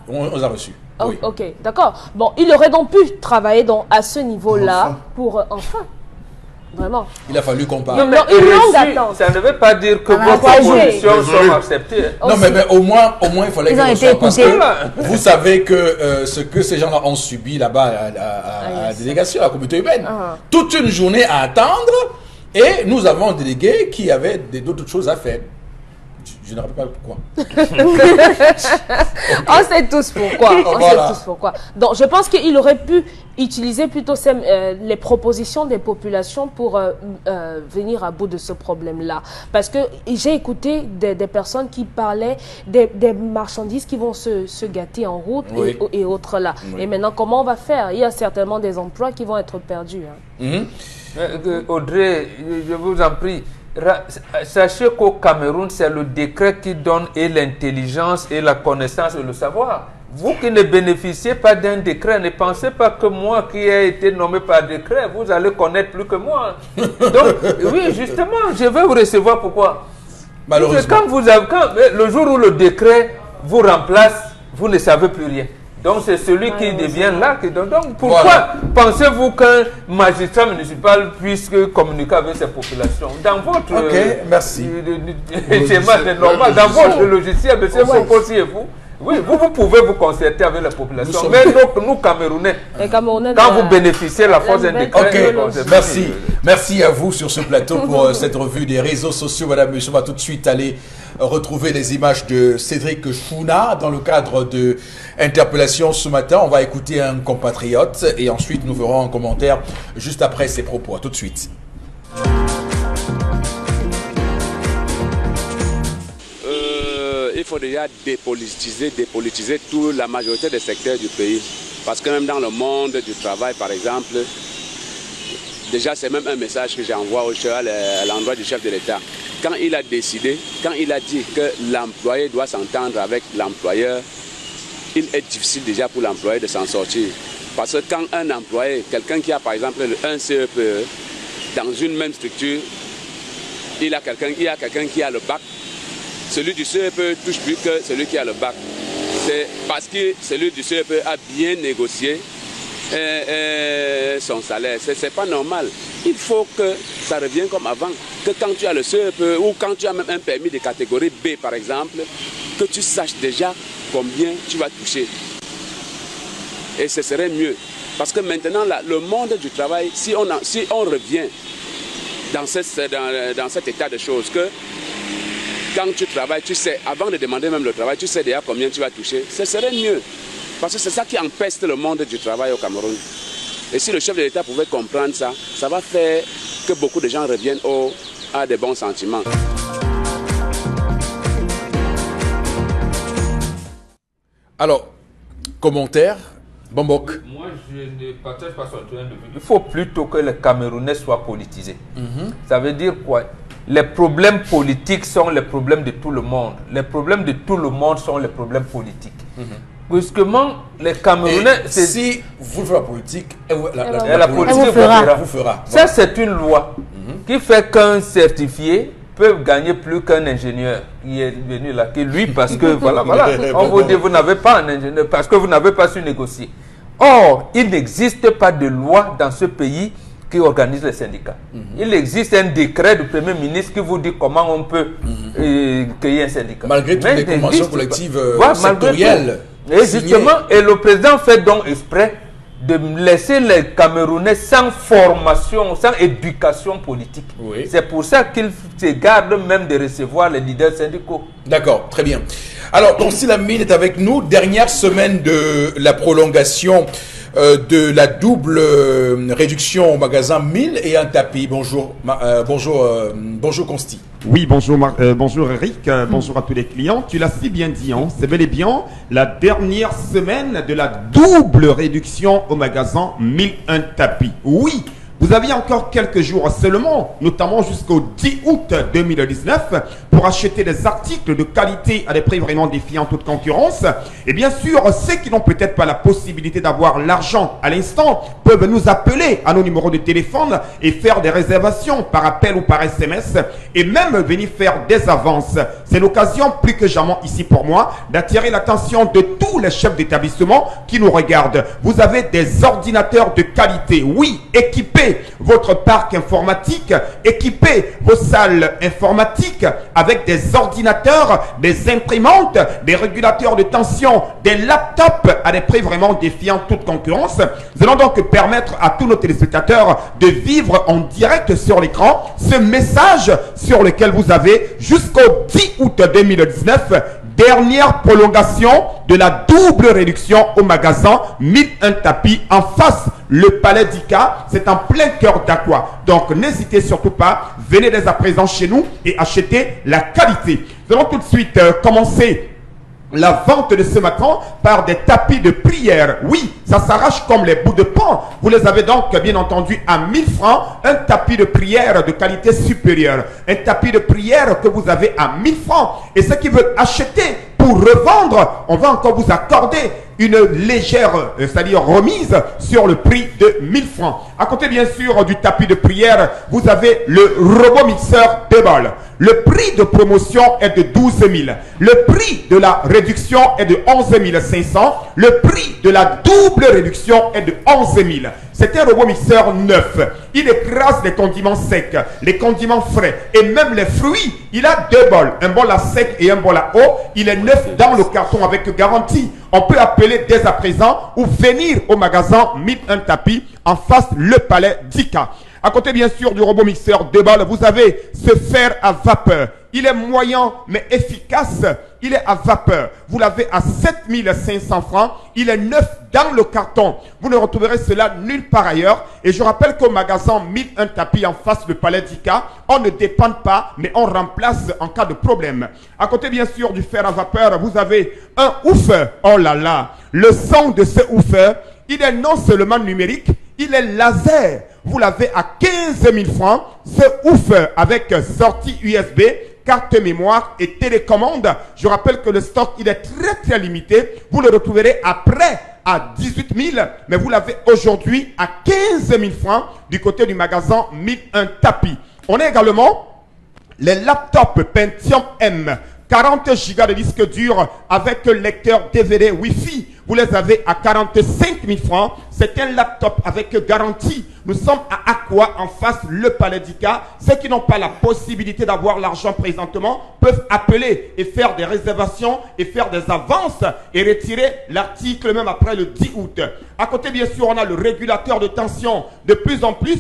On les a reçus. Oh, Oui. ok, d'accord. Bon, il aurait donc pu travailler à ce niveau-là pour enfin. Vraiment. Il a fallu qu'on parle. Non, mais une longue reçu, attente. ça ne veut pas dire que On a vos encouragé. propositions sont acceptées. Non, mais au moins, il fallait Ils ont qu'ils été reçoivent, parce écoutés. que vous savez que ce que ces gens-là ont subi là-bas à la délégation, à la communauté urbaine, toute une journée à attendre, et nous avons un délégué qui avait d'autres choses à faire. Je ne rappelle pas pourquoi. On sait tous pourquoi. On Voilà. sait tous pourquoi. Donc, je pense qu'il aurait pu utiliser plutôt les propositions des populations pour venir à bout de ce problème-là. Parce que j'ai écouté des personnes qui parlaient des marchandises qui vont se gâter en route Oui. et autres là. Oui. Et maintenant, comment on va faire? Il y a certainement des emplois qui vont être perdus. Hein. Audrey, je vous en prie, sachez qu'au Cameroun, c'est le décret qui donne et l'intelligence et la connaissance et le savoir. Vous qui ne bénéficiez pas d'un décret, ne pensez pas que moi qui ai été nommé par décret, vous allez connaître plus que moi. Donc, oui, justement, je vais vous recevoir. Pourquoi? Malheureusement. Quand le jour où le décret vous remplace, vous ne savez plus rien. Donc c'est celui qui devient là qui donne. Donc pourquoi pensez-vous qu'un magistrat municipal puisse communiquer avec ses populations? Dans votre merci. schéma normal, dans votre logiciel, M. Sokosi et vous, oui, vous pouvez vous concerter avec la population. Mais nous, Camerounais, quand vous bénéficiez de la force d'un décret, merci. Merci à vous sur ce plateau pour cette revue des réseaux sociaux. Madame, monsieur, on va tout de suite aller retrouver les images de Cédric Chouna dans le cadre de interpellation ce matin. On va écouter un compatriote et ensuite nous verrons un commentaire juste après ses propos. À tout de suite. Il faut déjà dépolitiser toute la majorité des secteurs du pays. Parce que même dans le monde du travail, par exemple, déjà c'est même un message que j'envoie à l'endroit du chef de l'État. Quand il a décidé, quand il a dit que l'employé doit s'entendre avec l'employeur, il est difficile déjà pour l'employé de s'en sortir. Parce que quand un employé, quelqu'un qui a par exemple un CEPE, dans une même structure, il y a quelqu'un qui a le bac, celui du CEPE touche plus que celui qui a le bac. C'est parce que celui du CEPE a bien négocié son salaire. Ce n'est pas normal. Il faut que ça revienne comme avant. Que quand tu as le CEPE ou quand tu as même un permis de catégorie B par exemple, que tu saches déjà combien tu vas toucher. Et ce serait mieux. Parce que maintenant, là, le monde du travail, si on revient dans cet état de choses, que quand tu travailles, tu sais, avant de demander même le travail, tu sais déjà combien tu vas toucher, ce serait mieux. Parce que c'est ça qui empeste le monde du travail au Cameroun. Et si le chef de l'État pouvait comprendre ça, ça va faire que beaucoup de gens reviennent à des bons sentiments. Alors, commentaire, Bambok. Moi, je ne partage pas son point de vue. Il faut plutôt que les Camerounais soient politisés. Ça veut dire quoi? Les problèmes politiques sont les problèmes de tout le monde. Les problèmes de tout le monde sont les problèmes politiques. Brusquement, les Camerounais... Si vous faites la politique, la politique vous fera. Ça, c'est une loi qui fait qu'un certifié peut gagner plus qu'un ingénieur qui est venu là, qui lui, parce que voilà, on vous dit, vous n'avez pas un ingénieur, parce que vous n'avez pas su négocier. Or, il n'existe pas de loi dans ce pays qui organise les syndicats. Il existe un décret du Premier ministre qui vous dit comment on peut créer un syndicat. Malgré toutes les conventions collectives sectorielles. Et justement, et le président fait donc exprès de laisser les Camerounais sans formation, sans éducation politique. Oui. C'est pour ça qu'ils se gardent même de recevoir les leaders syndicaux. D'accord, très bien. Alors, Tonsil Lamine est avec nous. Dernière semaine de la prolongation de la double réduction au magasin 1000 et un tapis. Bonjour, bonjour Consti. Oui, bonjour, bonjour Eric, bonjour à tous les clients. Tu l'as si bien dit, hein, c'est bel et bien la dernière semaine de la double réduction au magasin 1001 tapis. Oui, Vous aviez encore quelques jours seulement, notamment jusqu'au 10 août 2019, pour acheter des articles de qualité à des prix vraiment défiant toute concurrence. Et bien sûr, ceux qui n'ont peut-être pas la possibilité d'avoir l'argent à l'instant peuvent nous appeler à nos numéros de téléphone et faire des réservations par appel ou par SMS et même venir faire des avances. C'est l'occasion plus que jamais ici pour moi d'attirer l'attention de tous les chefs d'établissement qui nous regardent. Vous avez des ordinateurs de qualité, oui, équipés votre parc informatique, équipez vos salles informatiques avec des ordinateurs, des imprimantes, des régulateurs de tension, des laptops à des prix vraiment défiant toute concurrence. Nous allons donc permettre à tous nos téléspectateurs de vivre en direct sur l'écran ce message sur lequel vous avez jusqu'au 10 août 2019 dernière prolongation de la double réduction au magasin 1001 tapis en face le Palais d'Ika. C'est en plein cœur d'Aqua. Donc n'hésitez surtout pas, venez dès à présent chez nous et achetez la qualité. Nous allons tout de suite commencer la vente de ce matin par des tapis de prière. Oui, ça s'arrache comme les bouts de pain. Vous les avez donc bien entendu à 1000 francs. Un tapis de prière de qualité supérieure. Un tapis de prière que vous avez à 1000 francs. Et ceux qui veulent acheter pour revendre, on va encore vous accorder une légère, c'est-à-dire remise sur le prix de 1000 francs. À côté bien sûr du tapis de prière, vous avez le robot mixeur Debol. Le prix de promotion est de 12 000. Le prix de la réduction est de 11 500. Le prix de la double réduction est de 11 000. C'est un robot mixeur neuf. Il écrase les condiments secs, les condiments frais et même les fruits. Il a deux bols, un bol à sec et un bol à eau. Il est neuf dans le carton avec garantie. On peut appeler dès à présent ou venir au magasin 1001 tapis en face le Palais d'Ika. À côté bien sûr du robot mixeur de balles, vous avez ce fer à vapeur. Il est moyen mais efficace. Il est à vapeur. Vous l'avez à 7500 francs. Il est neuf dans le carton. Vous ne retrouverez cela nulle part ailleurs. Et je rappelle qu'au magasin 1001 tapis en face du Palais d'Ika, on ne dépend pas, mais on remplace en cas de problème. À côté bien sûr du fer à vapeur, vous avez un woofer. Oh là là, le son de ce woofer, il est non seulement numérique, il est laser. Vous l'avez à 15 000 francs. Ce woofer avec sortie USB, carte mémoire et télécommande. Je rappelle que le stock, il est très limité. Vous le retrouverez après à 18 000, mais vous l'avez aujourd'hui à 15 000 francs du côté du magasin 1001 tapis. On a également les laptops Pentium M. 40 Go de disque dur avec lecteur DVD Wi-Fi. Vous les avez à 45 000 francs. C'est un laptop avec garantie. Nous sommes à Aqua en face le Palais d'Ika. Ceux qui n'ont pas la possibilité d'avoir l'argent présentement peuvent appeler et faire des réservations et faire des avances et retirer l'article même après le 10 août. À côté, bien sûr, on a le régulateur de tension. De plus en plus,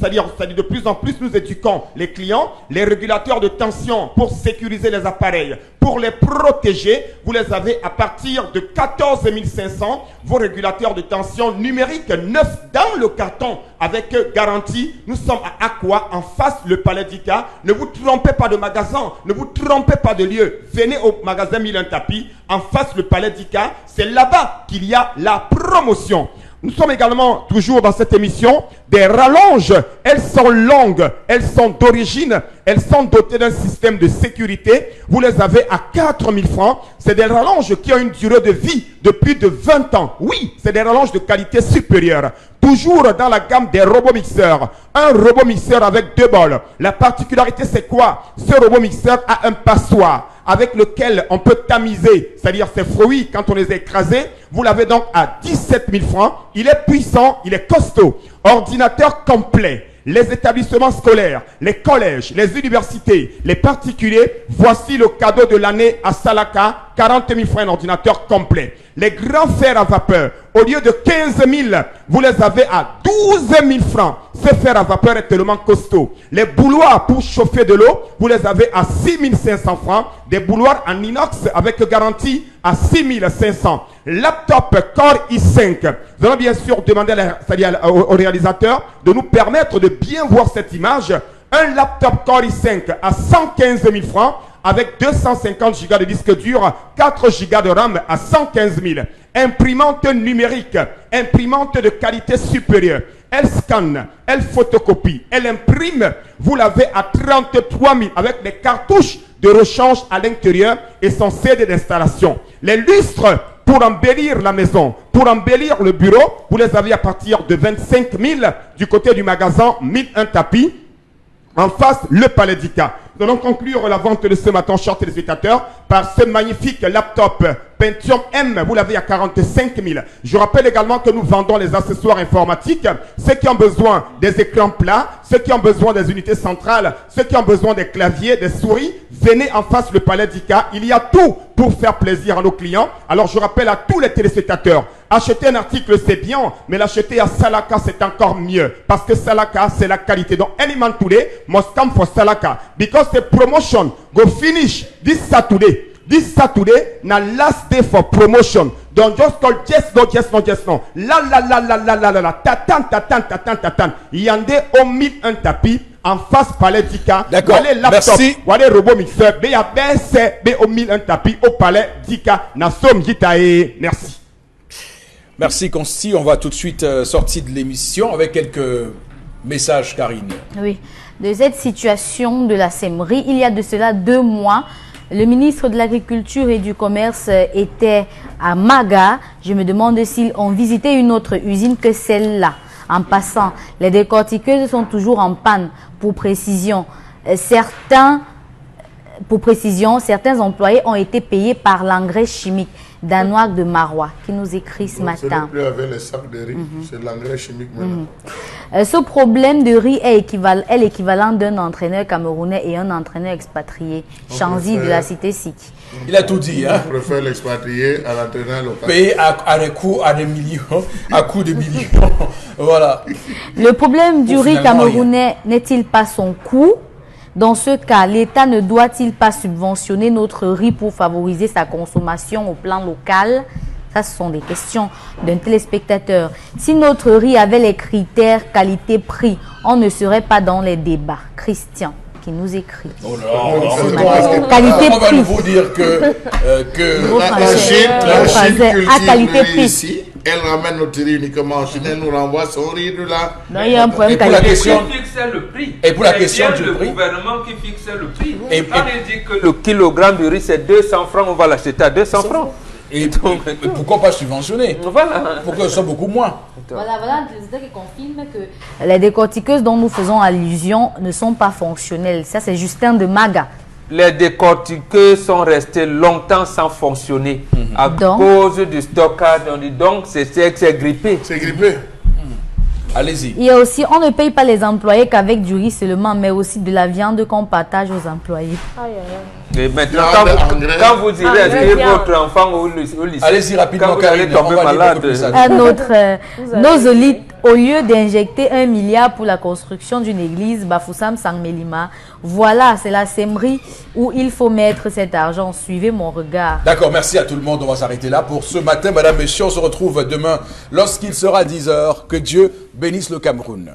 c'est-à-dire de plus en plus, nous éduquons les clients. Les régulateurs de tension pour sécuriser les appareils, pour les protéger, vous les avez à partir de 14 500. Vos régulateurs de tension numériques neufs dans le carton avec garantie. Nous sommes à Aqua en face le Palais d'Ika. Ne vous trompez pas de magasin, ne vous trompez pas de lieu. Venez au magasin 1001 tapis en face le Palais d'Ika. C'est là-bas qu'il y a la promotion. Nous sommes également toujours dans cette émission des rallonges. Elles sont longues, elles sont d'origine, elles sont dotées d'un système de sécurité. Vous les avez à 4 000 francs. C'est des rallonges qui ont une durée de vie de plus de 20 ans. Oui, c'est des rallonges de qualité supérieure. Toujours dans la gamme des robots mixeurs. Un robot mixeur avec deux bols. La particularité, c'est quoi? Ce robot mixeur a un passoire avec lequel on peut tamiser, c'est-à-dire ces fruits quand on les a écrasés. Vous l'avez donc à 17 000 francs. Il est puissant, il est costaud. Ordinateur complet. Les établissements scolaires, les collèges, les universités, les particuliers, voici le cadeau de l'année à Salaka, 40 000 francs, un ordinateur complet. Les grands fers à vapeur, au lieu de 15 000, vous les avez à 12 000 francs. Ce fer à vapeur est tellement costaud. Les bouilloires pour chauffer de l'eau, vous les avez à 6 500 francs. Des bouilloires en inox avec garantie à 6 500. Laptop Core i5. Nous allons bien sûr demander au réalisateur de nous permettre de bien voir cette image. Un laptop Core i5 à 115 000 francs avec 250 Go de disque dur, 4 Go de RAM à 115 000. imprimante numérique, imprimante de qualité supérieure. Elle scanne, elle photocopie, elle imprime. Vous l'avez à 33 000 avec des cartouches de rechange à l'intérieur et son CD d'installation. Les lustres pour embellir la maison, pour embellir le bureau, vous les avez à partir de 25 000 du côté du magasin 1001 tapis. En face, le Palais d'Ika. Nous allons conclure la vente de ce matin, chers téléspectateurs, par ce magnifique laptop Pentium M. Vous l'avez à 45 000. Je rappelle également que nous vendons les accessoires informatiques. Ceux qui ont besoin des écrans plats, ceux qui ont besoin des unités centrales, ceux qui ont besoin des claviers, des souris, venez en face le Palais d'Ika. Il y a tout pour faire plaisir à nos clients. Alors je rappelle à tous les téléspectateurs, acheter un article c'est bien, mais l'acheter à Salaka c'est encore mieux. Parce que Salaka c'est la qualité. Donc any man today must come for Salaka. Because the promotion go finish this Saturday. This Saturday, na last day for promotion. Don't just call just no. La, tatan. Yande au 1001 tapis, en face Palais d'Ika. D'accord, merci. Wale robot mixeur, be ya BC, be au 1001 tapis, au Palais d'Ika. Na som jitae. Merci. Merci Consti, on va tout de suite sortir de l'émission avec quelques messages, Karine. Oui, de cette situation de la sèmerie, il y a de cela 2 mois, le ministre de l'Agriculture et du Commerce était à Maga. Je me demande s'ils ont visité une autre usine que celle-là. En passant, les décortiqueuses sont toujours en panne. Pour précision, certains employés ont été payés par l'engrais chimique. Danois de Marois qui nous écrit ce matin. Ce n'est plus avec les sacs de riz, c'est l'engrais chimique maintenant. Ce problème de riz est l'équivalent d'un entraîneur camerounais et un entraîneur expatrié. Chanzy de la cité Sikh. Il a tout dit. Hein? Je préfère l'expatrié à l'entraîneur local. Payé à des coûts, à des millions, à coûts de millions. Voilà. Le problème du riz camerounais n'est-il pas son coût? Dans ce cas, l'État ne doit-il pas subventionner notre riz pour favoriser sa consommation au plan local? Ça, ce sont des questions d'un téléspectateur. Si notre riz avait les critères qualité-prix, on ne serait pas dans les débats. Christian, qui nous écrit. Oh là, qualité-prix. On va nous dire que la Chine cultive le riz ici. Elle ramène notre riz uniquement en Chine, elle nous renvoie son riz de là. Non, il y a un problème pour la question, qui fixe le prix. Et pour la question du prix, le gouvernement qui fixe le prix. Et quand il dit que le kilogramme de riz c'est 200 francs, on va l'acheter à 200 francs. Et pourquoi pas subventionner? Voilà. Pourquoi ça beaucoup moins? Voilà le résultat qui confirme que les décortiqueuses dont nous faisons allusion ne sont pas fonctionnelles. Ça, c'est Justin de Maga. Les décortiqueuses sont restées longtemps sans fonctionner à cause du stockage. Donc, c'est grippé. C'est grippé. Allez-y. Il y a aussi, on ne paye pas les employés qu'avec du riz seulement, mais aussi de la viande qu'on partage aux employés. Et maintenant, quand vous irez inscrire votre enfant au lycée, allez-y rapidement, quand vous allez tomber malade. Nos élites, au lieu d'injecter 1 milliard pour la construction d'une église, Bafoussam Sangmelima, voilà, c'est la sèmerie où il faut mettre cet argent. Suivez mon regard. D'accord, merci à tout le monde. On va s'arrêter là pour ce matin. Madame, messieurs, on se retrouve demain lorsqu'il sera 10 h. Que Dieu bénisse le Cameroun.